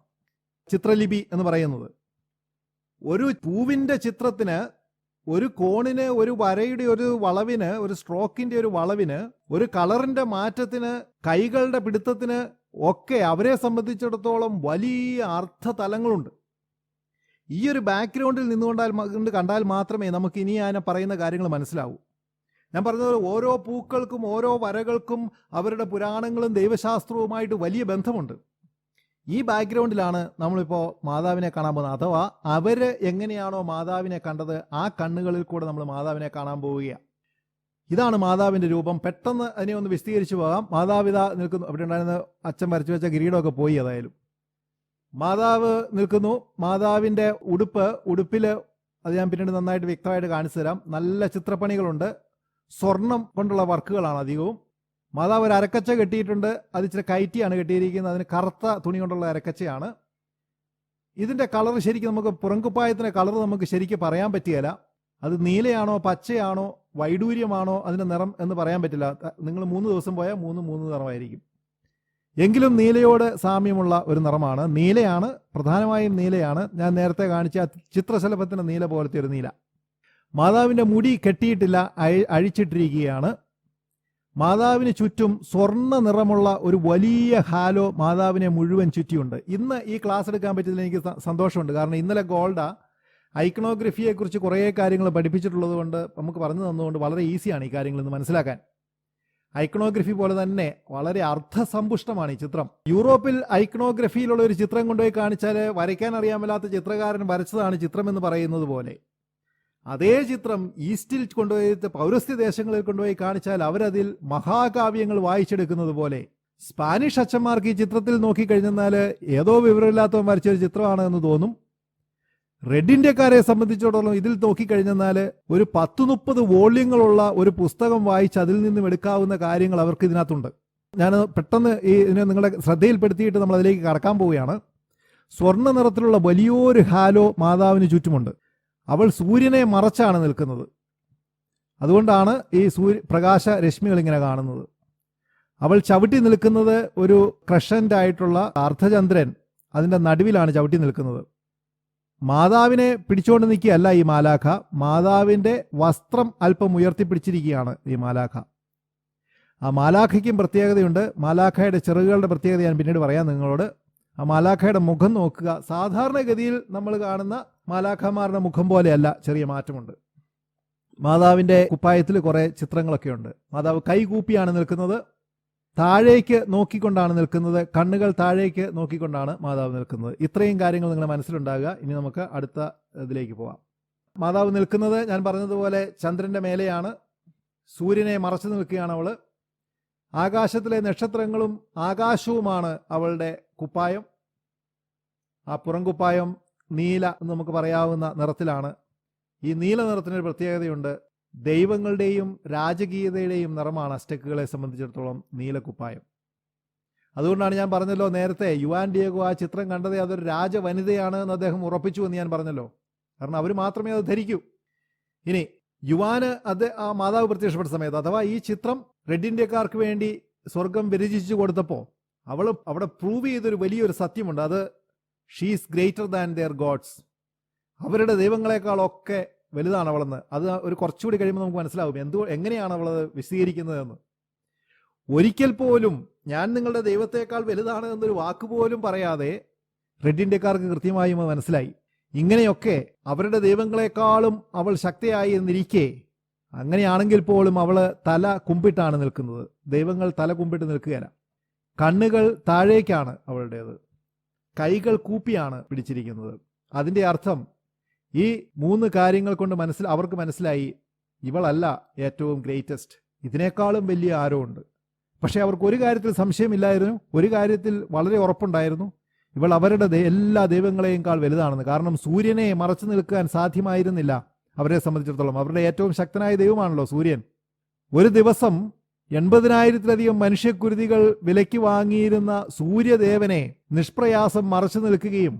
A: ചിത്രലിപി എന്ന് പറയുന്നത്. ഒരു പൂവിൻ്റെ ചിത്രത്തിന്, ഒരു കോണിന്, ഒരു വരയുടെ ഒരു വളവിന്, ഒരു സ്ട്രോക്കിന്റെ ഒരു വളവിന്, ഒരു കളറിന്റെ മാറ്റത്തിന്, കൈകളുടെ പിടുത്തത്തിന് ഒക്കെ അവരെ സംബന്ധിച്ചിടത്തോളം വലിയ അർത്ഥതലങ്ങളുണ്ട്. ഈ ഒരു ബാക്ക്ഗ്രൗണ്ടിൽ നിന്നുകൊണ്ട് കണ്ടാൽ മാത്രമേ നമുക്ക് ഇനി ഞാൻ പറയുന്ന കാര്യങ്ങൾ മനസ്സിലാവൂ. ഞാൻ പറഞ്ഞത് ഓരോ പൂക്കൾക്കും ഓരോ വരകൾക്കും അവരുടെ പുരാണങ്ങളും ദൈവശാസ്ത്രവുമായിട്ട് വലിയ ബന്ധമുണ്ട്. ഈ ബാക്ക്ഗ്രൗണ്ടിലാണ് നമ്മളിപ്പോൾ മാതാവിനെ കാണാൻ പോകുന്നത്. അഥവാ അവര് എങ്ങനെയാണോ മാതാവിനെ കണ്ടത് ആ കണ്ണുകളിൽ കൂടെ നമ്മൾ മാതാവിനെ കാണാൻ പോവുകയാണ്. ഇതാണ് മാതാവിന്റെ രൂപം. പെട്ടെന്ന് അതിനെ ഒന്ന് വിശദീകരിച്ചു പോകാം. മാതാപിത നിൽക്കുന്നു. അവിടെ ഉണ്ടായിരുന്ന അച്ഛൻ വരച്ചു വെച്ച കിരീടമൊക്കെ പോയി. ഏതായാലും മാതാവ് നിൽക്കുന്നു. മാതാവിന്റെ ഉടുപ്പിൽ അത് ഞാൻ പിന്നീട് നന്നായിട്ട് വ്യക്തമായിട്ട് കാണിച്ചു തരാം. നല്ല ചിത്രപ്പണികളുണ്ട്. സ്വർണം കൊണ്ടുള്ള വർക്കുകളാണ് അധികവും. മാതാവ് ഒരു അരക്കച്ച കെട്ടിയിട്ടുണ്ട്. അത് ഇച്ചിരി കയറ്റിയാണ് കെട്ടിയിരിക്കുന്നത്. അതിന് കറുത്ത തുണി കൊണ്ടുള്ള അരക്കച്ചയാണ്. ഇതിന്റെ കളർ ശരിക്കും നമുക്ക് പുറംകുപ്പായത്തിന്റെ കളർ നമുക്ക് ശരിക്കും പറയാൻ പറ്റിയല്ല. അത് നീലയാണോ പച്ചയാണോ വൈഡൂര്യമാണോ അതിന്റെ നിറം എന്ന് പറയാൻ പറ്റില്ല. നിങ്ങൾ 3 ദിവസം പോയാൽ 3 നിറമായിരിക്കും. എങ്കിലും നീലയോട് സാമ്യമുള്ള ഒരു നിറമാണ്. നീലയാണ്, പ്രധാനമായും നീലയാണ്. ഞാൻ നേരത്തെ കാണിച്ച ചിത്രശലഭത്തിന്റെ നീല പോലത്തെ ഒരു നീല. മാതാവിന്റെ മുടി കെട്ടിയിട്ടില്ല, അഴിച്ചിട്ടിരിക്കുകയാണ്. മാതാവിന് ചുറ്റും സ്വർണ്ണ നിറമുള്ള ഒരു വലിയ ഹാലോ മാതാവിനെ മുഴുവൻ ചുറ്റിയുണ്ട്. ഇന്ന് ഈ ക്ലാസ് എടുക്കാൻ പറ്റിയതിൽ എനിക്ക് സന്തോഷമുണ്ട്. കാരണം ഇന്നലെ ഗോൾഡ ഐക്കണോഗ്രഫിയെക്കുറിച്ച് കുറേ കാര്യങ്ങൾ പഠിപ്പിച്ചിട്ടുള്ളത് കൊണ്ട് നമുക്ക് പറഞ്ഞു തന്നുകൊണ്ട് വളരെ ഈസിയാണ് ഈ കാര്യങ്ങൾ ഇന്ന് മനസ്സിലാക്കാൻ. ഐക്കണോഗ്രഫി പോലെ തന്നെ വളരെ അർത്ഥസമ്പുഷ്ടമാണ് ഈ ചിത്രം. യൂറോപ്പിൽ ഐക്കണോഗ്രഫിയിലുള്ള ഒരു ചിത്രം കൊണ്ടുപോയി കാണിച്ചാൽ വരയ്ക്കാൻ അറിയാൻ മേലാത്ത ചിത്രകാരൻ വരച്ചതാണ് ചിത്രം എന്ന് പറയുന്നത് പോലെ അതേ ചിത്രം ഈസ്റ്റിൽ കൊണ്ടുപോയി പൗരസ്ത്യ ദേശങ്ങളിൽ കൊണ്ടുപോയി കാണിച്ചാൽ അവരതിൽ മഹാകാവ്യങ്ങൾ വായിച്ചെടുക്കുന്നത് പോലെ സ്പാനിഷ് അച്ഛന്മാർക്ക് ഈ ചിത്രത്തിൽ നോക്കിക്കഴിഞ്ഞാൽ ഏതോ വിവരമില്ലാത്തവൻ വരച്ചൊരു ചിത്രമാണ് എന്ന് തോന്നും. റെഡ് ഇന്ത്യക്കാരെ സംബന്ധിച്ചിടത്തോളം ഇതിൽ നോക്കിക്കഴിഞ്ഞാൽ ഒരു 10-30 വോള്യങ്ങളുള്ള ഒരു പുസ്തകം വായിച്ച് അതിൽ നിന്നും എടുക്കാവുന്ന കാര്യങ്ങൾ അവർക്ക് ഇതിനകത്തുണ്ട്. ഞാൻ പെട്ടെന്ന് ഇതിനെ നിങ്ങളുടെ ശ്രദ്ധയിൽപ്പെടുത്തിയിട്ട് നമ്മൾ അതിലേക്ക് കടക്കാൻ പോവുകയാണ്. സ്വർണ്ണ നിറത്തിലുള്ള വലിയൊരു ഹാലോ മാതാവിന് ചുറ്റുമുണ്ട്. അവൾ സൂര്യനെ മറച്ചാണ് നിൽക്കുന്നത്. അതുകൊണ്ടാണ് ഈ പ്രകാശ രശ്മികൾ ഇങ്ങനെ കാണുന്നത്. അവൾ ചവിട്ടി നിൽക്കുന്നത് ഒരു ക്രഷന്റ് ആയിട്ടുള്ള അർദ്ധചന്ദ്രൻ അതിന്റെ നടുവിലാണ് ചവിട്ടി നിൽക്കുന്നത്. മാതാവിനെ പിടിച്ചുകൊണ്ട് നിൽക്കുകയല്ല ഈ മാലാഖ. മാതാവിന്റെ വസ്ത്രം അല്പം ഉയർത്തിപ്പിടിച്ചിരിക്കുകയാണ് ഈ മാലാഖ. ആ മാലാഖയ്ക്കും പ്രത്യേകതയുണ്ട്. മാലാഖയുടെ ചിറകുകളുടെ പ്രത്യേകത ഞാൻ പിന്നീട് പറയാം നിങ്ങളോട്. ആ മാലാഖയുടെ മുഖം നോക്കുക. സാധാരണഗതിയിൽ നമ്മൾ കാണുന്ന മാലാഖമാരുടെ മുഖം പോലെയല്ല, ചെറിയ മാറ്റമുണ്ട്. മാതാവിന്റെ കുപ്പായത്തിൽ കുറെ ചിത്രങ്ങളൊക്കെ ഉണ്ട്. മാതാവ് കൈകൂപ്പിയാണ് നിൽക്കുന്നത്. താഴേക്ക് നോക്കിക്കൊണ്ടാണ് നിൽക്കുന്നത്. കണ്ണുകൾ താഴേക്ക് നോക്കിക്കൊണ്ടാണ് മാതാവ് നിൽക്കുന്നത്. ഇത്രയും കാര്യങ്ങൾ നിങ്ങളുടെ മനസ്സിലുണ്ടാകുക. ഇനി നമുക്ക് അടുത്ത ഇതിലേക്ക് പോവാം. മാതാവ് നിൽക്കുന്നത് ഞാൻ പറഞ്ഞതുപോലെ ചന്ദ്രന്റെ മേലെയാണ്. സൂര്യനെ മറച്ചു നിൽക്കുകയാണ് അവള്. ആകാശത്തിലെ നക്ഷത്രങ്ങളും ആകാശവുമാണ് അവളുടെ കുപ്പായം. ആ പുറംകുപ്പായം നീല എന്ന് നമുക്ക് പറയാവുന്ന നിറത്തിലാണ്. ഈ നീല നിറത്തിനൊരു പ്രത്യേകതയുണ്ട്. ദൈവങ്ങളുടെയും രാജകീയതയുടെയും നിറമാണ് അസ്റ്റക്കുകളെ സംബന്ധിച്ചിടത്തോളം നീലക്കുപ്പായം. അതുകൊണ്ടാണ് ഞാൻ പറഞ്ഞല്ലോ നേരത്തെ യുവാൻ ഡിയേഗോ ആ ചിത്രം കണ്ടതേ അതൊരു രാജവനിതയാണ് എന്ന് അദ്ദേഹം ഉറപ്പിച്ചു എന്ന് ഞാൻ പറഞ്ഞല്ലോ. കാരണം അവർ മാത്രമേ അത് ധരിക്കൂ. ഇനി യുവാന് ആ മാതാവ് പ്രത്യക്ഷപ്പെട്ട സമയത്ത്, അഥവാ ഈ ചിത്രം റെഡ് ഇന്ത്യക്കാർക്ക് വേണ്ടി സ്വർഗം വിരചിച്ചു കൊടുത്തപ്പോൾ അവൾ അവിടെ പ്രൂവ് ചെയ്തൊരു വലിയൊരു സത്യമുണ്ട്. അത് she's greater than their gods. അവരുടെ ദൈവങ്ങളെക്കാളൊക്കെ വലുതാണ് അവളെന്ന്. അത് ഒരു കുറച്ചുകൂടി കഴിയുമ്പോൾ നമുക്ക് മനസ്സിലാവും എങ്ങനെയാണ് അവളത് വിശദീകരിക്കുന്നതെന്ന്. ഒരിക്കൽ പോലും ഞാൻ നിങ്ങളുടെ ദൈവത്തെക്കാൾ വലുതാണ് എന്നൊരു വാക്കുപോലും പറയാതെ റെഡ് ഇന്ത്യക്കാർക്ക് കൃത്യമായും അത് മനസ്സിലായി. ഇങ്ങനെയൊക്കെ അവരുടെ ദൈവങ്ങളെക്കാളും അവൾ ശക്തിയായി എന്നിരിക്കെ അങ്ങനെയാണെങ്കിൽ പോലും അവള് തല കുമ്പിട്ടാണ് നിൽക്കുന്നത്. ദൈവങ്ങൾ തല കുമ്പിട്ട് നിൽക്കുകയല്ല. കണ്ണുകൾ താഴേക്കാണ് അവളുടേത്. കൈകൾ കൂപ്പിയാണ് പിടിച്ചിരിക്കുന്നത്. അതിന്റെ അർത്ഥം ഈ 3 കാര്യങ്ങൾ കൊണ്ട് അവർക്ക് മനസ്സിലായി ഇവളല്ല ഏറ്റവും ഗ്രേറ്റസ്റ്റ്, ഇതിനേക്കാളും വലിയ ആരോ ഉണ്ട്. പക്ഷെ അവർക്ക് ഒരു കാര്യത്തിൽ സംശയമില്ലായിരുന്നു, ഒരു കാര്യത്തിൽ വളരെ ഉറപ്പുണ്ടായിരുന്നു, ഇവൾ അവരുടെ എല്ലാ ദൈവങ്ങളെയും വലുതാണെന്ന്. കാരണം സൂര്യനെ മറച്ചു നിൽക്കാൻ സാധ്യമായിരുന്നില്ല അവരെ സംബന്ധിച്ചിടത്തോളം. അവരുടെ ഏറ്റവും ശക്തനായ ദൈവമാണല്ലോ സൂര്യൻ. ഒരു ദിവസം 80,000-ലധികം മനുഷ്യക്കുരുതികൾ വിലയ്ക്ക് വാങ്ങിയിരുന്ന സൂര്യദേവനെ നിഷ്പ്രയാസം മറച്ചു നിൽക്കുകയും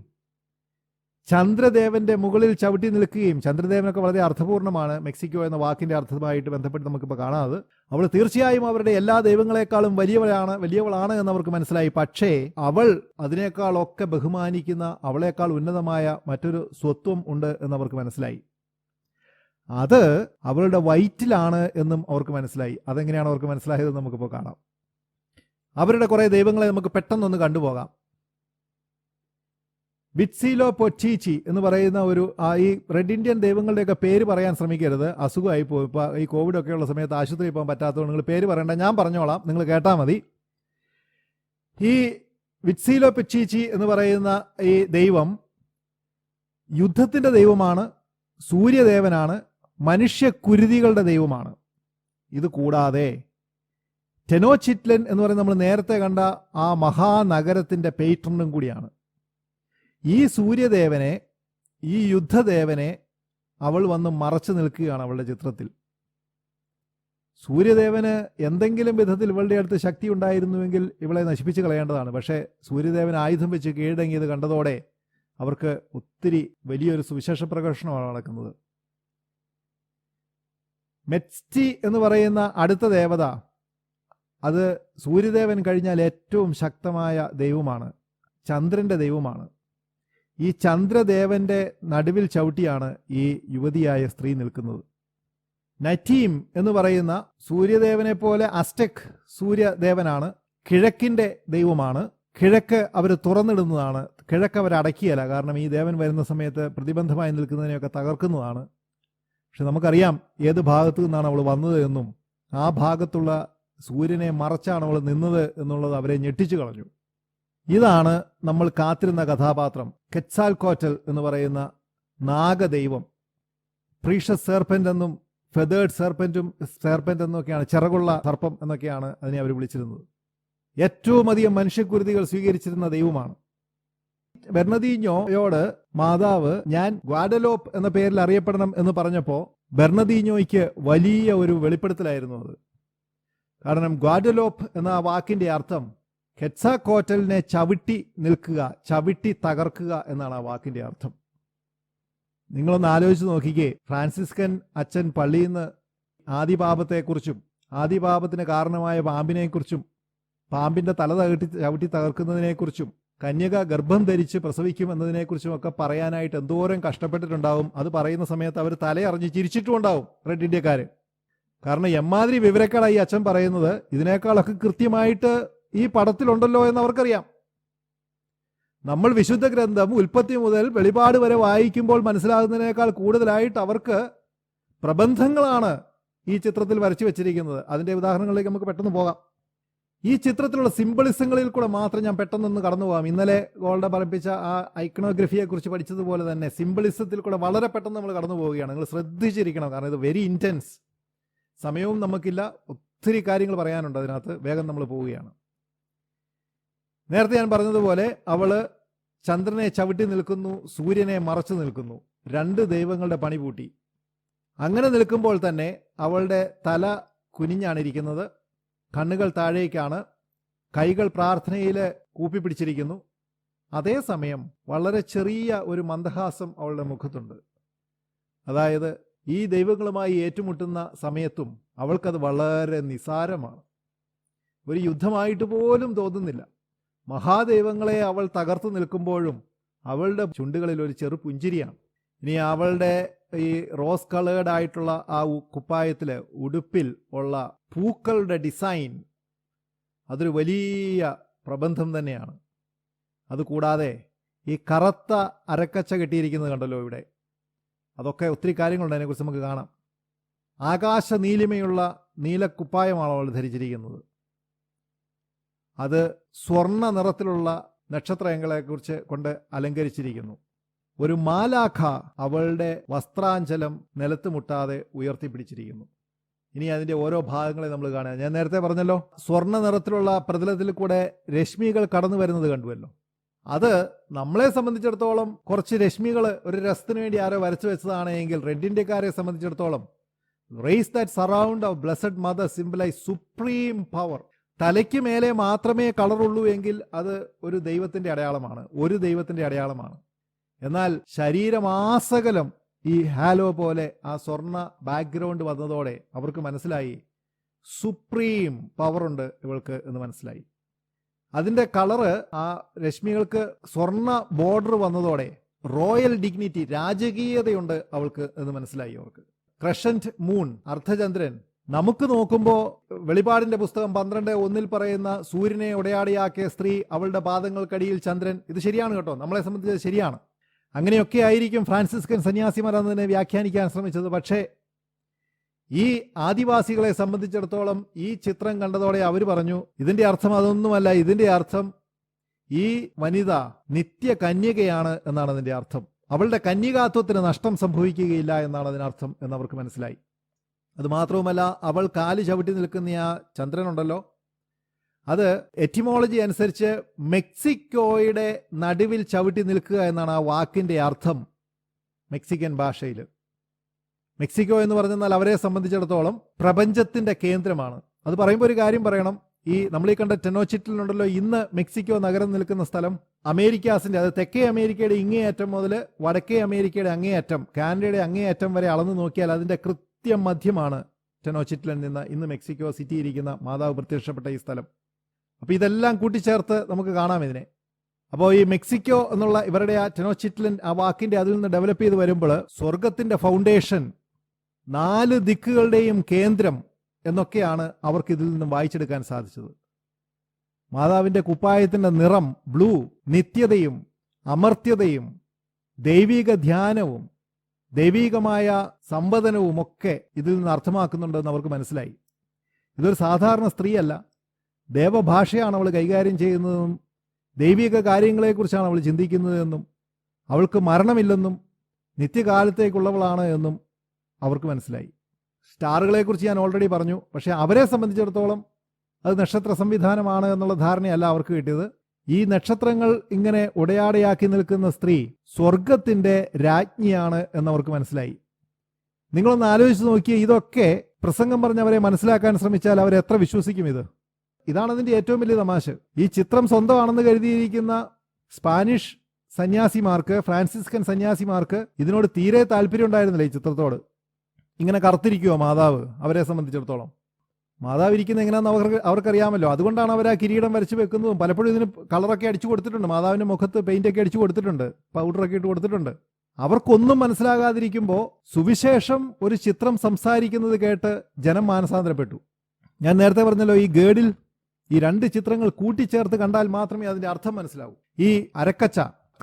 A: ചന്ദ്രദേവന്റെ മുകളിൽ ചവിട്ടി നിൽക്കുകയും, ചന്ദ്രദേവനൊക്കെ വളരെ അർത്ഥപൂർണ്ണമാണ്. മെക്സിക്കോ എന്ന വാക്കിന്റെ അർത്ഥമായിട്ട് ബന്ധപ്പെട്ട് നമുക്കിപ്പോൾ കാണാതെ അവൾ തീർച്ചയായും അവരുടെ എല്ലാ ദൈവങ്ങളെക്കാളും വലിയവളാണ് എന്നവർക്ക് മനസ്സിലായി. പക്ഷേ അവൾ അതിനേക്കാളൊക്കെ ബഹുമാനിക്കുന്ന, അവളെക്കാൾ ഉന്നതമായ മറ്റൊരു സ്വത്വം ഉണ്ട് എന്നവർക്ക് മനസ്സിലായി. അത് അവളുടെ വയറ്റിലാണ് എന്നും അവർക്ക് മനസ്സിലായി. അതെങ്ങനെയാണ് അവർക്ക് മനസ്സിലായതെന്ന് നമുക്കിപ്പോൾ കാണാം. അവരുടെ കുറെ ദൈവങ്ങളെ നമുക്ക് പെട്ടെന്നൊന്ന് കണ്ടുപോകാം. വിറ്റ്സിലോ പൊച്ചീച്ചി എന്ന് പറയുന്ന ഈ റെഡ് ഇന്ത്യൻ ദൈവങ്ങളുടെയൊക്കെ പേര് പറയാൻ ശ്രമിക്കരുത്. അസുഖമായി പോകും. ഇപ്പോൾ ഈ കോവിഡ് ഒക്കെ ഉള്ള സമയത്ത് ആശുപത്രിയിൽ പോകാൻ പറ്റാത്തതുകൊണ്ട് നിങ്ങൾ പേര് പറയണ്ട, ഞാൻ പറഞ്ഞോളാം, നിങ്ങൾ കേട്ടാൽ മതി. ഈ വിറ്റ്സീലോ പിച്ചീച്ചി എന്ന് പറയുന്ന ഈ ദൈവം യുദ്ധത്തിൻ്റെ ദൈവമാണ്, സൂര്യദേവനാണ്, മനുഷ്യക്കുരുതികളുടെ ദൈവമാണ്. ഇത് കൂടാതെ ടെനോച്ചിറ്റ്ലൻ എന്ന് പറയുന്ന നമ്മൾ നേരത്തെ കണ്ട ആ മഹാനഗരത്തിൻ്റെ പേട്രണും കൂടിയാണ്. ഈ സൂര്യദേവനെ, ഈ യുദ്ധദേവനെ അവൾ വന്ന് മറച്ചു നിൽക്കുകയാണ് അവളുടെ ചിത്രത്തിൽ. സൂര്യദേവന് എന്തെങ്കിലും വിധത്തിൽ ഇവളുടെ അടുത്ത് ശക്തി ഉണ്ടായിരുന്നുവെങ്കിൽ ഇവളെ നശിപ്പിച്ച് കളയേണ്ടതാണ്. പക്ഷേ സൂര്യദേവൻ ആയുധം വെച്ച് കീഴടങ്ങിയത് കണ്ടതോടെ അവർക്ക് ഒത്തിരി വലിയൊരു സുവിശേഷ പ്രഘോഷണമാണ് നടക്കുന്നത്. മെറ്റ്സ്റ്റി എന്ന് പറയുന്ന അടുത്ത ദേവത, അത് സൂര്യദേവൻ കഴിഞ്ഞാൽ ഏറ്റവും ശക്തമായ ദൈവമാണ്, ചന്ദ്രൻ്റെ ദൈവമാണ്. ഈ ചന്ദ്രദേവന്റെ നടുവിൽ ചവിട്ടിയാണ് ഈ യുവതിയായ സ്ത്രീ നിൽക്കുന്നത്. നറ്റീം എന്ന് പറയുന്ന സൂര്യദേവനെ പോലെ അസ്റ്റെക് സൂര്യദേവനാണ്, കിഴക്കിൻ്റെ ദൈവമാണ്. കിഴക്ക് അവർ തുറന്നിടുന്നതാണ്, കിഴക്ക് അവർ അടക്കിയല്ല. കാരണം ഈ ദേവൻ വരുന്ന സമയത്ത് പ്രതിബന്ധമായി നിൽക്കുന്നതിനെയൊക്കെ തകർക്കുന്നതാണ്. പക്ഷെ നമുക്കറിയാം ഏത് ഭാഗത്തു നിന്നാണ് അവൾ വന്നത് എന്നും ആ ഭാഗത്തുള്ള സൂര്യനെ മറച്ചാണ് അവൾ നിന്നത് എന്നുള്ളത് അവരെ ഞെട്ടിച്ചു കളഞ്ഞു. ഇതാണ് നമ്മൾ കാത്തിരുന്ന കഥാപാത്രം, കെറ്റ്സാൽകോറ്റൽ എന്ന് പറയുന്ന നാഗദൈവം. പ്രീഷ്യസ് സെർപ്പൻ്റ് എന്നും ഫെതേർഡ് സെർപ്പൻ്റ് എന്നൊക്കെയാണ്, ചിറകുള്ള സർപ്പം എന്നൊക്കെയാണ് അതിനെ അവർ വിളിച്ചിരുന്നത്. ഏറ്റവും അധികം മനുഷ്യക്കുരുതികൾ സ്വീകരിച്ചിരുന്ന ദൈവമാണ്. ബെർണദീഞ്ഞോയോട് മാതാവ് ഞാൻ ഗ്വാഡലോപ്പ് എന്ന പേരിൽ അറിയപ്പെടണം എന്ന് പറഞ്ഞപ്പോൾ ബെർണദീഞ്ഞോയ്ക്ക് വലിയ ഒരു വെളിപ്പെടുത്തലായിരുന്നു അത്. കാരണം ഗ്വാഡലോപ്പ് എന്ന ആ വാക്കിന്റെ അർത്ഥം കെറ്റ്സാൽകോറ്റലിനെ ചവിട്ടി നിൽക്കുക, ചവിട്ടി തകർക്കുക എന്നാണ് ആ വാക്കിന്റെ അർത്ഥം. നിങ്ങളൊന്ന് ആലോചിച്ച് നോക്കിക്കേ, ഫ്രാൻസിസ്കൻ അച്ഛൻ പള്ളിയിൽ നിന്ന് ആദിപാപത്തെക്കുറിച്ചും ആദിപാപത്തിന് കാരണമായ പാമ്പിനെക്കുറിച്ചും പാമ്പിന്റെ തല ചവിട്ടി തകർക്കുന്നതിനെക്കുറിച്ചും കന്യക ഗർഭം ധരിച്ച് പ്രസവിക്കും എന്നതിനെക്കുറിച്ചും ഒക്കെ പറയാനായിട്ട് എന്തോരം കഷ്ടപ്പെട്ടിട്ടുണ്ടാവും. അത് പറയുന്ന സമയത്ത് അവർ തലയറിഞ്ഞ് ചിരിച്ചിട്ടും ഉണ്ടാവും റെഡ് ഇന്ത്യക്കാര്. കാരണം എമ്മാതിരി വിവരക്കേടായി അച്ഛൻ പറയുന്നത്, ഇതിനേക്കാളൊക്കെ കൃത്യമായിട്ട് ഈ പടത്തിലുണ്ടല്ലോ എന്ന് അവർക്കറിയാം. നമ്മൾ വിശുദ്ധ ഗ്രന്ഥം ഉൽപ്പത്തി മുതൽ വെളിപാട് വരെ വായിക്കുമ്പോൾ മനസ്സിലാകുന്നതിനേക്കാൾ കൂടുതലായിട്ട് അവർക്ക് പ്രബന്ധങ്ങളാണ് ഈ ചിത്രത്തിൽ വരച്ചു വെച്ചിരിക്കുന്നത്. അതിൻ്റെ ഉദാഹരണങ്ങളിലേക്ക് നമുക്ക് പെട്ടെന്ന് പോകാം. ഈ ചിത്രത്തിലുള്ള സിംബളിസങ്ങളിൽ കൂടെ മാത്രം ഞാൻ പെട്ടെന്നൊന്ന് കടന്നു പോകാം. ഇന്നലെ ഗോൾഡ പറപ്പിച്ച ആ ഐക്കണോഗ്രഫിയെ കുറിച്ച് പഠിച്ചതുപോലെ തന്നെ സിംബളിസത്തിൽ കൂടെ വളരെ പെട്ടെന്ന് നമ്മൾ കടന്നു പോവുകയാണ്. നിങ്ങൾ ശ്രദ്ധിച്ചിരിക്കണം, കാരണം ഇത് വെരി ഇൻറ്റൻസ്. സമയവും നമുക്കില്ല, ഒത്തിരി കാര്യങ്ങൾ പറയാനുണ്ട് അതിനകത്ത്. വേഗം നമ്മൾ പോവുകയാണ്. നേരത്തെ ഞാൻ പറഞ്ഞതുപോലെ അവള് ചന്ദ്രനെ ചവിട്ടി നിൽക്കുന്നു, സൂര്യനെ മറച്ചു നിൽക്കുന്നു. രണ്ട് ദൈവങ്ങളുടെ പണി പൂട്ടി. അങ്ങനെ നിൽക്കുമ്പോൾ തന്നെ അവളുടെ തല കുനിഞ്ഞാണ് ഇരിക്കുന്നത്, കണ്ണുകൾ താഴേക്കാണ്, കൈകൾ പ്രാർത്ഥനയിൽ കൂപ്പിപ്പിടിച്ചിരിക്കുന്നു. അതേസമയം വളരെ ചെറിയ ഒരു മന്ദഹാസം അവളുടെ മുഖത്തുണ്ട്. അതായത് ഈ ദൈവങ്ങളുമായി ഏറ്റുമുട്ടുന്ന സമയത്തും അവൾക്കത് വളരെ നിസാരമാണ്. ഒരു യുദ്ധമായിട്ട് പോലും തോന്നുന്നില്ല. മഹാദൈവങ്ങളെ അവൾ തകർത്തു നിൽക്കുമ്പോഴും അവളുടെ ചുണ്ടുകളിൽ ഒരു ചെറു പുഞ്ചിരിയാണ്. ഇനി അവളുടെ ഈ റോസ് കളേർഡ് ആയിട്ടുള്ള ആ കുപ്പായത്തിൽ, ഉടുപ്പിൽ ഉള്ള പൂക്കളുടെ ഡിസൈൻ, അതൊരു വലിയ പ്രബന്ധം തന്നെയാണ്. അതുകൂടാതെ ഈ കറുത്ത അരക്കച്ച കെട്ടിയിരിക്കുന്നത് കണ്ടല്ലോ ഇവിടെ, അതൊക്കെ ഒത്തിരി കാര്യങ്ങളുണ്ട്, അതിനെക്കുറിച്ച് നമുക്ക് കാണാം. ആകാശ നീലിമയുള്ള നീലക്കുപ്പായമാണ് അവൾ ധരിച്ചിരിക്കുന്നത്. അത് സ്വർണ്ണ നിറത്തിലുള്ള നക്ഷത്രങ്ങളെക്കുറിച്ച് കൊണ്ട് അലങ്കരിച്ചിരിക്കുന്നു. ഒരു മാലാഖ അവളുടെ വസ്ത്രാഞ്ചലം നിലത്ത് മുട്ടാതെ ഉയർത്തിപ്പിടിച്ചിരിക്കുന്നു. ഇനി അതിൻ്റെ ഓരോ ഭാഗങ്ങളെ നമ്മൾ കാണുക. ഞാൻ നേരത്തെ പറഞ്ഞല്ലോ, സ്വർണ്ണ നിറത്തിലുള്ള പ്രതലത്തിൽ കൂടെ രശ്മികൾ കടന്നു വരുന്നത് കണ്ടുവല്ലോ. അത് നമ്മളെ സംബന്ധിച്ചിടത്തോളം കുറച്ച് രശ്മികൾ ഒരു രസത്തിന് വേണ്ടി ആരോ വരച്ചു വെച്ചതാണ് എങ്കിൽ, റെഡ് ഇന്ത്യക്കാരെ സംബന്ധിച്ചിടത്തോളം rays that surround of blessed mother symbolise supreme power. തലയ്ക്ക് മേലെ മാത്രമേ കളറുള്ളൂ എങ്കിൽ അത് ഒരു ദൈവത്തിൻ്റെ അടയാളമാണ്, ഒരു ദൈവത്തിൻ്റെ അടയാളമാണ്. എന്നാൽ ശരീരമാസകലം ഈ ഹാലോ പോലെ ആ സ്വർണ്ണ ബാക്ക്ഗ്രൗണ്ട് വന്നതോടെ അവർക്ക് മനസ്സിലായി സുപ്രീം പവറുണ്ട് ഇവൾക്ക് എന്ന് മനസ്സിലായി. അതിൻ്റെ കളറ്, ആ രശ്മികൾക്ക് സ്വർണ്ണ ബോർഡർ വന്നതോടെ റോയൽ ഡിഗ്നിറ്റി, രാജകീയതയുണ്ട് അവൾക്ക് എന്ന് മനസ്സിലായി അവർക്ക്. ക്രഷന്റ് മൂൺ, അർദ്ധചന്ദ്രൻ, നമുക്ക് നോക്കുമ്പോൾ വെളിപാടിന്റെ പുസ്തകം 12:1 പറയുന്ന സൂര്യനെ ഉടയാടിയാക്കിയ സ്ത്രീ, അവളുടെ പാദങ്ങൾക്കടിയിൽ ചന്ദ്രൻ, ഇത് ശരിയാണ് കേട്ടോ, നമ്മളെ സംബന്ധിച്ച് ശരിയാണ്. അങ്ങനെയൊക്കെ ആയിരിക്കും ഫ്രാൻസിസ്കൻ സന്യാസിമാർ അതിനെ വ്യാഖ്യാനിക്കാൻ ശ്രമിച്ചത്. പക്ഷേ ഈ ആദിവാസികളെ സംബന്ധിച്ചിടത്തോളം ഈ ചിത്രം കണ്ടതോടെ അവർ പറഞ്ഞു, ഇതിന്റെ അർത്ഥം അതൊന്നുമല്ല, ഇതിന്റെ അർത്ഥം ഈ വനിത നിത്യ കന്യകയാണ് എന്നാണ് അതിന്റെ അർത്ഥം. അവളുടെ കന്യകാത്വത്തിന് നഷ്ടം സംഭവിക്കുകയില്ല എന്നാണ് അതിനർത്ഥം എന്നവർക്ക് മനസ്സിലായി. അതുമാത്രവുമല്ല, അവൾ കാല് ചവിട്ടി നിൽക്കുന്ന ആ ചന്ദ്രനുണ്ടല്ലോ, അത് എറ്റിമോളജി അനുസരിച്ച് മെക്സിക്കോയുടെ നടുവിൽ ചവിട്ടി നിൽക്കുക എന്നാണ് ആ വാക്കിന്റെ അർത്ഥം മെക്സിക്കൻ ഭാഷയിൽ. മെക്സിക്കോ എന്ന് പറഞ്ഞാൽ അവരെ സംബന്ധിച്ചിടത്തോളം പ്രപഞ്ചത്തിന്റെ കേന്ദ്രമാണ്. അത് പറയുമ്പോൾ ഒരു കാര്യം പറയണം. ഈ നമ്മൾ ഈ കണ്ട ടെനോച്ചിറ്റിലുണ്ടല്ലോ, ഇന്ന് മെക്സിക്കോ നഗരം നിൽക്കുന്ന സ്ഥലം അമേരിക്കാസിന്റെ, അത് തെക്കേ അമേരിക്കയുടെ ഇങ്ങേയറ്റം മുതൽ വടക്കേ അമേരിക്കയുടെ അങ്ങേയറ്റം, കാനഡയുടെ അങ്ങേയറ്റം വരെ അളന്നു നോക്കിയാൽ അതിന്റെ കൃത്യം മധ്യമാണ് ടെനോച്ചിറ്റിലിൽ നിന്ന് ഇന്ന് മെക്സിക്കോ സിറ്റി ഇരിക്കുന്ന മാതാവ് പ്രത്യക്ഷപ്പെട്ട ഈ സ്ഥലം. അപ്പൊ ഇതെല്ലാം കൂട്ടിച്ചേർത്ത് നമുക്ക് കാണാം ഇതിനെ. അപ്പോൾ ഈ മെക്സിക്കോ എന്നുള്ള ഇവരുടെ ആ ടെനോച്ചിറ്റ്ലൻ ആ വാക്കിന്റെ അതിൽ നിന്ന് ഡെവലപ്പ് ചെയ്ത് വരുമ്പോൾ സ്വർഗത്തിന്റെ ഫൗണ്ടേഷൻ, 4 ദിക്കുകളുടെയും കേന്ദ്രം എന്നൊക്കെയാണ് അവർക്ക് ഇതിൽ നിന്നും വായിച്ചെടുക്കാൻ സാധിച്ചത്. മാതാവിന്റെ കുപ്പായത്തിന്റെ നിറം ബ്ലൂ, നിത്യതയും അമർത്യതയും ദൈവിക ധ്യാനവും ദൈവികമായ സംവദനവും ഒക്കെ ഇതിൽ നിന്ന് അർത്ഥമാക്കുന്നുണ്ടെന്ന് അവർക്ക് മനസ്സിലായി. ഇതൊരു സാധാരണ സ്ത്രീയല്ല, ദേവഭാഷയാണ് അവൾ കൈകാര്യം ചെയ്യുന്നതെന്നും ദൈവിക കാര്യങ്ങളെക്കുറിച്ചാണ് അവൾ ചിന്തിക്കുന്നതെന്നും അവൾക്ക് മരണമില്ലെന്നും നിത്യകാലത്തേക്കുള്ളവളാണ് എന്നും അവർക്ക് മനസ്സിലായി. സ്റ്റാറുകളെക്കുറിച്ച് ഞാൻ ഓൾറെഡി പറഞ്ഞു. പക്ഷെ അവരെ സംബന്ധിച്ചിടത്തോളം അത് നക്ഷത്ര സംവിധാനമാണ് എന്നുള്ള ധാരണയല്ല അവർക്ക് കിട്ടിയത്. ഈ നക്ഷത്രങ്ങൾ ഇങ്ങനെ ഉടയാടയാക്കി നിൽക്കുന്ന സ്ത്രീ സ്വർഗത്തിന്റെ രാജ്ഞിയാണ് എന്നവർക്ക് മനസ്സിലായി. നിങ്ങളൊന്ന് ആലോചിച്ച് നോക്കിയേ, ഇതൊക്കെ പ്രസംഗം പറഞ്ഞവരെ മനസ്സിലാക്കാൻ ശ്രമിച്ചാൽ അവരെത്ര വിശ്വസിക്കും? ഇതാണ് അതിന്റെ ഏറ്റവും വലിയ തമാശ. ഈ ചിത്രം സ്വന്തമാണെന്ന് കരുതിയിരിക്കുന്ന സ്പാനിഷ് സന്യാസിമാർക്ക്, ഫ്രാൻസിസ്കൻ സന്യാസിമാർക്ക് ഇതിനോട് തീരെ താല്പര്യം ഉണ്ടായിരുന്നില്ല. ഈ ചിത്രത്തോട് ഇങ്ങനെ കറുത്തിരിക്കുവോ മാതാവ്? അവരെ സംബന്ധിച്ചിടത്തോളം മാതാവ് ഇരിക്കുന്ന എങ്ങനെയാണെന്ന് അവർക്കറിയാമല്ലോ. അതുകൊണ്ടാണ് അവർ ആ കിരീടം വരച്ച് വെക്കുന്നതും. പലപ്പോഴും ഇതിന് കളറൊക്കെ അടിച്ചു കൊടുത്തിട്ടുണ്ട്, മാതാവിന്റെ മുഖത്ത് പെയിന്റൊക്കെ അടിച്ചു കൊടുത്തിട്ടുണ്ട്, പൗഡറൊക്കെ ഇട്ട് കൊടുത്തിട്ടുണ്ട്. അവർക്കൊന്നും മനസ്സിലാകാതിരിക്കുമ്പോൾ സുവിശേഷം ഒരു ചിത്രം സംസാരിക്കുന്നത് കേട്ട് ജനം മാനസാന്തരപ്പെട്ടു. ഞാൻ നേരത്തെ പറഞ്ഞല്ലോ, ഈ ഗേഡിൽ ഈ 2 ചിത്രങ്ങൾ കൂട്ടിച്ചേർത്ത് കണ്ടാൽ മാത്രമേ അതിന്റെ അർത്ഥം മനസ്സിലാവൂ. ഈ അരക്കച്ച,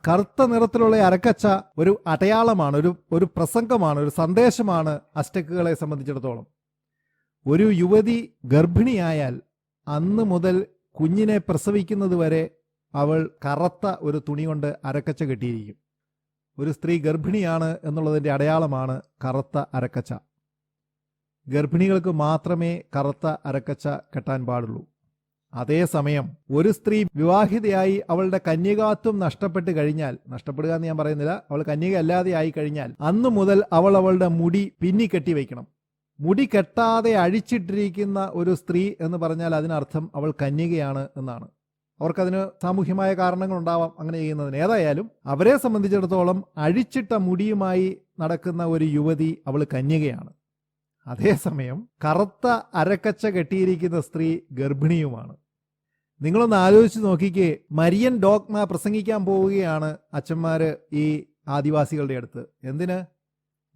A: കറുത്ത നിറത്തിലുള്ള അരക്കച്ച ഒരു അടയാളമാണ്, ഒരു പ്രസംഗമാണ്, ഒരു സന്ദേശമാണ് അസ്റ്റക്കുകളെ സംബന്ധിച്ചിടത്തോളം. ഒരു യുവതി ഗർഭിണിയായാൽ അന്ന് മുതൽ കുഞ്ഞിനെ പ്രസവിക്കുന്നത് വരെ അവൾ കറുത്ത ഒരു തുണി കൊണ്ട് അരക്കച്ച കെട്ടിയിരിക്കും. ഒരു സ്ത്രീ ഗർഭിണിയാണ് എന്നുള്ളതിന്റെ അടയാളമാണ് കറുത്ത അരക്കച്ച. ഗർഭിണികൾക്ക് മാത്രമേ കറുത്ത അരക്കച്ച കെട്ടാൻ പാടുള്ളൂ. അതേസമയം ഒരു സ്ത്രീ വിവാഹിതയായി അവളുടെ കന്യകാത്വം നഷ്ടപ്പെട്ട് കഴിഞ്ഞാൽ, നഷ്ടപ്പെടുക എന്ന് ഞാൻ പറയുന്നില്ല, അവൾ കന്യക അല്ലാതെ ആയി കഴിഞ്ഞാൽ അന്നു മുതൽ അവൾ അവളുടെ മുടി പിന്നി കെട്ടി വയ്ക്കണം. മുടി കെട്ടാതെ അഴിച്ചിട്ടിരിക്കുന്ന ഒരു സ്ത്രീ എന്ന് പറഞ്ഞാൽ അതിനർത്ഥം അവൾ കന്യകയാണ് എന്നാണ്. അവർക്കതിന് സാമൂഹ്യമായ കാരണങ്ങളുണ്ടാവാം അങ്ങനെ ചെയ്യുന്നതിന്. ഏതായാലും അവരെ സംബന്ധിച്ചിടത്തോളം അഴിച്ചിട്ട മുടിയുമായി നടക്കുന്ന ഒരു യുവതി അവൾ കന്യകയാണ്. അതേസമയം കറുത്ത അരക്കച്ച കെട്ടിയിരിക്കുന്ന സ്ത്രീ ഗർഭിണിയുമാണ്. നിങ്ങളൊന്ന് ആലോചിച്ച് നോക്കിക്കേ, മരിയൻ ഡോഗ്മ പ്രസംഗിക്കാൻ പോവുകയാണ് അച്ഛന്മാര് ഈ ആദിവാസികളുടെ അടുത്ത്. എന്തിന്?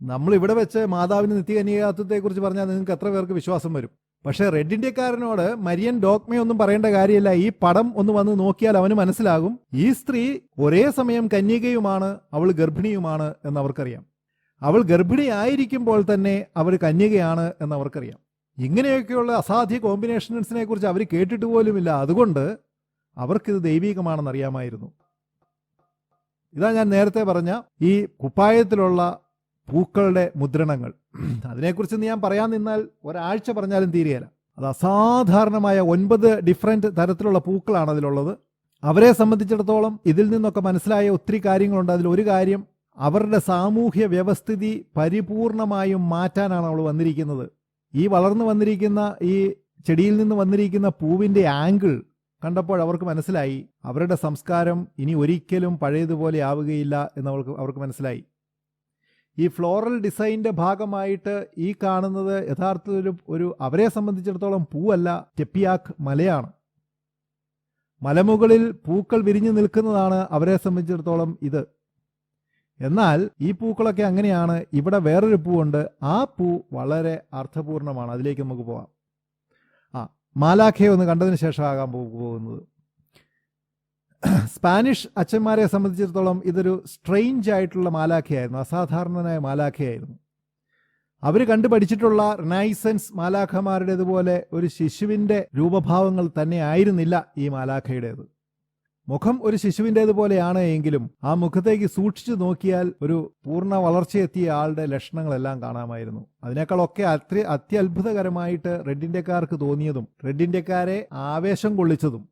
A: നമ്മൾ ഇവിടെ വെച്ച് മാതാവിന് നിത്യകന്യകാത്വത്തെക്കുറിച്ച് പറഞ്ഞാൽ നിങ്ങൾക്ക് എത്ര പേർക്ക് വിശ്വാസം വരും? പക്ഷെ റെഡ് ഇന്ത്യക്കാരനോട് മരിയൻ ഡോഗ്മയൊന്നും പറയേണ്ട കാര്യമില്ല. ഈ പടം ഒന്ന് വന്ന് നോക്കിയാൽ അവന് മനസ്സിലാകും, ഈ സ്ത്രീ ഒരേ സമയം കന്യകയുമാണ്, അവൾ ഗർഭിണിയുമാണ് എന്നവർക്കറിയാം. അവൾ ഗർഭിണിയായിരിക്കുമ്പോൾ തന്നെ അവർ കന്യകയാണ് എന്നവർക്കറിയാം. ഇങ്ങനെയൊക്കെയുള്ള അസാധ്യ കോമ്പിനേഷൻസിനെ കുറിച്ച് അവർ കേട്ടിട്ട് പോലുമില്ല. അതുകൊണ്ട് അവർക്കിത് ദൈവികമാണെന്ന് അറിയാമായിരുന്നു. ഇതാ ഞാൻ നേരത്തെ പറഞ്ഞ ഈ കുപ്പായത്തിലുള്ള പൂക്കളുടെ മുദ്രണങ്ങൾ. അതിനെക്കുറിച്ച് ഞാൻ പറയാൻ നിന്നാൽ ഒരാഴ്ച പറഞ്ഞാലും തീരെയല്ല. അത് അസാധാരണമായ 9 ഡിഫറെന്റ് തരത്തിലുള്ള പൂക്കളാണ് അതിലുള്ളത്. അവരെ സംബന്ധിച്ചിടത്തോളം ഇതിൽ നിന്നൊക്കെ മനസ്സിലായ ഒത്തിരി കാര്യങ്ങളുണ്ട്. അതിലൊരു കാര്യം, അവരുടെ സാമൂഹ്യ വ്യവസ്ഥിതി പരിപൂർണമായും മാറ്റാനാണ് അവൾ വന്നിരിക്കുന്നത്. ഈ വളർന്നു വന്നിരിക്കുന്ന ഈ ചെടിയിൽ നിന്ന് വന്നിരിക്കുന്ന പൂവിന്റെ ആംഗിൾ കണ്ടപ്പോൾ അവർക്ക് മനസ്സിലായി അവരുടെ സംസ്കാരം ഇനി ഒരിക്കലും പഴയതുപോലെ ആവുകയില്ല എന്ന് അവർക്ക് മനസ്സിലായി. ഈ ഫ്ലോറൽ ഡിസൈൻ്റെ ഭാഗമായിട്ട് ഈ കാണുന്നത് യഥാർത്ഥത്തിൽ ഒരു അവരെ സംബന്ധിച്ചിടത്തോളം പൂവല്ല, ടെപ്പിയാക്ക് മലയാണ്. മലമുകളിൽ പൂക്കൾ വിരിഞ്ഞു നിൽക്കുന്നതാണ് അവരെ സംബന്ധിച്ചിടത്തോളം ഇത്. എന്നാൽ ഈ പൂക്കളൊക്കെ അങ്ങനെയാണ്. ഇവിടെ വേറൊരു പൂവുണ്ട്, ആ പൂ വളരെ അർത്ഥപൂർണമാണ്. അതിലേക്ക് നമുക്ക് പോവാം. മാലാഖയെ ഒന്ന് കണ്ടതിന് ശേഷമാകാൻ പോകുന്നത്. സ്പാനിഷ് അച്ഛന്മാരെ സംബന്ധിച്ചിടത്തോളം ഇതൊരു സ്ട്രെയിഞ്ച് ആയിട്ടുള്ള മാലാഖയായിരുന്നു, അസാധാരണനായ മാലാഖയായിരുന്നു. അവർ കണ്ടുപഠിച്ചിട്ടുള്ള റിനൈസൻസ് മാലാഖമാരുടേതുപോലെ ഒരു ശിശുവിൻ്റെ രൂപഭാവങ്ങൾ തന്നെ ആയിരുന്നില്ല ഈ മാലാഖയുടേത്. മുഖം ഒരു ശിശുവിൻ്റേതുപോലെയാണ് എങ്കിലും ആ മുഖത്തേക്ക് സൂക്ഷിച്ചു നോക്കിയാൽ ഒരു പൂർണ്ണ വളർച്ചയെത്തിയ ആളുടെ ലക്ഷണങ്ങളെല്ലാം കാണാമായിരുന്നു. അതിനേക്കാളൊക്കെ അത്യത്ഭുതകരമായിട്ട് റെഡ് ഇന്ത്യക്കാർക്ക് തോന്നിയതും റെഡ് ഇന്ത്യക്കാരെ ആവേശം കൊള്ളിച്ചതും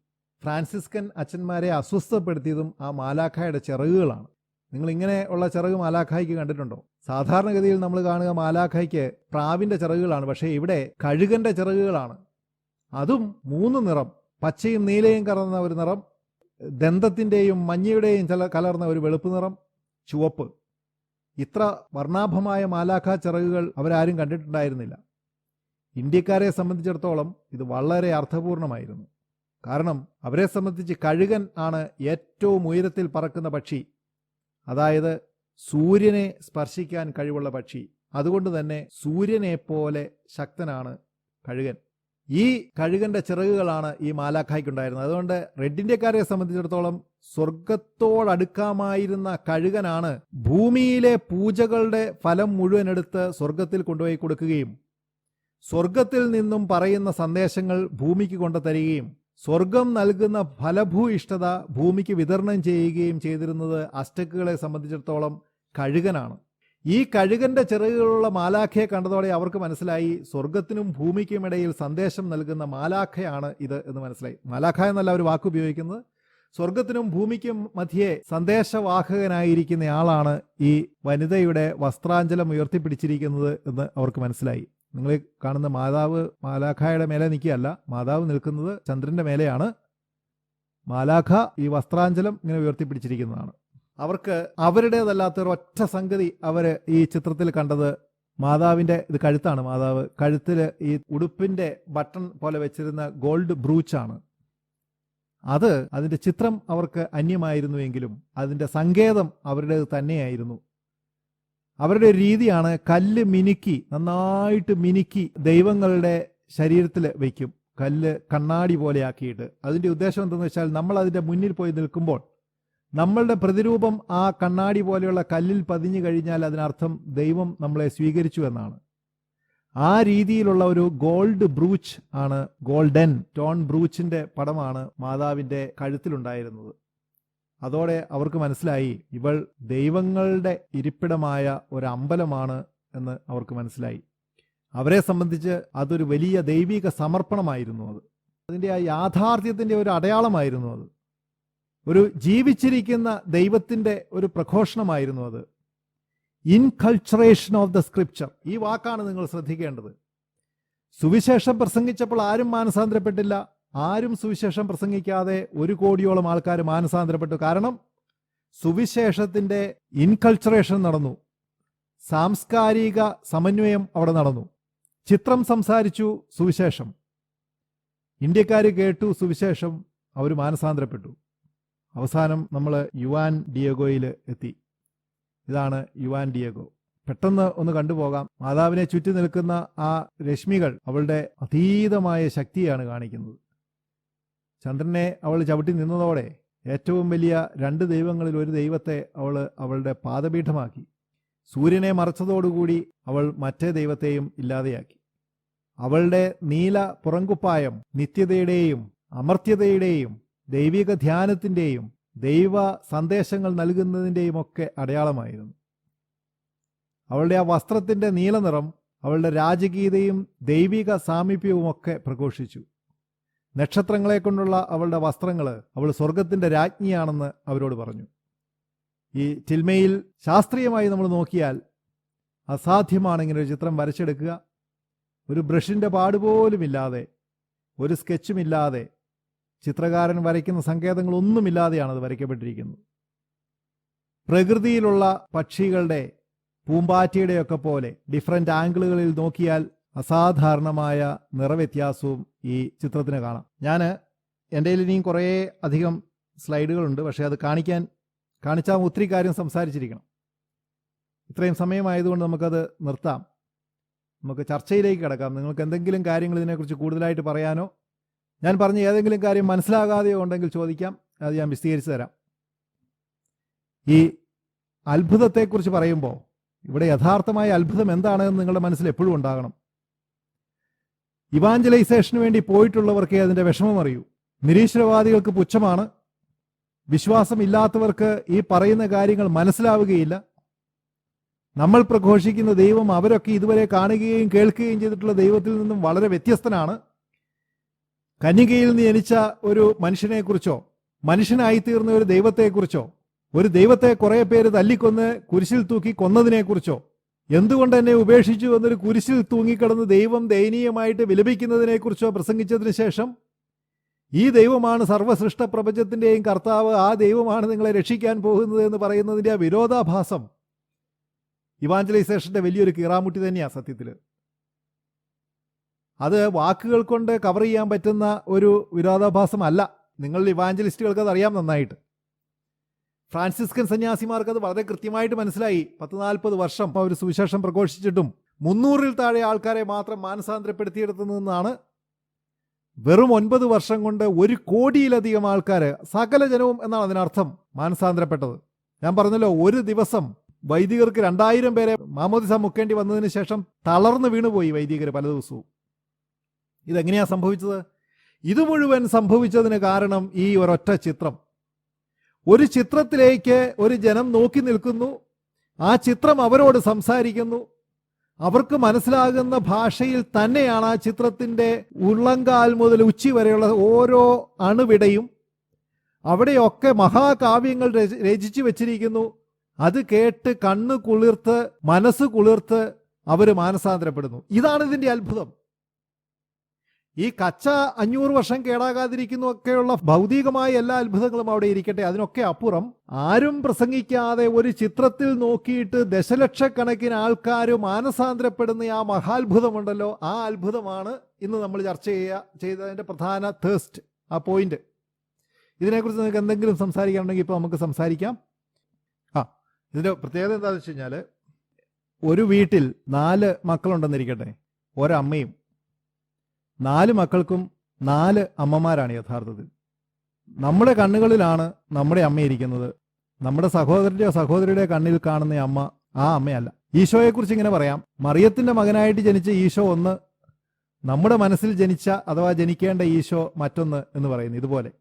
A: ഫ്രാൻസിസ്കൻ അച്ഛന്മാരെ അസ്വസ്ഥപ്പെടുത്തിയതും ആ മാലാഖയുടെ ചിറകുകളാണ്. നിങ്ങൾ ഇങ്ങനെ ഉള്ള ചിറക് മാലാഖായ്ക്ക് കണ്ടിട്ടുണ്ടോ? സാധാരണഗതിയിൽ നമ്മൾ കാണുക മാലാഖയ്ക്ക് പ്രാവിന്റെ ചിറകുകളാണ്, പക്ഷേ ഇവിടെ കഴുകന്റെ ചിറകുകളാണ്. അതും 3 നിറം, പച്ചയും നീലയും കലർന്ന ഒരു നിറം, ദന്തത്തിൻ്റെയും മഞ്ഞയുടെയും കലർന്ന ഒരു വെളുപ്പ് നിറം, ചുവപ്പ്. ഇത്ര വർണ്ണാഭമായ മാലാഖ ചിറകുകൾ അവരാരും കണ്ടിട്ടുണ്ടായിരുന്നില്ല. ഇന്ത്യക്കാരെ സംബന്ധിച്ചിടത്തോളം ഇത് വളരെ അർത്ഥപൂർണമായിരുന്നു. കാരണം അവരെ സംബന്ധിച്ച് കഴുകൻ ആണ് ഏറ്റവും ഉയരത്തിൽ പറക്കുന്ന പക്ഷി, അതായത് സൂര്യനെ സ്പർശിക്കാൻ കഴിവുള്ള പക്ഷി. അതുകൊണ്ട് തന്നെ സൂര്യനെ പോലെ ശക്തനാണ് കഴുകൻ. ഈ കഴുകന്റെ ചിറകുകളാണ് ഈ മാലാഖായ്ക്കുണ്ടായിരുന്നത്. അതുകൊണ്ട് റെഡ് ഇന്ത്യക്കാരെ സംബന്ധിച്ചിടത്തോളം സ്വർഗത്തോടടുക്കാമായിരുന്ന കഴുകനാണ് ഭൂമിയിലെ പൂജകളുടെ ഫലം മുഴുവൻ എടുത്ത് സ്വർഗത്തിൽ കൊണ്ടുപോയി കൊടുക്കുകയും സ്വർഗത്തിൽ നിന്നും പറയുന്ന സന്ദേശങ്ങൾ ഭൂമിക്ക് കൊണ്ടു തരികയും സ്വർഗം നൽകുന്ന ഫലഭൂയിഷ്ഠത ഭൂമിക്ക് വിതരണം ചെയ്യുകയും ചെയ്തിരുന്നത് അസ്റ്റക്കുകളെ സംബന്ധിച്ചിടത്തോളം കഴുകനാണ്. ഈ കഴുകന്റെ ചിറകുകളുള്ള മാലാഖയെ കണ്ടതോടെ അവർക്ക് മനസ്സിലായി സ്വർഗത്തിനും ഭൂമിക്കും ഇടയിൽ സന്ദേശം നൽകുന്ന മാലാഖയാണ് ഇത് എന്ന് മനസ്സിലായി. മാലാഖ എന്നല്ല ഒരു വാക്ക് ഉപയോഗിക്കുന്നത്. സ്വർഗത്തിനും ഭൂമിക്കും മധ്യേ സന്ദേശവാഹകനായിരിക്കുന്ന ആളാണ് ഈ വനിതയുടെ വസ്ത്രാഞ്ചലം ഉയർത്തിപ്പിടിച്ചിരിക്കുന്നത് എന്ന് അവർക്ക് മനസ്സിലായി. നിങ്ങൾ കാണുന്ന മാതാവ് മാലാഖയുടെ മേലെ നിൽക്കുകയല്ല, മാതാവ് നിൽക്കുന്നത് ചന്ദ്രന്റെ മേലെയാണ്. മാലാഖ ഈ വസ്ത്രാഞ്ചലം ഇങ്ങനെ ഉയർത്തിപ്പിടിച്ചിരിക്കുന്നതാണ്. അവർക്ക് അവരുടേതല്ലാത്തൊരു ഒറ്റ സംഗതി അവർ ഈ ചിത്രത്തിൽ കണ്ടത് മാതാവിന്റെ ഇത് കഴുത്താണ്. മാതാവ് കഴുത്തിൽ ഈ ഉടുപ്പിന്റെ ബട്ടൺ പോലെ വെച്ചിരുന്ന ഗോൾഡ് ബ്രൂച്ചാണ്. അത് അതിന്റെ ചിത്രം അവർക്ക് അന്യമായിരുന്നുവെങ്കിലും അതിന്റെ സങ്കേതം അവരുടേത് തന്നെയായിരുന്നു. അവരുടെ രീതിയാണ് കല്ല് മിനുക്കി, നന്നായിട്ട് മിനുക്കി ദൈവങ്ങളുടെ ശരീരത്തിൽ വയ്ക്കും, കല്ല് കണ്ണാടി പോലെയാക്കിയിട്ട്. അതിന്റെ ഉദ്ദേശം എന്തെന്ന് വെച്ചാൽ നമ്മൾ അതിന്റെ മുന്നിൽ പോയി നിൽക്കുമ്പോൾ നമ്മളുടെ പ്രതിരൂപം ആ കണ്ണാടി പോലെയുള്ള കല്ലിൽ പതിഞ്ഞു കഴിഞ്ഞാൽ അതിനർത്ഥം ദൈവം നമ്മളെ സ്വീകരിച്ചു എന്നാണ്. ആ രീതിയിലുള്ള ഒരു ഗോൾഡ് ബ്രൂച്ച് ആണ്, ഗോൾഡൻ ടോൺ ബ്രൂച്ചിന്റെ പടമാണ് മാതാവിന്റെ കഴുത്തിലുണ്ടായിരുന്നത്. അതോടെ അവർക്ക് മനസ്സിലായി ഇവൾ ദൈവങ്ങളുടെ ഇരിപ്പിടമായ ഒരു അമ്പലമാണ് എന്ന് അവർക്ക് മനസ്സിലായി. അവരെ സംബന്ധിച്ച് അതൊരു വലിയ ദൈവിക സമർപ്പണമായിരുന്നു. അതിൻ്റെ ആ യാഥാർത്ഥ്യത്തിൻ്റെ ഒരു അടയാളമായിരുന്നു. അത് ഒരു ജീവിച്ചിരിക്കുന്ന ദൈവത്തിൻ്റെ ഒരു പ്രഘോഷണമായിരുന്നു. അത് ഇൻകൾച്ചറേഷൻ ഓഫ് ദ സ്ക്രിപ്ചർ. ഈ വാക്കാണ് നിങ്ങൾ ശ്രദ്ധിക്കേണ്ടത്. സുവിശേഷം പ്രസംഗിച്ചപ്പോൾ ആരും മാനസാന്തരപ്പെട്ടില്ല. ആരും സുവിശേഷം പ്രസംഗിക്കാതെ 1 കോടിയോളം ആൾക്കാർ മാനസാന്തരപ്പെട്ടു. കാരണം സുവിശേഷത്തിന്റെ ഇൻകൾച്ചറേഷൻ നടന്നു, സാംസ്കാരിക സമന്വയം അവിടെ നടന്നു. ചിത്രം സംസാരിച്ചു, സുവിശേഷം. ഇന്ത്യക്കാർ കേട്ടു സുവിശേഷം, അവർ മാനസാന്തരപ്പെട്ടു. അവസാനം നമ്മൾ യുവാൻ ഡിയേഗോയിൽ എത്തി. ഇതാണ് യുവാൻ ഡിയേഗോ. പെട്ടെന്ന് ഒന്ന് കണ്ടുപോകാം. മാതാവിനെ ചുറ്റി നിൽക്കുന്ന ആ രശ്മികൾ അവളുടെ അതീതമായ ശക്തിയാണ് കാണിക്കുന്നത്. ചന്ദ്രനെ അവൾ ചവിട്ടി നിന്നതോടെ ഏറ്റവും വലിയ 2 ദൈവങ്ങളിൽ ഒരു ദൈവത്തെ അവൾ അവളുടെ പാദപീഠമാക്കി. സൂര്യനെ മറച്ചതോടുകൂടി അവൾ മറ്റേ ദൈവത്തെയും ഇല്ലാതെയാക്കി. അവളുടെ നീല പുറങ്കുപ്പായം നിത്യതയുടെയും അമർത്യതയുടെയും ദൈവിക ധ്യാനത്തിൻ്റെയും ദൈവ സന്ദേശങ്ങൾ നൽകുന്നതിൻ്റെയും ഒക്കെ അടയാളമായിരുന്നു. അവളുടെ ആ വസ്ത്രത്തിൻ്റെ നീലനിറം അവളുടെ രാജകീയതയും ദൈവിക സാമീപ്യവും ഒക്കെ പ്രഘോഷിച്ചു. നക്ഷത്രങ്ങളെ കൊണ്ടുള്ള അവളുടെ വസ്ത്രങ്ങൾ അവൾ സ്വർഗത്തിൻ്റെ രാജ്ഞിയാണെന്ന് അവരോട് പറഞ്ഞു. ഈ ചിൽമയിൽ ശാസ്ത്രീയമായി നമ്മൾ നോക്കിയാൽ അസാധ്യമാണ് ഇങ്ങനെ ഒരു ചിത്രം വരച്ചെടുക്കുക. ഒരു ബ്രഷിൻ്റെ പാടുപോലുമില്ലാതെ, ഒരു സ്കെച്ചുമില്ലാതെ, ചിത്രകാരൻ വരയ്ക്കുന്ന സങ്കേതങ്ങളൊന്നുമില്ലാതെയാണ് അത് വരയ്ക്കപ്പെട്ടിരിക്കുന്നത്. പ്രകൃതിയിലുള്ള പക്ഷികളുടെ, പൂമ്പാറ്റയുടെയൊക്കെ പോലെ ഡിഫറെൻ്റ് ആംഗിളുകളിൽ നോക്കിയാൽ അസാധാരണമായ നിറവ്യത്യാസവും ഈ ചിത്രത്തിന് കാണാം. എൻ്റെ കയ്യിൽ ഇനിയും കുറേ അധികം സ്ലൈഡുകളുണ്ട്. പക്ഷേ അത് കാണിച്ചാൽ ഒത്തിരി കാര്യം സംസാരിച്ചിരിക്കണം. ഇത്രയും സമയമായതുകൊണ്ട് നമുക്കത് നിർത്താം. നമുക്ക് ചർച്ചയിലേക്ക് കിടക്കാം. നിങ്ങൾക്ക് എന്തെങ്കിലും കാര്യങ്ങൾ ഇതിനെക്കുറിച്ച് കൂടുതലായിട്ട് പറയാനോ ഞാൻ പറഞ്ഞ ഏതെങ്കിലും കാര്യം മനസ്സിലാകാതെയോ ഉണ്ടെങ്കിൽ ചോദിക്കാം. അത് ഞാൻ വിശദീകരിച്ച് തരാം. ഈ അത്ഭുതത്തെക്കുറിച്ച് പറയുമ്പോൾ ഇവിടെ യഥാർത്ഥമായ അത്ഭുതം എന്താണെന്ന് നിങ്ങളുടെ മനസ്സിൽ എപ്പോഴും ഉണ്ടാകണം. ഇവാഞ്ചലൈസേഷന് വേണ്ടി പോയിട്ടുള്ളവർക്കേ അതിൻ്റെ വിഷമം അറിയൂ. നിരീശ്വരവാദികൾക്ക് പുച്ഛമാണ്. വിശ്വാസമില്ലാത്തവർക്ക് ഈ പറയുന്ന കാര്യങ്ങൾ മനസ്സിലാവുകയില്ല. നമ്മൾ പ്രഘോഷിക്കുന്ന ദൈവം അവരൊക്കെ ഇതുവരെ കാണുകയും കേൾക്കുകയും ചെയ്തിട്ടുള്ള ദൈവത്തിൽ നിന്നും വളരെ വ്യത്യസ്തനാണ്. കന്യകയിൽ നിന്ന് ജനിച്ച ഒരു മനുഷ്യനെക്കുറിച്ചോ മനുഷ്യനായിത്തീർന്ന ഒരു ദൈവത്തെക്കുറിച്ചോ ഒരു ദൈവത്തെ കുറെ പേര് തല്ലിക്കൊന്ന് കുരിശിൽ തൂക്കി കൊന്നതിനെക്കുറിച്ചോ എന്തുകൊണ്ട് എന്നെ ഉപേക്ഷിച്ചു എന്നൊരു കുരിശിൽ തൂങ്ങിക്കിടന്ന് ദൈവം ദയനീയമായിട്ട് വിലപിക്കുന്നതിനെക്കുറിച്ചോ പ്രസംഗിച്ചതിന് ശേഷം ഈ ദൈവമാണ് സർവ്വസൃഷ്ട പ്രപഞ്ചത്തിൻ്റെയും കർത്താവ്, ആ ദൈവമാണ് നിങ്ങളെ രക്ഷിക്കാൻ പോകുന്നത് എന്ന് പറയുന്നതിൻ്റെ ആ വിരോധാഭാസം ഇവാഞ്ചലൈസേഷൻ്റെ വലിയൊരു കീറാമുട്ടി തന്നെയാണ് സത്യത്തിൽ. അത് വാക്കുകൾ കൊണ്ട് കവർ ചെയ്യാൻ പറ്റുന്ന ഒരു വിരോധാഭാസമല്ല. നിങ്ങൾ ഇവാഞ്ചലിസ്റ്റുകൾക്ക് അത് അറിയാം നന്നായിട്ട്. ഫ്രാൻസിസ്കൻ സന്യാസിമാർക്ക് അത് വളരെ കൃത്യമായിട്ട് മനസ്സിലായി. 40-40 വർഷം അവർ സുവിശേഷം പ്രഘോഷിച്ചിട്ടും 300-ൽ താഴെ ആൾക്കാരെ മാത്രം മാനസാന്തരപ്പെടുത്തിയെടുത്തു നിന്നാണ് വെറും 9 വർഷം കൊണ്ട് 1 കോടിയിലധികം ആൾക്കാർ, സകല ജനവും എന്നാണ് അതിനർത്ഥം, മാനസാന്തരപ്പെട്ടത്. ഞാൻ പറഞ്ഞല്ലോ, ഒരു ദിവസം വൈദികർക്ക് 2000 പേരെ മാമോദിസ മുക്കേണ്ടി വന്നതിന് ശേഷം തളർന്നു വീണുപോയി വൈദികർ പല ദിവസവും. ഇതെങ്ങനെയാ സംഭവിച്ചത്? ഇത് മുഴുവൻ സംഭവിച്ചതിന് കാരണം ഈ ഒരൊറ്റ ചിത്രം. ഒരു ചിത്രത്തിലേക്ക് ഒരു ജനം നോക്കി നിൽക്കുന്നു, ആ ചിത്രം അവരോട് സംസാരിക്കുന്നു, അവർക്ക് മനസ്സിലാകുന്ന ഭാഷയിൽ തന്നെയാണ് ആ ചിത്രത്തിൻ്റെ ഉള്ളങ്കാൽ മുതൽ ഉച്ചി വരെയുള്ള ഓരോ അണുവിടയും. അവിടെയൊക്കെ മഹാകാവ്യങ്ങൾ രചിച്ചു വച്ചിരിക്കുന്നു. അത് കേട്ട് കണ്ണ് കുളിർത്ത് മനസ്സ് കുളിർത്ത് അവർ മാനസാന്തരപ്പെടുന്നു. ഇതാണ് ഇതിൻ്റെ അത്ഭുതം. ഈ കച്ച 500 വർഷം കേടാകാതിരിക്കുന്നു ഒക്കെയുള്ള ഭൗതികമായ എല്ലാ അത്ഭുതങ്ങളും അവിടെ ഇരിക്കട്ടെ. അതിനൊക്കെ അപ്പുറം ആരും പ്രസംഗിക്കാതെ ഒരു ചിത്രത്തിൽ നോക്കിയിട്ട് ദശലക്ഷക്കണക്കിന് ആൾക്കാർ മാനസാന്തരപ്പെടുന്ന ആ മഹാത്ഭുതമുണ്ടല്ലോ, ആ അത്ഭുതമാണ് ഇന്ന് നമ്മൾ ചർച്ച ചെയ്തതിൻ്റെ പ്രധാന തേസ്റ്റ്, ആ പോയിന്റ്. ഇതിനെക്കുറിച്ച് നിങ്ങൾക്ക് എന്തെങ്കിലും സംസാരിക്കാനുണ്ടെങ്കിൽ ഇപ്പോൾ നമുക്ക് സംസാരിക്കാം. ഇതിൻ്റെ പ്രത്യേകത എന്താണെന്ന് വെച്ച് കഴിഞ്ഞാൽ, ഒരു വീട്ടിൽ 4 മക്കളുണ്ടെന്നിരിക്കട്ടെ, ഒരമ്മയും 4 മക്കൾക്കും 4 അമ്മമാരാണ് യഥാർത്ഥത്തിൽ. നമ്മുടെ കണ്ണുകളിലാണ് നമ്മുടെ അമ്മയിരിക്കുന്നത്. നമ്മുടെ സഹോദരൻ്റെയോ സഹോദരിയുടെ കണ്ണിൽ കാണുന്ന അമ്മ ആ അമ്മയല്ല. ഈശോയെക്കുറിച്ച് ഇങ്ങനെ പറയാം, മറിയത്തിൻ്റെ മകനായിട്ട് ജനിച്ച ഈശോ ഒന്ന്, നമ്മുടെ മനസ്സിൽ ജനിച്ച അഥവാ ജനിക്കേണ്ട ഈശോ മറ്റൊന്ന് എന്ന് പറയുന്നു. ഇതുപോലെ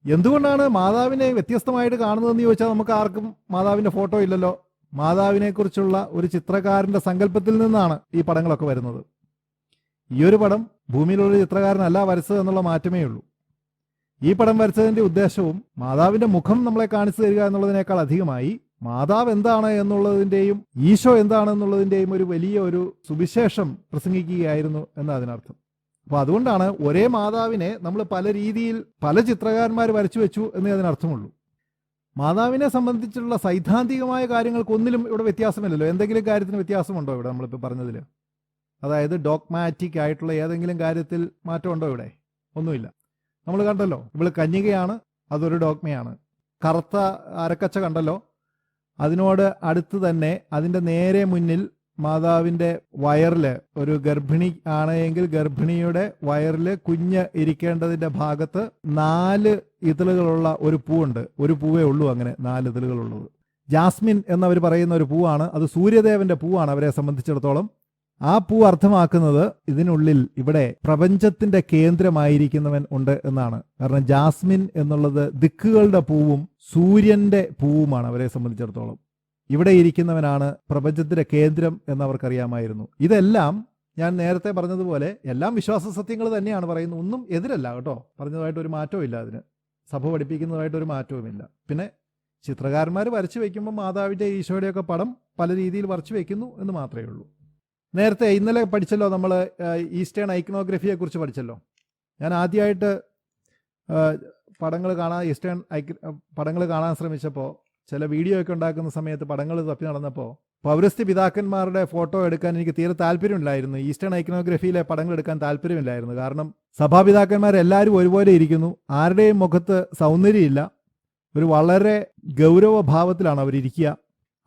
A: എന്തുകൊണ്ടാണ് മാതാവിനെ വ്യത്യസ്തമായിട്ട് കാണുന്നതെന്ന് ചോദിച്ചാൽ നമുക്ക് ആർക്കും മാതാവിൻ്റെ ഫോട്ടോ ഇല്ലല്ലോ. മാതാവിനെക്കുറിച്ചുള്ള ഒരു ചിത്രകാരൻ്റെ സങ്കല്പത്തിൽ നിന്നാണ് ഈ പടങ്ങളൊക്കെ വരുന്നത്. ഈ ഒരു പടം ഭൂമിയിലുള്ള ചിത്രകാരനല്ല വരച്ചത് എന്നുള്ള മാറ്റമേ ഉള്ളൂ. ഈ പടം വരച്ചതിൻ്റെ ഉദ്ദേശവും മാതാവിൻ്റെ മുഖം നമ്മളെ കാണിച്ചു തരിക എന്നുള്ളതിനേക്കാൾ അധികമായി മാതാവ് എന്താണ് എന്നുള്ളതിൻ്റെയും ഈശോ എന്താണ് എന്നുള്ളതിൻ്റെയും ഒരു വലിയ ഒരു സുവിശേഷം പ്രസംഗിക്കുകയായിരുന്നു എന്ന് അതിനർത്ഥം. അപ്പോൾ അതുകൊണ്ടാണ് ഒരേ മാതാവിനെ നമ്മൾ പല രീതിയിൽ പല ചിത്രകാരന്മാർ വരച്ചു വെച്ചു എന്നേ അതിനർത്ഥമുള്ളൂ. മാതാവിനെ സംബന്ധിച്ചുള്ള സൈദ്ധാന്തികമായ കാര്യങ്ങൾക്കൊന്നിലും ഇവിടെ വ്യത്യാസമില്ലല്ലോ. എന്തെങ്കിലും കാര്യത്തിന് വ്യത്യാസമുണ്ടോ ഇവിടെ നമ്മളിപ്പോൾ പറഞ്ഞതിൽ? അതായത് ഡോഗ്മാറ്റിക് ആയിട്ടുള്ള ഏതെങ്കിലും കാര്യത്തിൽ മാറ്റമുണ്ടോ ഇവിടെ? ഒന്നുമില്ല. നമ്മൾ കണ്ടല്ലോ, ഇവള് കന്യകയാണ്, അതൊരു ഡോഗ്മയാണ്. കറുത്ത അരക്കച്ച കണ്ടല്ലോ, അതിനോട് അടുത്ത് തന്നെ അതിൻ്റെ നേരെ മുന്നിൽ മാതാവിൻ്റെ വയറിൽ ഒരു ഗർഭിണി ആണെങ്കിൽ ഗർഭിണിയുടെ വയറിൽ കുഞ്ഞ് ഇരിക്കേണ്ടതിൻ്റെ ഭാഗത്ത് 4 ഇതളുകളുള്ള ഒരു പൂവുണ്ട്. ഒരു പൂവേ ഉള്ളൂ അങ്ങനെ 4 ഇതളുകളുള്ളത്. ജാസ്മിൻ എന്നവർ പറയുന്ന ഒരു പൂവാണ്. അത് സൂര്യദേവന്റെ പൂവാണ് അവരെ സംബന്ധിച്ചിടത്തോളം. ആ പൂ അർത്ഥമാക്കുന്നത് ഇതിനുള്ളിൽ ഇവിടെ പ്രപഞ്ചത്തിന്റെ കേന്ദ്രമായിരിക്കുന്നവൻ ഉണ്ട് എന്നാണ്. കാരണം ജാസ്മിൻ എന്നുള്ളത് ദിക്കുകളുടെ പൂവും സൂര്യന്റെ പൂവുമാണ് അവരെ സംബന്ധിച്ചിടത്തോളം. ഇവിടെ ഇരിക്കുന്നവനാണ് പ്രപഞ്ചത്തിന്റെ കേന്ദ്രം എന്നവർക്കറിയാമായിരുന്നു. ഇതെല്ലാം ഞാൻ നേരത്തെ പറഞ്ഞതുപോലെ എല്ലാം വിശ്വാസ സത്യങ്ങൾ തന്നെയാണ് പറയുന്നത്. ഒന്നും എതിരല്ല കേട്ടോ, പറഞ്ഞതുമായിട്ട് ഒരു മാറ്റവും ഇല്ല. അതിന് സഭ പഠിപ്പിക്കുന്നതായിട്ട് ഒരു മാറ്റവുമില്ല. പിന്നെ ചിത്രകാരന്മാർ വരച്ചു വയ്ക്കുമ്പോൾ മാതാവിൻ്റെ ഈശോയുടെയൊക്കെ പടം പല രീതിയിൽ വരച്ചു വയ്ക്കുന്നു എന്ന് മാത്രമേ ഉള്ളൂ. നേരത്തെ ഇന്നലെ പഠിച്ചല്ലോ നമ്മൾ ഈസ്റ്റേൺ ഐക്കണോഗ്രഫിയെ കുറിച്ച് പഠിച്ചല്ലോ. ഞാൻ ആദ്യമായിട്ട് പടങ്ങൾ കാണാൻ ശ്രമിച്ചപ്പോൾ, ചില വീഡിയോ ഒക്കെ ഉണ്ടാക്കുന്ന സമയത്ത് പടങ്ങൾ തപ്പി നടന്നപ്പോൾ പൗരസ്ത്യ പിതാക്കന്മാരുടെ ഫോട്ടോ എടുക്കാൻ എനിക്ക് തീരെ താല്പര്യമില്ലായിരുന്നു. ഈസ്റ്റേൺ ഐക്കണോഗ്രഫിയിലെ പടങ്ങൾ എടുക്കാൻ താല്പര്യമില്ലായിരുന്നു. കാരണം സഭാപിതാക്കന്മാരെല്ലാവരും ഒരുപോലെ ഇരിക്കുന്നു, ആരുടെയും മുഖത്ത് സൗന്ദര്യമില്ല, ഒരു വളരെ ഗൗരവഭാവത്തിലാണ് അവരിയ്ക്കുക.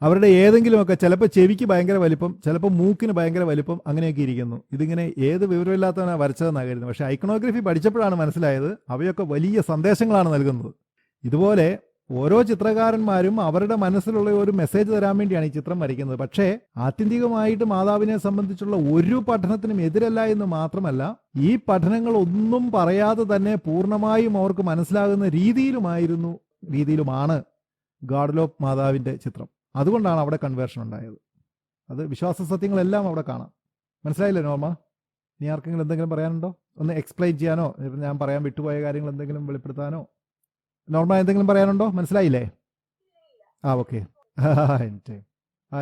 A: അവരുടെ ഏതെങ്കിലുമൊക്കെ ചിലപ്പോൾ ചെവിക്ക് ഭയങ്കര വലിപ്പം, ചിലപ്പോൾ മൂക്കിന് ഭയങ്കര വലിപ്പം, അങ്ങനെയൊക്കെ ഇരിക്കുന്നു. ഇതിങ്ങനെ ഏത് വിവരമില്ലാത്തവനാണ് വരച്ചതെന്നാണ് കരുതുന്നത്. പക്ഷേ ഐക്കണോഗ്രഫി പഠിച്ചപ്പോഴാണ് മനസ്സിലായത് അവയൊക്കെ വലിയ സന്ദേശങ്ങളാണ് നൽകുന്നത്. ഇതുപോലെ ഓരോ ചിത്രകാരന്മാരും അവരുടെ മനസ്സിലുള്ള ഒരു മെസ്സേജ് തരാൻ വേണ്ടിയാണ് ഈ ചിത്രം വരയ്ക്കുന്നത്. പക്ഷേ ആത്യന്തികമായിട്ട് മാതാവിനെ സംബന്ധിച്ചുള്ള ഒരു പഠനത്തിനും എതിരല്ല എന്ന് മാത്രമല്ല, ഈ പഠനങ്ങൾ ഒന്നും പറയാതെ തന്നെ പൂർണ്ണമായും അവർക്ക് മനസ്സിലാകുന്ന രീതിയിലുമാണ് ഗാഡലോപ്പ് മാതാവിന്റെ ചിത്രം. അതുകൊണ്ടാണ് അവിടെ കൺവേർഷൻ ഉണ്ടായത്. അത് വിശ്വാസ സത്യങ്ങളെല്ലാം അവിടെ കാണാം. മനസ്സിലായില്ലേ നോർമ? നീ ആർക്കെങ്കിലും എന്തെങ്കിലും പറയാനുണ്ടോ? ഒന്ന് എക്സ്പ്ലെയിൻ ചെയ്യാനോ, ഞാൻ പറയാൻ വിട്ടുപോയ കാര്യങ്ങൾ എന്തെങ്കിലും വെളിപ്പെടുത്താനോ? നോർമ എന്തെങ്കിലും പറയാനുണ്ടോ? മനസ്സിലായില്ലേ? ഓക്കെ.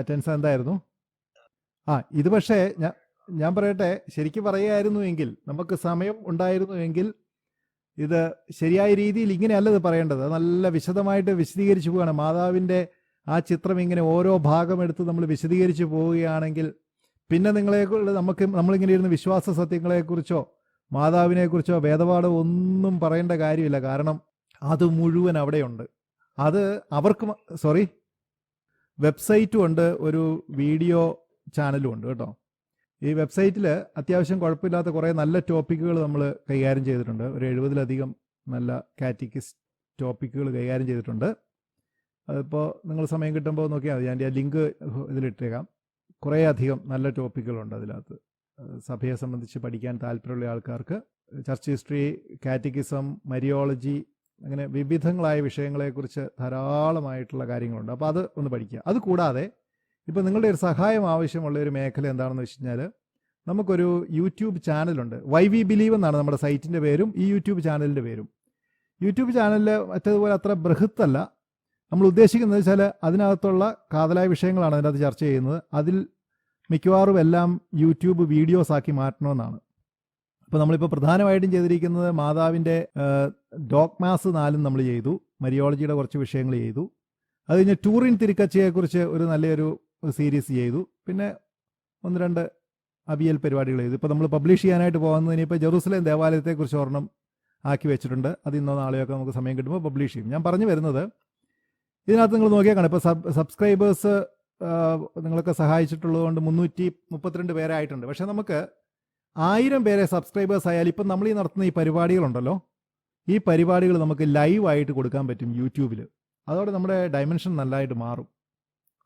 A: ടെൻസ് എന്തായിരുന്നു? ഇത് പക്ഷേ ഞാൻ പറയട്ടെ, ശരിക്കും പറയുകയായിരുന്നു എങ്കിൽ, നമുക്ക് സമയം ഉണ്ടായിരുന്നു എങ്കിൽ ഇത് ശരിയായ രീതിയിൽ ഇങ്ങനെയല്ല ഇത് പറയേണ്ടത്. നല്ല വിശദമായിട്ട് വിശദീകരിച്ചു പോവുകയാണ്. മാതാവിൻ്റെ ആ ചിത്രം ഇങ്ങനെ ഓരോ ഭാഗമെടുത്ത് നമ്മൾ വിശദീകരിച്ച് പോവുകയാണെങ്കിൽ പിന്നെ നമ്മളിങ്ങനെ ഇരുന്ന് വിശ്വാസ സത്യങ്ങളെക്കുറിച്ചോ മാതാവിനെക്കുറിച്ചോ വേദപാഠം ഒന്നും പറയേണ്ട കാര്യമില്ല. കാരണം അത് മുഴുവൻ അവിടെയുണ്ട്. അത് അവർക്ക് വെബ്സൈറ്റും ഉണ്ട്, ഒരു വീഡിയോ ചാനലും ഉണ്ട് കേട്ടോ. ഈ വെബ്സൈറ്റിൽ അത്യാവശ്യം കുഴപ്പമില്ലാത്ത കുറേ നല്ല ടോപ്പിക്കുകൾ നമ്മൾ കൈകാര്യം ചെയ്തിട്ടുണ്ട്. ഒരു 70-ലധികം നല്ല കാറ്റക്കിസ്റ്റ് ടോപ്പിക്കുകൾ കൈകാര്യം ചെയ്തിട്ടുണ്ട്. അതിപ്പോൾ നിങ്ങൾ സമയം കിട്ടുമ്പോൾ നോക്കിയാൽ മതി. ഞാൻ ലിങ്ക് ഇതിലിട്ടേക്കാം. കുറേ അധികം നല്ല ടോപ്പിക്കുകളുണ്ട് അതിനകത്ത്. സഭയെ സംബന്ധിച്ച് പഠിക്കാൻ താല്പര്യമുള്ള ആൾക്കാർക്ക് ചർച്ച് ഹിസ്റ്ററി, കാറ്റക്കിസം, മരിയോളജി, അങ്ങനെ വിവിധങ്ങളായ വിഷയങ്ങളെക്കുറിച്ച് ധാരാളമായിട്ടുള്ള കാര്യങ്ങളുണ്ട്. അപ്പോൾ അത് ഒന്ന് പഠിക്കുക. അതുകൂടാതെ ഇപ്പോൾ നിങ്ങളുടെ ഒരു സഹായം ആവശ്യമുള്ള ഒരു മേഖല എന്താണെന്ന് വെച്ച് കഴിഞ്ഞാൽ, നമുക്കൊരു യൂട്യൂബ് ചാനലുണ്ട്. വൈ വി ബിലീവ് എന്നാണ് നമ്മുടെ സൈറ്റിൻ്റെ പേരും ഈ യൂട്യൂബ് ചാനലിൻ്റെ പേരും. യൂട്യൂബ് ചാനലിൽ മറ്റേതുപോലെ അത്ര ബൃഹത്തല്ല. നമ്മൾ ഉദ്ദേശിക്കുന്നത് വെച്ചാൽ അതിനകത്തുള്ള കാതലായ വിഷയങ്ങളാണ് അതിനകത്ത് ചർച്ച ചെയ്യുന്നത്. അതിൽ മിക്കവാറും എല്ലാം യൂട്യൂബ് വീഡിയോസ് ആക്കി മാറ്റണമെന്നാണ്. അപ്പോൾ നമ്മളിപ്പോൾ പ്രധാനമായിട്ടും ചെയ്തിരിക്കുന്നത് മാതാവിൻ്റെ ഡോഗ്മാസ് 4 നമ്മൾ ചെയ്തു, മരിയോളജിയുടെ കുറച്ച് വിഷയങ്ങൾ ചെയ്തു. അത് കഴിഞ്ഞ് ടൂറിൻ തിരുക്കച്ചയെക്കുറിച്ച് ഒരു നല്ലൊരു സീരീസ് ചെയ്തു. പിന്നെ 1-2 അവിയൽ പരിപാടികൾ ചെയ്തു. ഇപ്പോൾ നമ്മൾ പബ്ലിഷ് ചെയ്യാനായിട്ട് പോകുന്നത് ഇപ്പോൾ ജെറൂസലേം ദേവാലയത്തെക്കുറിച്ച് ഒരെണ്ണം ആക്കി വെച്ചിട്ടുണ്ട്. അത് ഇന്നോ നാളെയൊക്കെ നമുക്ക് സമയം കിട്ടുമ്പോൾ പബ്ലിഷ് ചെയ്യും. ഞാൻ പറഞ്ഞു വരുന്നത്, ഇതിനകത്ത് നിങ്ങൾ നോക്കിയാൽ കാണാം, ഇപ്പോൾ സബ്സ്ക്രൈബേഴ്സ് നിങ്ങളൊക്കെ സഹായിച്ചിട്ടുള്ളത് കൊണ്ട് 332 പേരെ ആയിട്ടുണ്ട്. പക്ഷേ നമുക്ക് 1000 പേരെ സബ്സ്ക്രൈബേഴ്സ് ആയാലും ഇപ്പം നമ്മൾ ഈ നടത്തുന്ന ഈ പരിപാടികളുണ്ടല്ലോ, ഈ പരിപാടികൾ നമുക്ക് ലൈവായിട്ട് കൊടുക്കാൻ പറ്റും യൂട്യൂബിൽ. അതോടെ നമ്മുടെ ഡയമെൻഷൻ നല്ലതായിട്ട് മാറും.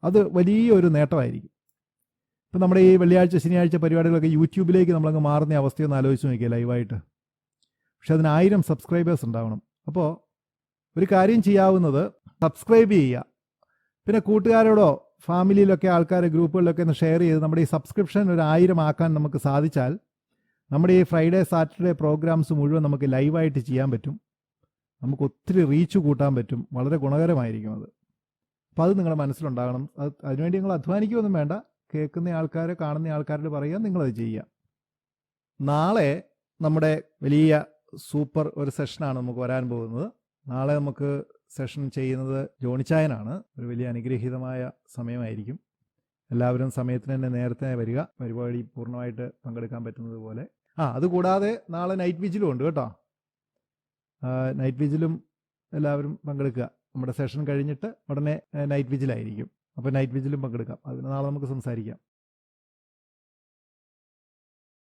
A: അത് വലിയൊരു നേട്ടമായിരിക്കും. ഇപ്പം നമ്മുടെ ഈ വെള്ളിയാഴ്ച ശനിയാഴ്ച പരിപാടികളൊക്കെ യൂട്യൂബിലേക്ക് നമ്മളങ്ങ് മാറുന്ന അവസ്ഥയൊന്ന് ആലോചിച്ച് നോക്കിയാൽ ലൈവായിട്ട്. പക്ഷെ അതിന് 1000 സബ്സ്ക്രൈബേഴ്സ് ഉണ്ടാവണം. അപ്പോൾ ഒരു കാര്യം ചെയ്യാവുന്നത്, സബ്സ്ക്രൈബ് ചെയ്യുക. പിന്നെ കൂട്ടുകാരോടോ ഫാമിലിയിലൊക്കെ ആൾക്കാരെ ഗ്രൂപ്പുകളിലൊക്കെ ഒന്ന് ഷെയർ ചെയ്ത് നമ്മുടെ ഈ സബ്സ്ക്രിപ്ഷൻ ഒരു 1000 ആക്കാൻ നമുക്ക് സാധിച്ചാൽ നമ്മുടെ ഈ ഫ്രൈഡേ സാറ്റർഡേ പ്രോഗ്രാംസ് മുഴുവൻ നമുക്ക് ലൈവായിട്ട് ചെയ്യാൻ പറ്റും. നമുക്ക് ഒത്തിരി റീച്ച് കൂട്ടാൻ പറ്റും. വളരെ ഗുണകരമായിരിക്കും അത്. അപ്പോൾ അത് നിങ്ങളുടെ മനസ്സിലുണ്ടാകണം. അതിനുവേണ്ടി നിങ്ങൾ അധ്വാനിക്കുകയൊന്നും വേണ്ട. കേൾക്കുന്ന ആൾക്കാർ, കാണുന്ന ആൾക്കാരോട് പറയുക, നിങ്ങളത് ചെയ്യുക. നാളെ നമ്മുടെ വലിയ സൂപ്പർ ഒരു സെഷനാണ് നമുക്ക് വരാൻ പോകുന്നത്. നാളെ നമുക്ക് സെഷൻ ചെയ്യുന്നത് ജോണിച്ചായനാണ്. ഒരു വലിയ അനുഗ്രഹീതമായ സമയമായിരിക്കും. എല്ലാവരും സമയത്തിന് തന്നെ നേരത്തെ വരിക, പരിപാടി പൂർണ്ണമായിട്ട് പങ്കെടുക്കാൻ പറ്റുന്നത് പോലെ. അതുകൂടാതെ നാളെ നൈറ്റ് വിജിലും ഉണ്ട് കേട്ടോ. നൈറ്റ് വിജിലും എല്ലാവരും പങ്കെടുക്കുക. നമ്മുടെ സെഷൻ കഴിഞ്ഞിട്ട് ഉടനെ നൈറ്റ് വിജിലായിരിക്കും. അപ്പോൾ നൈറ്റ് വിജിലും പങ്കെടുക്കാം. അതിന് നാളെ നമുക്ക് സംസാരിക്കാം.